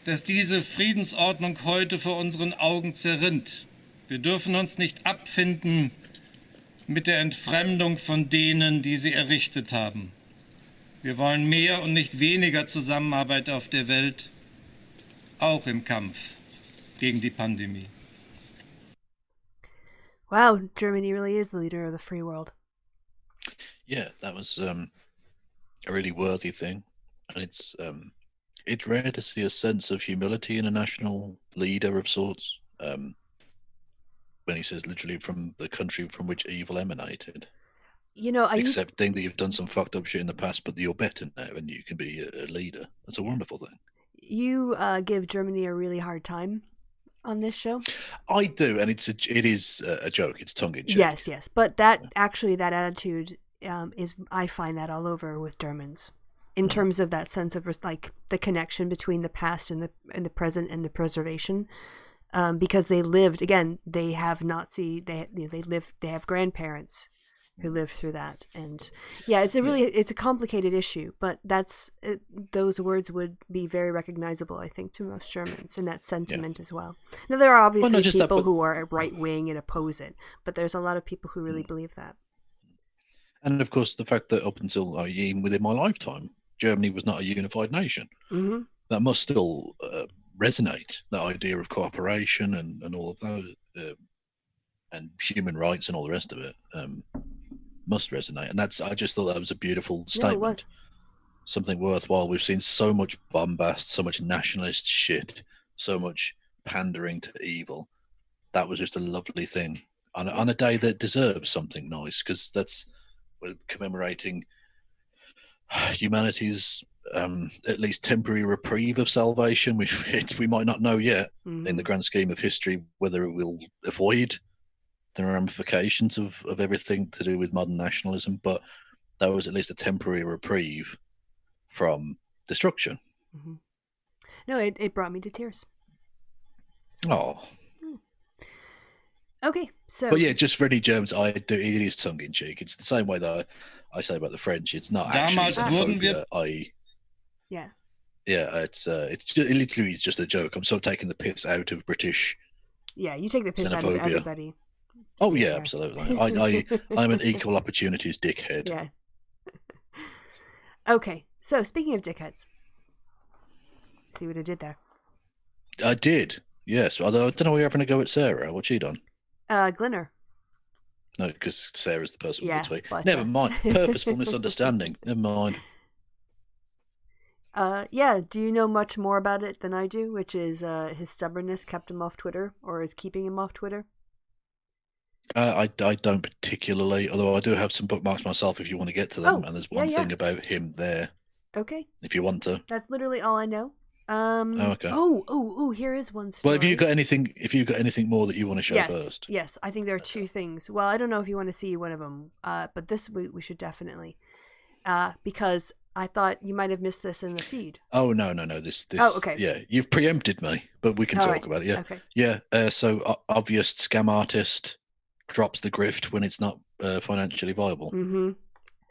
dass diese Friedensordnung heute vor unseren Augen zerrinnt. Wir dürfen uns nicht abfinden mit der Entfremdung von denen, die sie errichtet haben. Wir wollen mehr und nicht weniger Zusammenarbeit auf der Welt, auch im Kampf gegen die Pandemie. Wow, Germany really is the leader of the free world. Yeah, that was a really worthy thing. And it's rare to see a sense of humility in a national leader of sorts. When he says literally from the country from which evil emanated. You know, accepting that you've done some fucked up shit in the past, but you're better now and you can be a leader. That's a wonderful thing. You give Germany a really hard time on this show. I do, and it is a joke. It's tongue in cheek. Yes, but that attitude is, I find that all over with Germans, in terms of that sense of like the connection between the past and the present and the preservation. Because they lived, again, they have they have grandparents who lived through that, and yeah, it's a complicated issue, but those words would be very recognizable, I think, to most Germans, and that sentiment as well. Now there are obviously people who are right wing and oppose it, but there's a lot of people who really believe that. And of course, the fact that up until even within my lifetime, Germany was not a unified nation. Mm-hmm. That must still resonate, that idea of cooperation and all of those and human rights and all the rest of it must resonate. And I just thought that was a beautiful statement. No, it was. Something worthwhile. We've seen so much bombast, so much nationalist shit, so much pandering to evil. That was just a lovely thing on a day that deserves something nice, because we're commemorating humanity's at least temporary reprieve of salvation, which we might not know yet in the grand scheme of history whether it will avoid the ramifications of everything to do with modern nationalism, but that was at least a temporary reprieve from destruction. Mm-hmm. No, it brought me to tears. Oh. Okay, so... But yeah, just Freddie Jones, it is tongue-in-cheek. It's the same way that I say about the French. It's not actually xenophobia, Yeah. Yeah, it's literally just a joke. I'm sort of taking the piss out of British. Yeah, you take the piss out of everybody. Oh yeah, absolutely. I'm an equal opportunities dickhead. Yeah. Okay, so speaking of dickheads, see what I did there. I did, yes. Although I don't know where you're having to go at Sarah. What's she done? Glinner. No, because Sarah's the person with the tweet. But, Never mind. Purposeful misunderstanding. Never mind. Yeah, do you know much more about it than I do, which is his stubbornness kept him off Twitter, or is keeping him off Twitter? I don't particularly, although I do have some bookmarks myself if you want to get to them, and there's one thing about him there Okay. If you want to. That's literally all I know. Okay. Here is one story. Well, have you got anything more that you want to show first? Yes, I think there are two things. Well, I don't know if you want to see one of them, but this we should definitely, because I thought you might have missed this in the feed. Oh no! This. Oh, okay. Yeah, you've preempted me, but we can talk about it. Yeah. Okay. Yeah. So obvious scam artist drops the grift when it's not financially viable. Mm-hmm.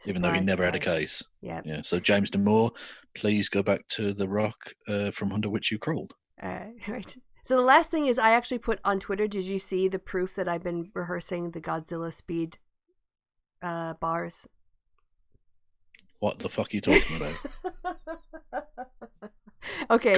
Even though he never had a case. Yeah. Yeah. So James Damore, please go back to the rock from under which you crawled. Right. So the last thing is I actually put on Twitter, did you see the proof that I've been rehearsing the Godzilla speed bars? What the fuck are you talking about? Okay,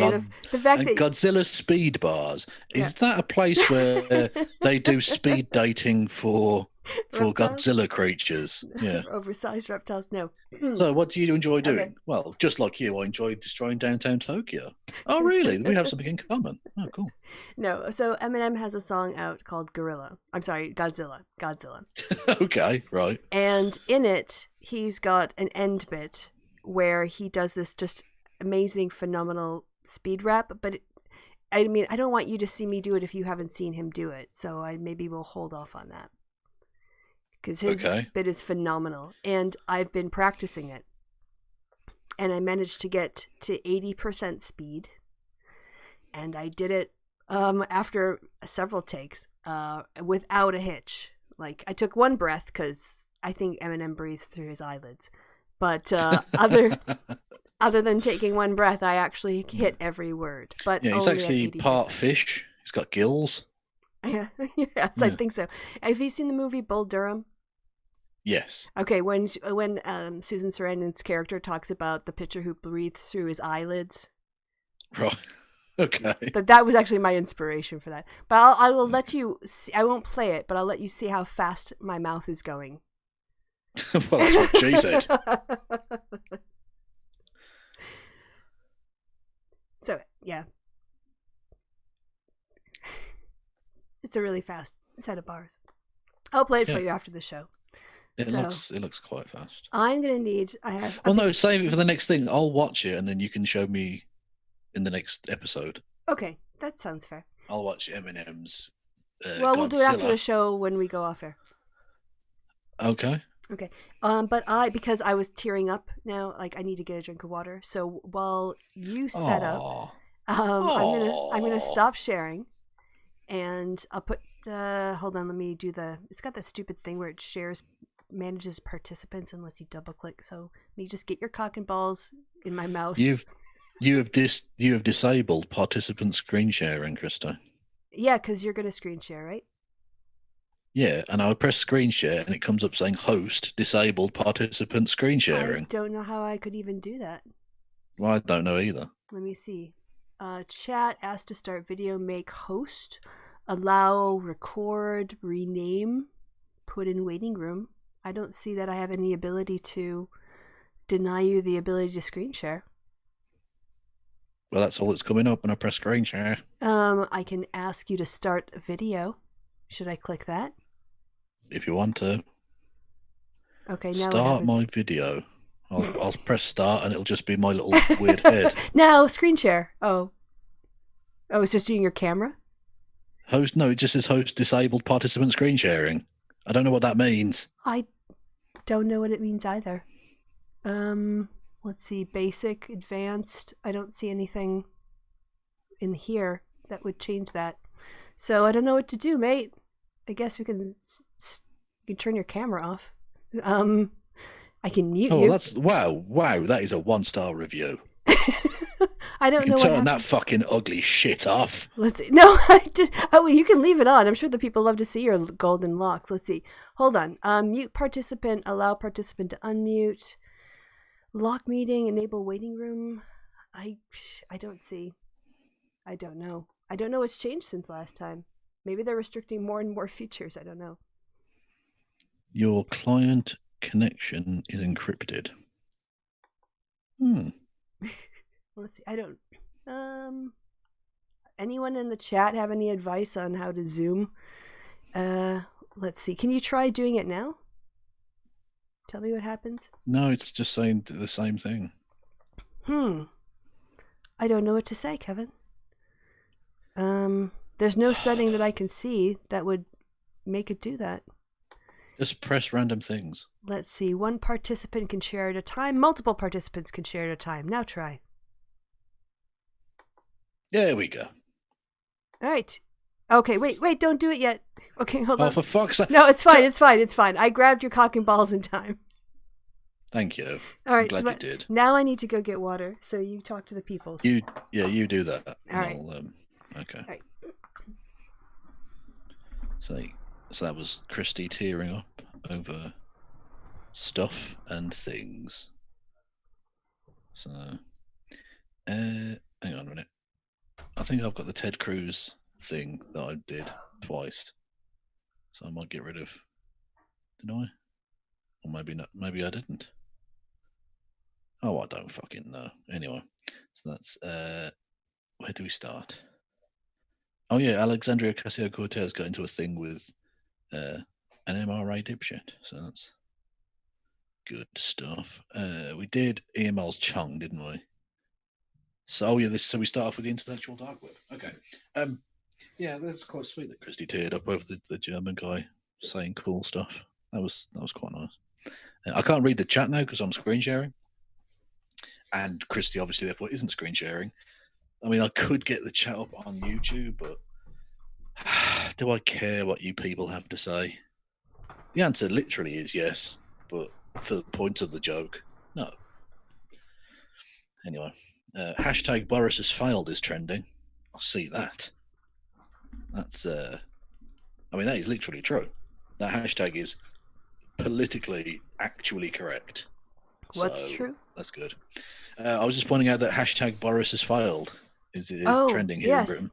the fact that Godzilla speed bars, is that a place where they do speed dating for Godzilla creatures? Yeah. Oversized reptiles, no. So what do you enjoy doing? Okay. Well, just like you, I enjoy destroying downtown Tokyo. Oh, really? We have something in common. Oh, cool. No, so Eminem has a song out called Godzilla. Okay, right. And in it, he's got an end bit where he does this just amazing, phenomenal speed rap, but I don't want you to see me do it if you haven't seen him do it, so I maybe will hold off on that. Because his bit is phenomenal, and I've been practicing it. And I managed to get to 80% speed, and I did it after several takes without a hitch. Like, I took one breath, because I think Eminem breathes through his eyelids. But other than taking one breath, I actually hit every word. But yeah, he's only actually at 80%. part fish. He's got gills. Yeah. Yes, I think so. Have you seen the movie Bull Durham? Yes. Okay, when Susan Sarandon's character talks about the pitcher who breathes through his eyelids. Right. Okay. But that was actually my inspiration for that. But I will let you see, I won't play it, but I'll let you see how fast my mouth is going. Well, that's what she said. So, yeah. It's a really fast set of bars. I'll play it for you after the show. It looks quite fast. I'm going to need... save it for the next thing. I'll watch it and then you can show me in the next episode. Okay, that sounds fair. I'll watch Eminem's well, we'll do it after Godzilla. the show when we go off air. Okay. Okay. But because I was tearing up now, like I need to get a drink of water. So while you set up, I'm gonna stop sharing, and I'll put. Hold on, let me do the. It's got that stupid thing where it manages participants unless you double click. So let me just get your cock and balls in my mouse. You have disabled participant screen sharing, Kristi. Yeah, because you're gonna screen share, right? Yeah, and I press screen share and it comes up saying host disabled participant screen sharing. I don't know how I could even do that. Well, I don't know either. Let me see. Chat, ask to start video, make host, allow, record, rename, put in waiting room. I don't see that I have any ability to deny you the ability to screen share. Well, that's all that's coming up when I press screen share. I can ask you to start a video. Should I click that? If you want to. Okay, now start my video. I'll press start and it'll just be my little weird head. Now, screen share. Oh, it's just doing your camera? Host? No, it just says host disabled participant screen sharing. I don't know what that means. I don't know what it means either. Let's see, basic, advanced. I don't see anything in here that would change that. So I don't know what to do, mate. I guess you can turn your camera off. I can mute you. Oh, that's wow! That is a 1-star review. I don't know. You can turn that fucking ugly shit off. Let's see. No, I did. Oh, well, you can leave it on. I'm sure the people love to see your golden locks. Let's see. Hold on. Mute participant. Allow participant to unmute. Lock meeting. Enable waiting room. I don't see. I don't know. I don't know what's changed since last time. Maybe they're restricting more and more features. I don't know. Your client connection is encrypted. Let's see. I don't. Anyone in the chat have any advice on how to Zoom? Let's see. Can you try doing it now? Tell me what happens. No, it's just saying the same thing. I don't know what to say, Kevin. There's no setting that I can see that would make it do that. Just press random things. Let's see. One participant can share at a time. Multiple participants can share at a time. Now try. There we go. All right. Okay, wait, don't do it yet. Okay, hold on. Oh, for fuck's sake. No, it's fine. I grabbed your cock and balls in time. Thank you. All right, I'm glad you did. Now I need to go get water, so you talk to the people. You do that. All right. Okay. All right. So that was Kristi tearing up over stuff and things. So, hang on a minute. I think I've got the Ted Cruz thing that I did twice, so I might get rid of. Did I? Or maybe not. Maybe I didn't. Oh, I don't fucking know. Anyway, so that's where do we start? Oh yeah, Alexandria Ocasio-Cortez got into a thing with an MRA dipshit, so that's good stuff. We did EML's Chung, didn't we? So so we start off with the intellectual dark web. Okay. Yeah, that's quite sweet that Kristi teared up over the German guy saying cool stuff. That was quite nice. I can't read the chat now because I'm screen sharing, and Kristi obviously therefore isn't screen sharing. I mean, I could get the chat up on YouTube, but do I care what you people have to say? The answer literally is yes, but for the point of the joke, no. Anyway, hashtag Boris has failed is trending. I see that. That's, I mean, that is literally true. That hashtag is politically actually correct. What's true? That's good. I was just pointing out that hashtag Boris has failed is trending here in Britain.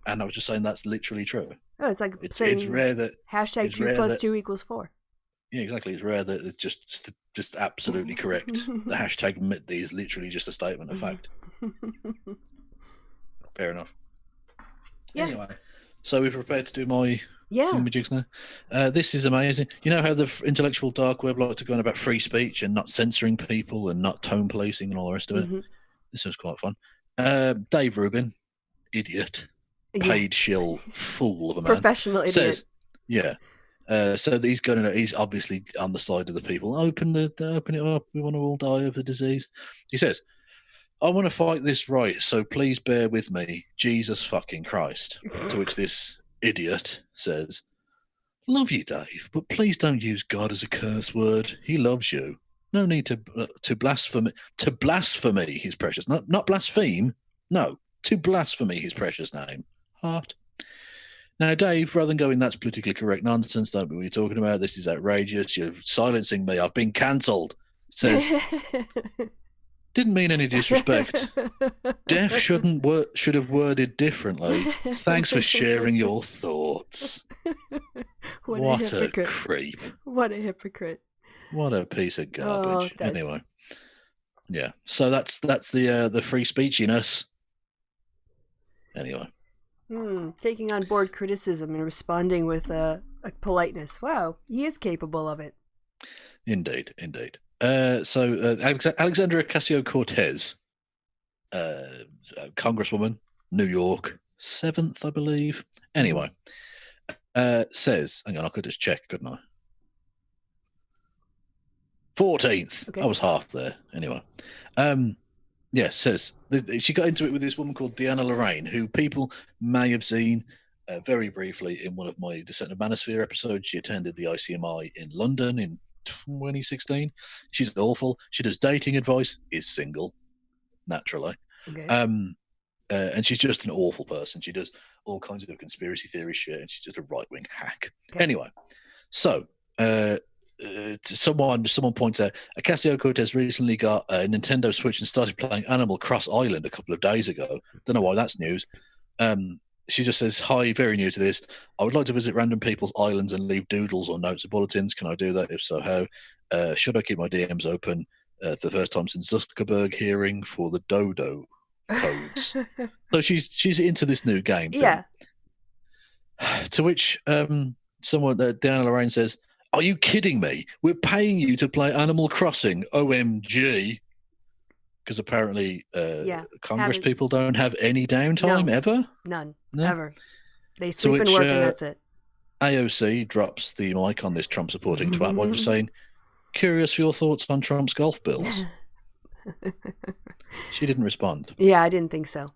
And I was just saying that's literally true. Oh, it's like it's rare that hashtag 2 + 2 = 4. Yeah, exactly. It's rare that it's just absolutely correct. The hashtag is literally just a statement of fact. Fair enough. Yeah. Anyway, so we're prepared to do my thingamajigs now. This is amazing. You know how the intellectual dark web like to go on about free speech and not censoring people and not tone policing and all the rest of it? Mm-hmm. This was quite fun. Dave Rubin, idiot, paid shill, fool of a man. Professional idiot. Says, so he's obviously on the side of the people. Open it up. We want to all die of the disease. He says, I want to fight this right, so please bear with me. Jesus fucking Christ. To which this idiot says, love you, Dave, but please don't use God as a curse word. He loves you. No need to blaspheme his precious, not blaspheme. No, to blaspheme his precious name. Heart. Now, Dave, rather than going, that's politically correct nonsense, don't be what you're talking about. This is outrageous. You're silencing me. I've been cancelled. Says, didn't mean any disrespect. Def should have worded differently. Thanks for sharing your thoughts. What a creep. What a hypocrite. What a piece of garbage. Anyway, yeah. So that's the free speechiness. Anyway. Taking on board criticism and responding with a politeness. Wow, he is capable of it. Indeed. So Alexandria Ocasio-Cortez, Congresswoman, New York, 7th, I believe. Anyway, says, hang on, I could just check, couldn't I? 14th. Okay. I was half there. Anyway. Says she got into it with this woman called Deanna Lorraine, who people may have seen very briefly in one of my Descent of Manosphere episodes. She attended the ICMI in London in 2016. She's awful. She does dating advice, is single, naturally. Okay. And she's just an awful person. She does all kinds of conspiracy theory shit, and she's just a right-wing hack. Okay. Anyway, so someone points out Ocasio-Cortez recently got a Nintendo Switch and started playing Animal Cross Island a couple of days ago. Don't know why that's news. She just says, hi, very new to this. I would like to visit random people's islands and leave doodles or notes or bulletins. Can I do that? If so, how? Should I keep my DMs open for the first time since Zuckerberg hearing for the dodo codes? So she's into this new game thing. Yeah. To which someone, Deanna Lorraine says, are you kidding me? We're paying you to play Animal Crossing, OMG. because apparently Congress haven't- people don't have any downtime ever. None. No? Ever. They sleep and which, work and that's it. AOC drops the mic on this Trump supporting twat by just saying, "Curious for your thoughts on Trump's golf bills." She didn't respond. Yeah, I didn't think so.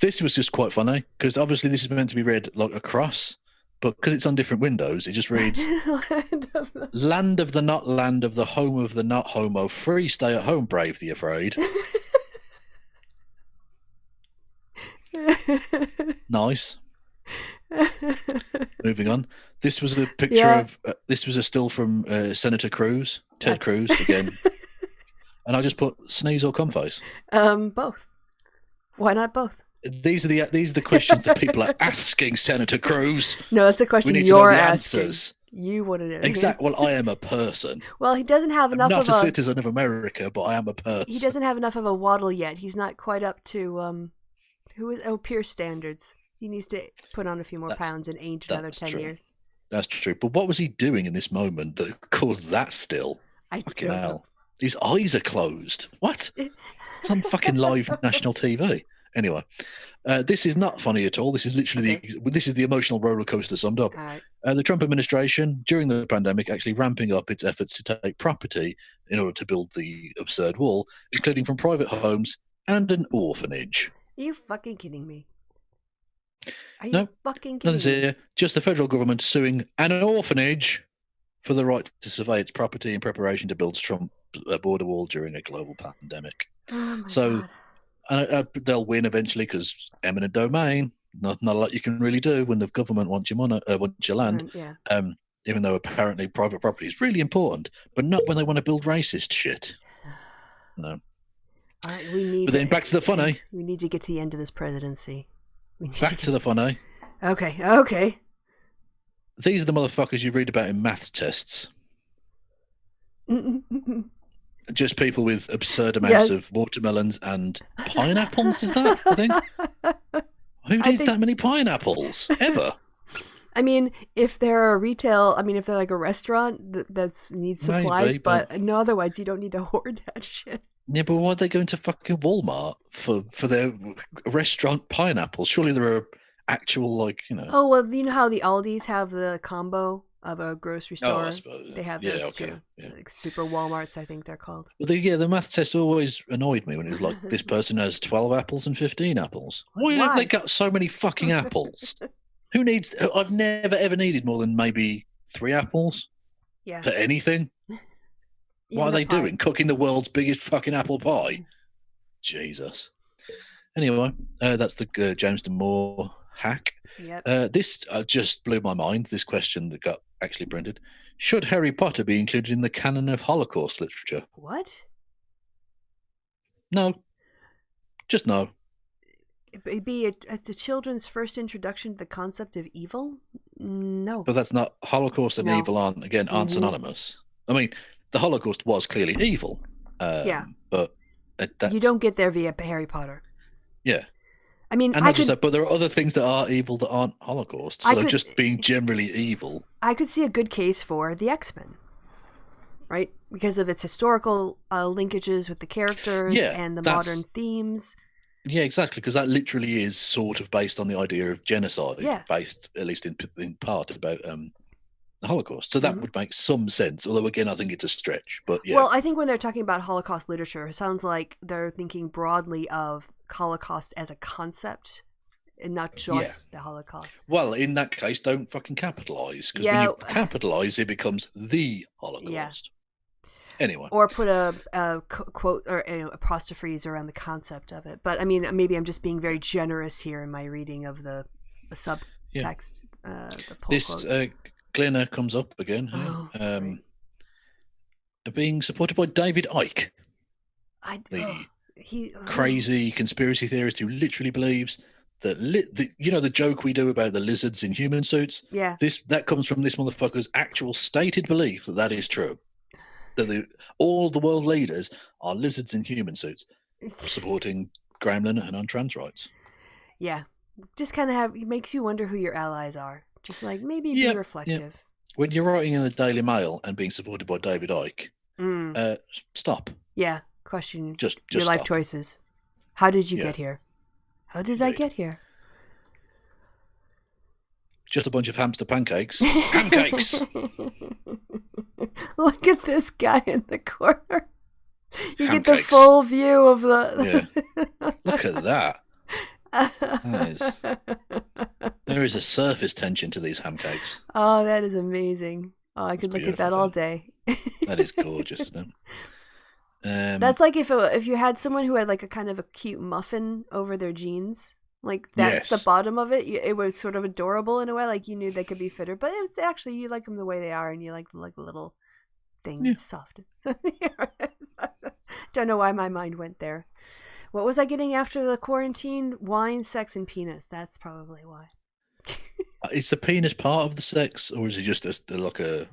This was just quite funny because obviously this is meant to be read like across, but because it's on different windows, it just reads land of the not land of the home of the not homo, free stay at home, brave the afraid. Nice. Moving on. This was a picture of this was a still from Senator Cruz, Ted Cruz again. And I just put sneeze or cum face. Both. Why not both? These are the questions that people are asking Senator Cruz. No, that's a question you're asking. You wanted it. Exactly. Well, I am a person. Well, he doesn't have enough I'm of not a citizen of America, but I am a person. He doesn't have enough of a waddle yet. He's not quite up to Pierce standards. He needs to put on a few more pounds and age another 10 years. That's true. But what was he doing in this moment that caused that still? Fucking hell. His eyes are closed. What? It's on fucking live national TV. Anyway, this is not funny at all. This is literally this is the emotional roller coaster summed up. Right. The Trump administration, during the pandemic, actually ramping up its efforts to take property in order to build the absurd wall, including from private homes and an orphanage. Are you fucking kidding me? Are you No, fucking kidding nothing's me? here. Just the federal government suing an orphanage for the right to survey its property in preparation to build Trump a border wall during a global pandemic. Oh my God. They'll win eventually because eminent domain. Not a lot you can really do when the government wants your money, wants your land. Yeah. Even though apparently private property is really important, but not when they want to build racist shit. No. But then back to the funny. We need to get to the end of this presidency. Back to the funny. Okay. These are the motherfuckers you read about in maths tests. Just people with absurd amounts of watermelons and pineapples, is that the thing? Who needs that many pineapples? Ever? I mean, if they're if they're like a restaurant that needs supplies, Maybe, but no, otherwise you don't need to hoard that shit. Yeah, but why are they going to fucking Walmart for their restaurant pineapples? Surely there are actual, Oh, well, you know how the Aldis have the combo of a grocery store? Oh, I suppose. They have those too. Yeah. Like super Walmarts, I think they're called. Well, the math test always annoyed me when it was like, this person has 12 apples and 15 apples. Why have they got so many fucking apples? Who needs... I've never, ever needed more than maybe 3 apples for anything. What are they doing? Cooking the world's biggest fucking apple pie? Jesus. Anyway, that's the James Damore hack. Yep. This just blew my mind, this question that got actually printed. Should Harry Potter be included in the canon of Holocaust literature? What? No. Just no. It'd be a children's first introduction to the concept of evil? No. But that's not... Holocaust and evil aren't synonymous. I mean, the Holocaust was clearly evil. But you don't get there via Harry Potter. Yeah. I mean, and but there are other things that are evil that aren't Holocaust. So just being generally evil. I could see a good case for the X-Men, right? Because of its historical linkages with the characters and the modern themes. Yeah, exactly. Because that literally is sort of based on the idea of genocide, based at least in part about the Holocaust. So that would make some sense. Although again, I think it's a stretch. But yeah. Well, I think when they're talking about Holocaust literature, it sounds like they're thinking broadly of Holocaust as a concept and not just the Holocaust. Well, in that case, don't fucking capitalize, because when you capitalize, it becomes the Holocaust. Yeah. Anyway, or put a quote or apostrophes around the concept of it. But I mean, maybe I'm just being very generous here in my reading of the subtext. This Glenna comes up again. Being supported by David Icke, crazy conspiracy theorist who literally believes that the joke we do about the lizards in human suits. Yeah, that comes from this motherfucker's actual stated belief that is true. That all the world leaders are lizards in human suits, supporting Gremlin and on trans rights. Yeah, just kind of makes you wonder who your allies are. Just like maybe be reflective. Yeah. When you're writing in the Daily Mail and being supported by David Icke, stop. Yeah. question Just your life stop. choices. How did you Yeah. get here? How did I get here? Just a bunch of hamster pancakes. Pancakes! Look at this guy in the corner. You get the Pancakes. full view of the... Yeah. Look at that. There is a surface tension to these ham cakes. Oh, that is amazing. Oh, I could look at that all day. That is gorgeous, isn't it? That's like if you had someone who had like a kind of a cute muffin over their jeans. Like that's the Yes. bottom of it. It was sort of adorable in a way. Like you knew they could be fitter, but it's actually you like them the way they are, and you like them like a little thing, soft. Don't know why my mind went there. What was I getting after the quarantine? Wine, sex, and penis. That's probably why. Is the penis part of the sex, or is it just like a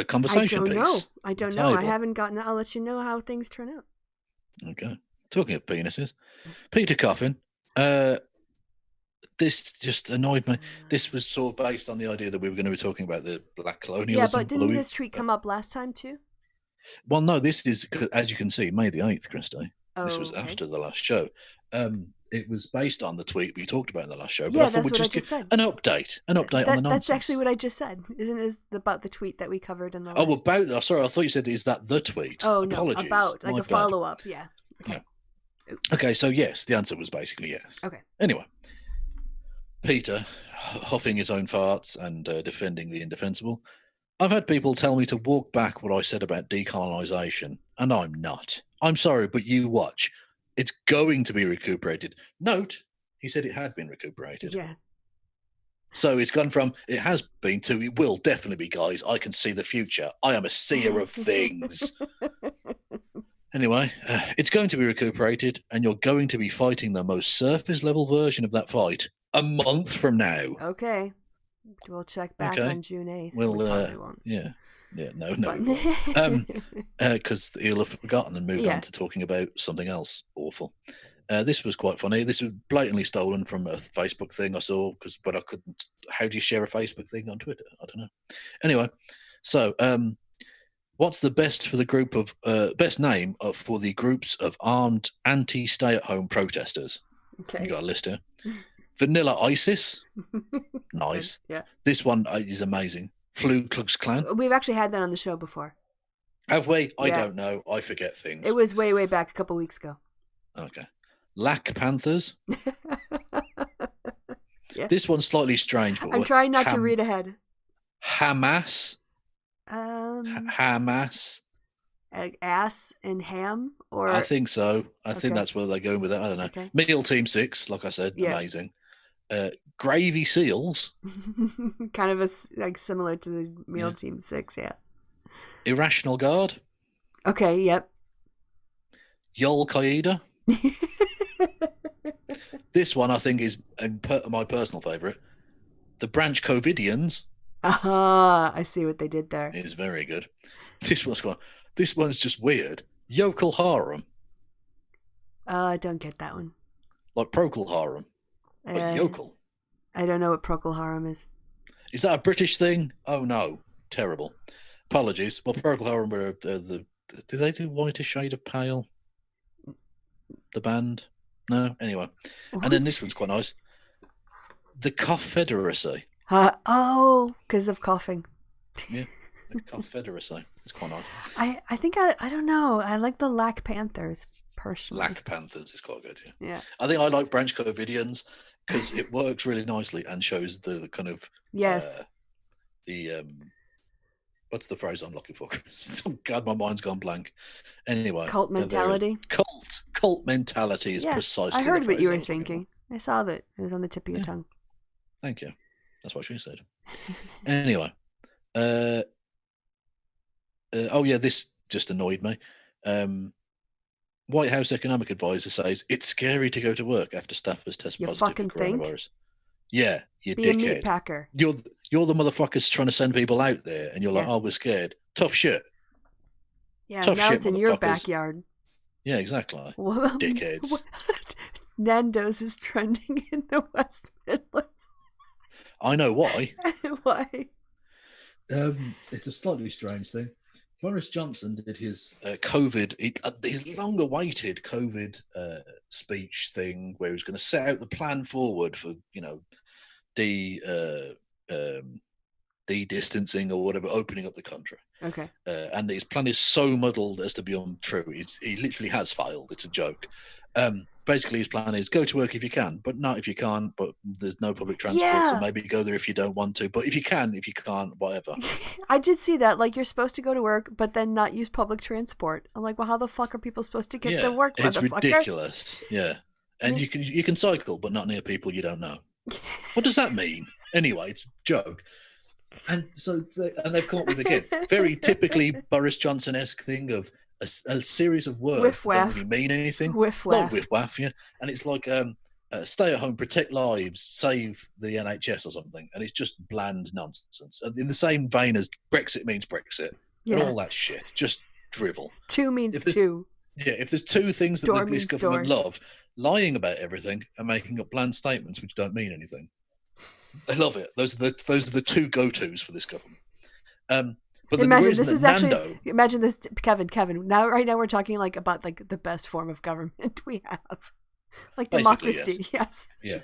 conversation piece? I don't know. I Table? haven't gotten. I'll let you know how things turn out. Okay. Talking of penises, Peter Coffin. This just annoyed me. This was sort of based on the idea that we were going to be talking about the black colonialism. Yeah, but didn't this tweet come up last time too? Well, no, this is, as you can see, May the 8th, Kristi. Oh, this was okay. after the last show. It was based on the tweet we talked about in the last show. But Yeah, I thought that's we'd what I just just give said. an update on the nonsense. That's actually what I just said. Isn't it about the tweet that we covered in the Oh, last... about that. Sorry, I thought you said, is that the tweet? Oh, Apologies. no, about, like My a bad. follow-up, yeah. Okay. Yeah. Okay, so yes, the answer was basically yes. Okay. Anyway, Peter, huffing his own farts and defending the indefensible. I've had people tell me to walk back what I said about decolonisation, and I'm not. I'm sorry, but you watch. It's going to be recuperated. Note, he said it had been recuperated. Yeah. So it's gone from it has been to it will definitely be, guys. I can see the future. I am a seer of things. Anyway, it's going to be recuperated, and you're going to be fighting the most surface level version of that fight a month from now. Okay. We'll check back on June 8th. We'll, we probably won't. Yeah, no, we won't. Because he'll have forgotten and moved on to talking about something else awful. This was quite funny. This was blatantly stolen from a Facebook thing I saw, but I couldn't. How do you share a Facebook thing on Twitter? I don't know. Anyway, so what's the best for the group of best name for the groups of armed anti-stay-at-home protesters? Okay. You got a list here. Vanilla ISIS. Nice. Yeah. This one is amazing. Flu Klux Klan. We've actually had that on the show before. Have we? I Yeah. don't know. I forget things. It was way back a couple weeks ago. Okay. Lack Panthers. Yeah. This one's slightly strange. But I'm trying not to read ahead. Hamas. Hamas. Ass and ham, or I think so. I think Okay. that's where they're going with it. I don't know. Okay. Meal Team 6, like I said, Yeah. amazing. Gravy Seals. kind of like similar to the Meal Team 6, yeah. Irrational Guard. Okay, yep. Yol Qaeda. This one I think is my personal favourite. The Branch Covidians. Aha, I see what they did there. Is very good. This one's just weird. Yokel Harem. I don't get that one. Like Procol Harum. But yokel. I don't know what Procol Harum is. Is that a British thing? Oh no. Terrible. Apologies. Well, Procol Harum were did they do Whiter Shade of Pale? The band? No? Anyway. What? And then this one's quite nice. The Confederacy. Oh, because of coughing. Yeah. The Confederacy. It's quite nice. I think I don't know. I like the Black Panthers personally. Black Panthers is quite good. Yeah. I think I like Branch Covidians because it works really nicely and shows the kind of Yes. What's the phrase I'm looking for? Oh God, my mind's gone blank. Anyway, Cult mentality. Cult mentality is Yeah, precisely. I heard the what you phrase I were was looking thinking. I saw that it was on the tip of your tongue. Thank you. That's what she said. Anyway, oh yeah, this just annoyed me. White House economic advisor says it's scary to go to work after staffers test You positive fucking for think? coronavirus. Yeah, you Be a meat dickhead. packer. You're the motherfuckers trying to send people out there, and you're like, Yeah. oh, we're scared. Tough shit. Yeah, Tough now shit, it's in your motherfuckers. backyard. Yeah, exactly. Dickheads. What? Nando's is trending in the West Midlands. I know why. Why? It's a slightly strange thing. Boris Johnson did his his long-awaited COVID speech thing, where he was going to set out the plan forward for de-distancing or whatever, opening up the country. Okay. And his plan is so muddled as to be untrue. He literally has failed. It's a joke. Basically, his plan is go to work if you can, but not if you can't. But there's no public transport, so maybe go there if you don't want to. But if you can, if you can't, whatever. I did see that. Like, you're supposed to go to work, but then not use public transport. I'm like, well, how the fuck are people supposed to get to work? It's ridiculous. Yeah, and you can cycle, but not near people you don't know. What does that mean? Anyway, it's a joke. And so they've come up with, again, very typically Boris Johnson-esque thing of a series of words that don't really mean anything. Whiff-waff. Like whiff-waff, yeah. And it's like stay at home, protect lives, save the NHS or something. And it's just bland nonsense. And in the same vein as Brexit means Brexit. Yeah. And all that shit. Just drivel. Two means two. Yeah, if there's two things that this government love, lying about everything and making up bland statements which don't mean anything. I love it. Those are the two go-tos for this government. But imagine this is actually. Imagine this, Kevin. Right now we're talking like about like the best form of government we have, like democracy. Yes. Yeah.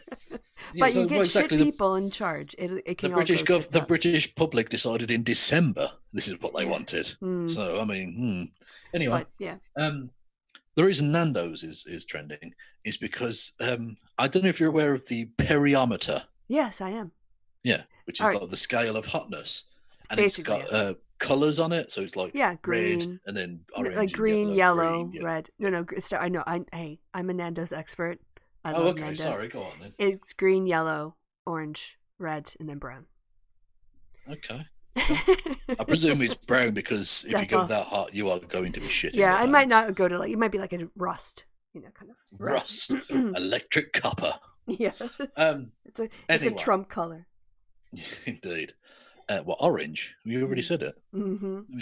But you get shit people in charge. It can the British public decided in December this is what they wanted. So I mean, anyway. But, yeah. The reason Nando's is trending is because I don't know if you're aware of the periometer. Yes, I am. Yeah, which is like the scale of hotness, and basically, it's got colors on it. So it's like green, red, and then orange, like green, yellow, red. No, I know. I'm a Nando's expert. I love Nando's. Sorry, go on then. It's green, yellow, orange, red, and then brown. Okay. I presume it's brown because if you go that hot, you are going to be shitting. Yeah, I might not go to like. It might be like a rust. Kind of rust, electric copper. Yes. It's a Trump color. Indeed. Orange? You already said it. Mm-hmm.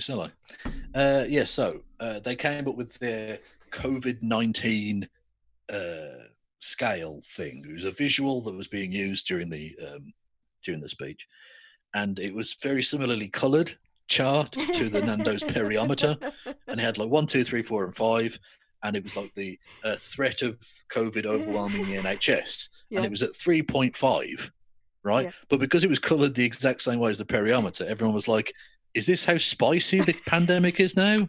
So they came up with their COVID-19 scale thing. It was a visual that was being used during the speech, and it was very similarly coloured chart to the Nando's periometer, and it had like 1, 2, 3, 4, and 5. And it was like the threat of COVID overwhelming the NHS. Yeah. And it was at 3.5, right? Yeah. But because it was coloured the exact same way as the periometer, everyone was like, is this how spicy the pandemic is now?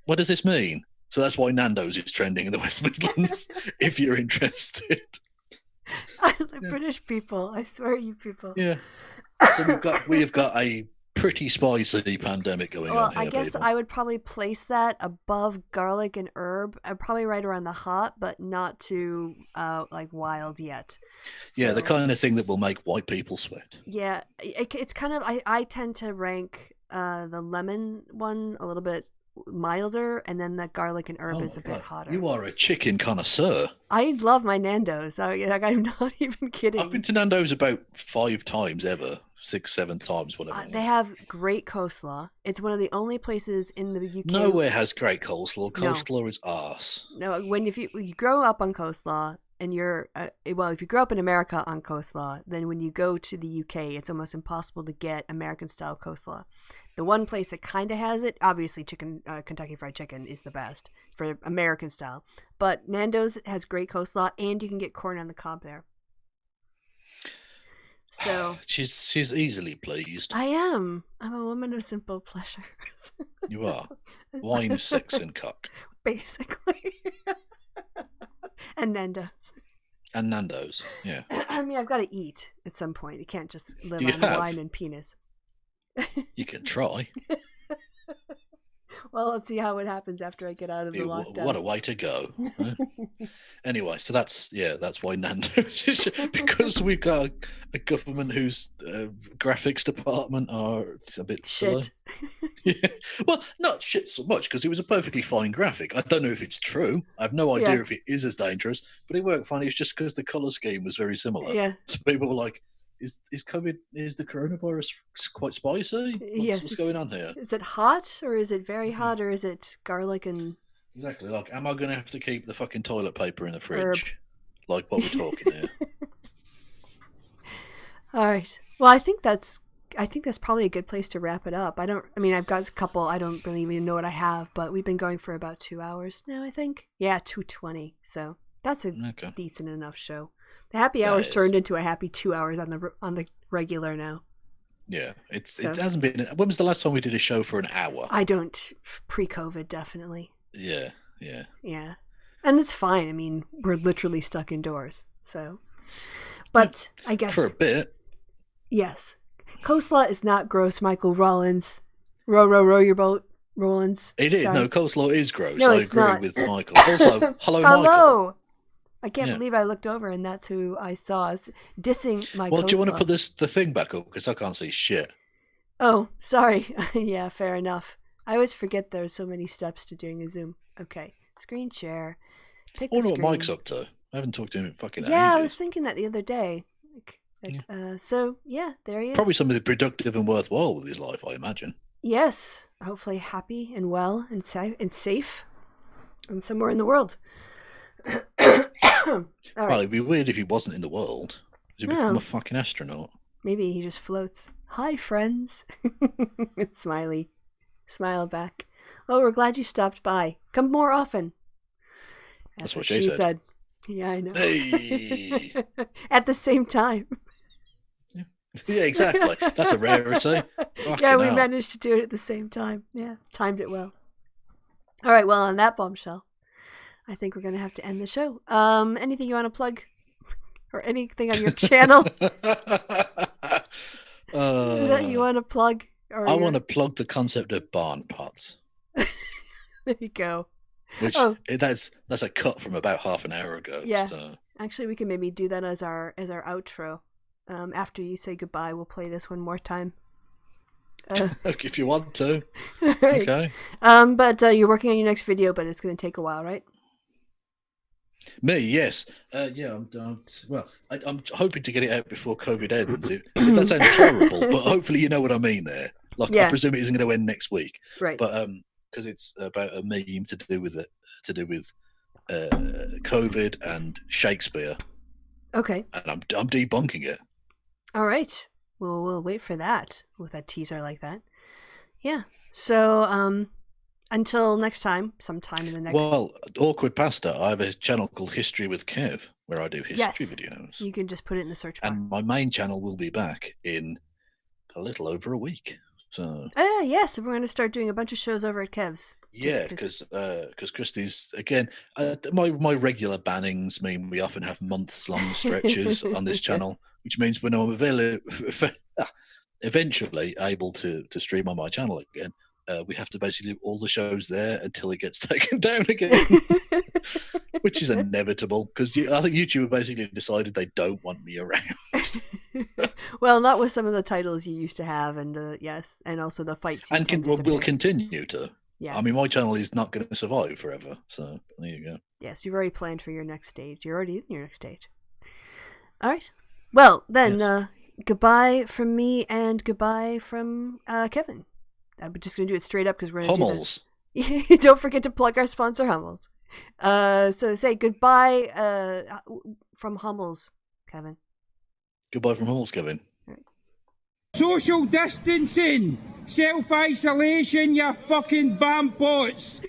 What does this mean? So that's why Nando's is trending in the West Midlands, if you're interested. British people, I swear you people. Yeah. So we have got a pretty spicy pandemic going on here. I guess people. I would probably place that above garlic and herb. I'm probably right around the hot, but not too like wild yet. So, yeah, the kind of thing that will make white people sweat. Yeah, it's kind of. I tend to rank the lemon one a little bit milder, and then the garlic and herb is a bit hotter. You are a chicken connoisseur. I love my Nando's. I'm not even kidding. I've been to Nando's about 5 times ever. 6, 7 times, whatever. They have great coleslaw. It's one of the only places in the UK. Nowhere has great coleslaw. Coleslaw is arse. No, if you grow up on coleslaw and you're if you grow up in America on coleslaw, then when you go to the UK, it's almost impossible to get American style coleslaw. The one place that kind of has it, obviously, Kentucky Fried Chicken is the best for American style. But Nando's has great coleslaw, and you can get corn on the cob there. So she's easily pleased. I am. I'm a woman of simple pleasures. You are. Wine, sex, and cock. Basically. And Nando's. And Nando's, yeah. I mean, I've got to eat at some point. You can't just live on wine and penis. You can try. Well, let's see how it happens after I get out of the lockdown. What a way to go. Huh? Anyway, so that's why Nando's is, because we've got a government whose graphics department are a bit shit. Yeah. Well, not shit so much, because it was a perfectly fine graphic. I don't know if it's true. I have no idea if it is as dangerous, but it worked fine. It's just because the colour scheme was very similar. Yeah. So people were like, Is the coronavirus quite spicy? What's going on here? Is it hot, or is it very hot, or is it garlic and... Exactly. Like, am I going to have to keep the fucking toilet paper in the fridge? Like what we're talking here. All right. Well, I think that's I think that's probably a good place to wrap it up. I've got a couple. I don't really even know what I have, but we've been going for about 2 hours now, I think. Yeah, 2:20. So that's a decent enough show. The happy hours turned into a happy 2 hours on the regular now. Yeah, it hasn't been. When was the last time we did a show for an hour? I don't. Pre-COVID, definitely. Yeah. And it's fine. I mean, we're literally stuck indoors, so. But I guess for a bit. Yes, coleslaw is not gross, Michael Rollins. Row your boat, Rollins. It is. Sorry. No, coleslaw is gross. No, I it's agree not. with Michael. Also, hello, Michael. Hello. I can't believe I looked over and that's who I saw dissing my Well, coleslaw. do you want to put the thing back up? Because I can't see shit. Oh, sorry. Yeah, fair enough. I always forget there's so many steps to doing a Zoom. Okay, screen share. I wonder what Mike's up to. I haven't talked to him in fucking ages. I was thinking that the other day. So, there he is. Probably something productive and worthwhile with his life, I imagine. Yes, hopefully happy and well and safe and somewhere in the world. All right. Well, it'd be weird if he wasn't in the world. He'd become a fucking astronaut. Maybe he just floats. Hi, friends. Smiley. Smile back. Oh, we're glad you stopped by. Come more often. That's what she said. Yeah, I know. Hey! At the same time. Yeah, exactly. That's a rarity. Yeah, we managed to do it at the same time. Yeah, timed it well. All right, well, on that bombshell, I think we're going to have to end the show. Anything you want to plug? Or anything on your channel that you want to plug? I want to plug the concept of barn pots. There you go. Which that's a cut from about half an hour ago. Yeah. So. Actually, we can maybe do that as our outro. After you say goodbye, we'll play this one more time. If you want to. Right. Okay. But you're working on your next video, but it's going to take a while, right? Me, yes. I'm hoping to get it out before COVID ends. That sounds horrible, but hopefully you know what I mean there. I presume it isn't going to end next week. Right. But because it's about a meme to do with COVID and Shakespeare. Okay. And I'm debunking it. All right. Well, we'll wait for that with a teaser like that. Yeah. So, until next time, sometime in the next... Well, awkward pasta. I have a channel called History with Kev, where I do history videos. You can just put it in the search bar. And my main channel will be back in a little over a week. So. Yes, we're going to start doing a bunch of shows over at Kev's. Yeah, because Kristi's again. My regular bannings mean we often have months-long stretches on this channel, which means when I'm eventually able to stream on my channel again, we have to basically do all the shows there until it gets taken down again, which is inevitable because I think YouTube basically decided they don't want me around. Well, not with some of the titles you used to have, and yes, and also the fights. We'll continue to. Yeah. I mean, my channel is not going to survive forever, so there you go. Yes, you've already planned for your next stage. You're already in your next stage. All right. Well, then, goodbye from me and goodbye from Kevin. I'm just going to do it straight up because we're going to Hummels. Don't forget to plug our sponsor, Hummels. So say goodbye from Hummels, Kevin. Goodbye from Hummels, Kevin. Social distancing, self-isolation, you fucking bampots.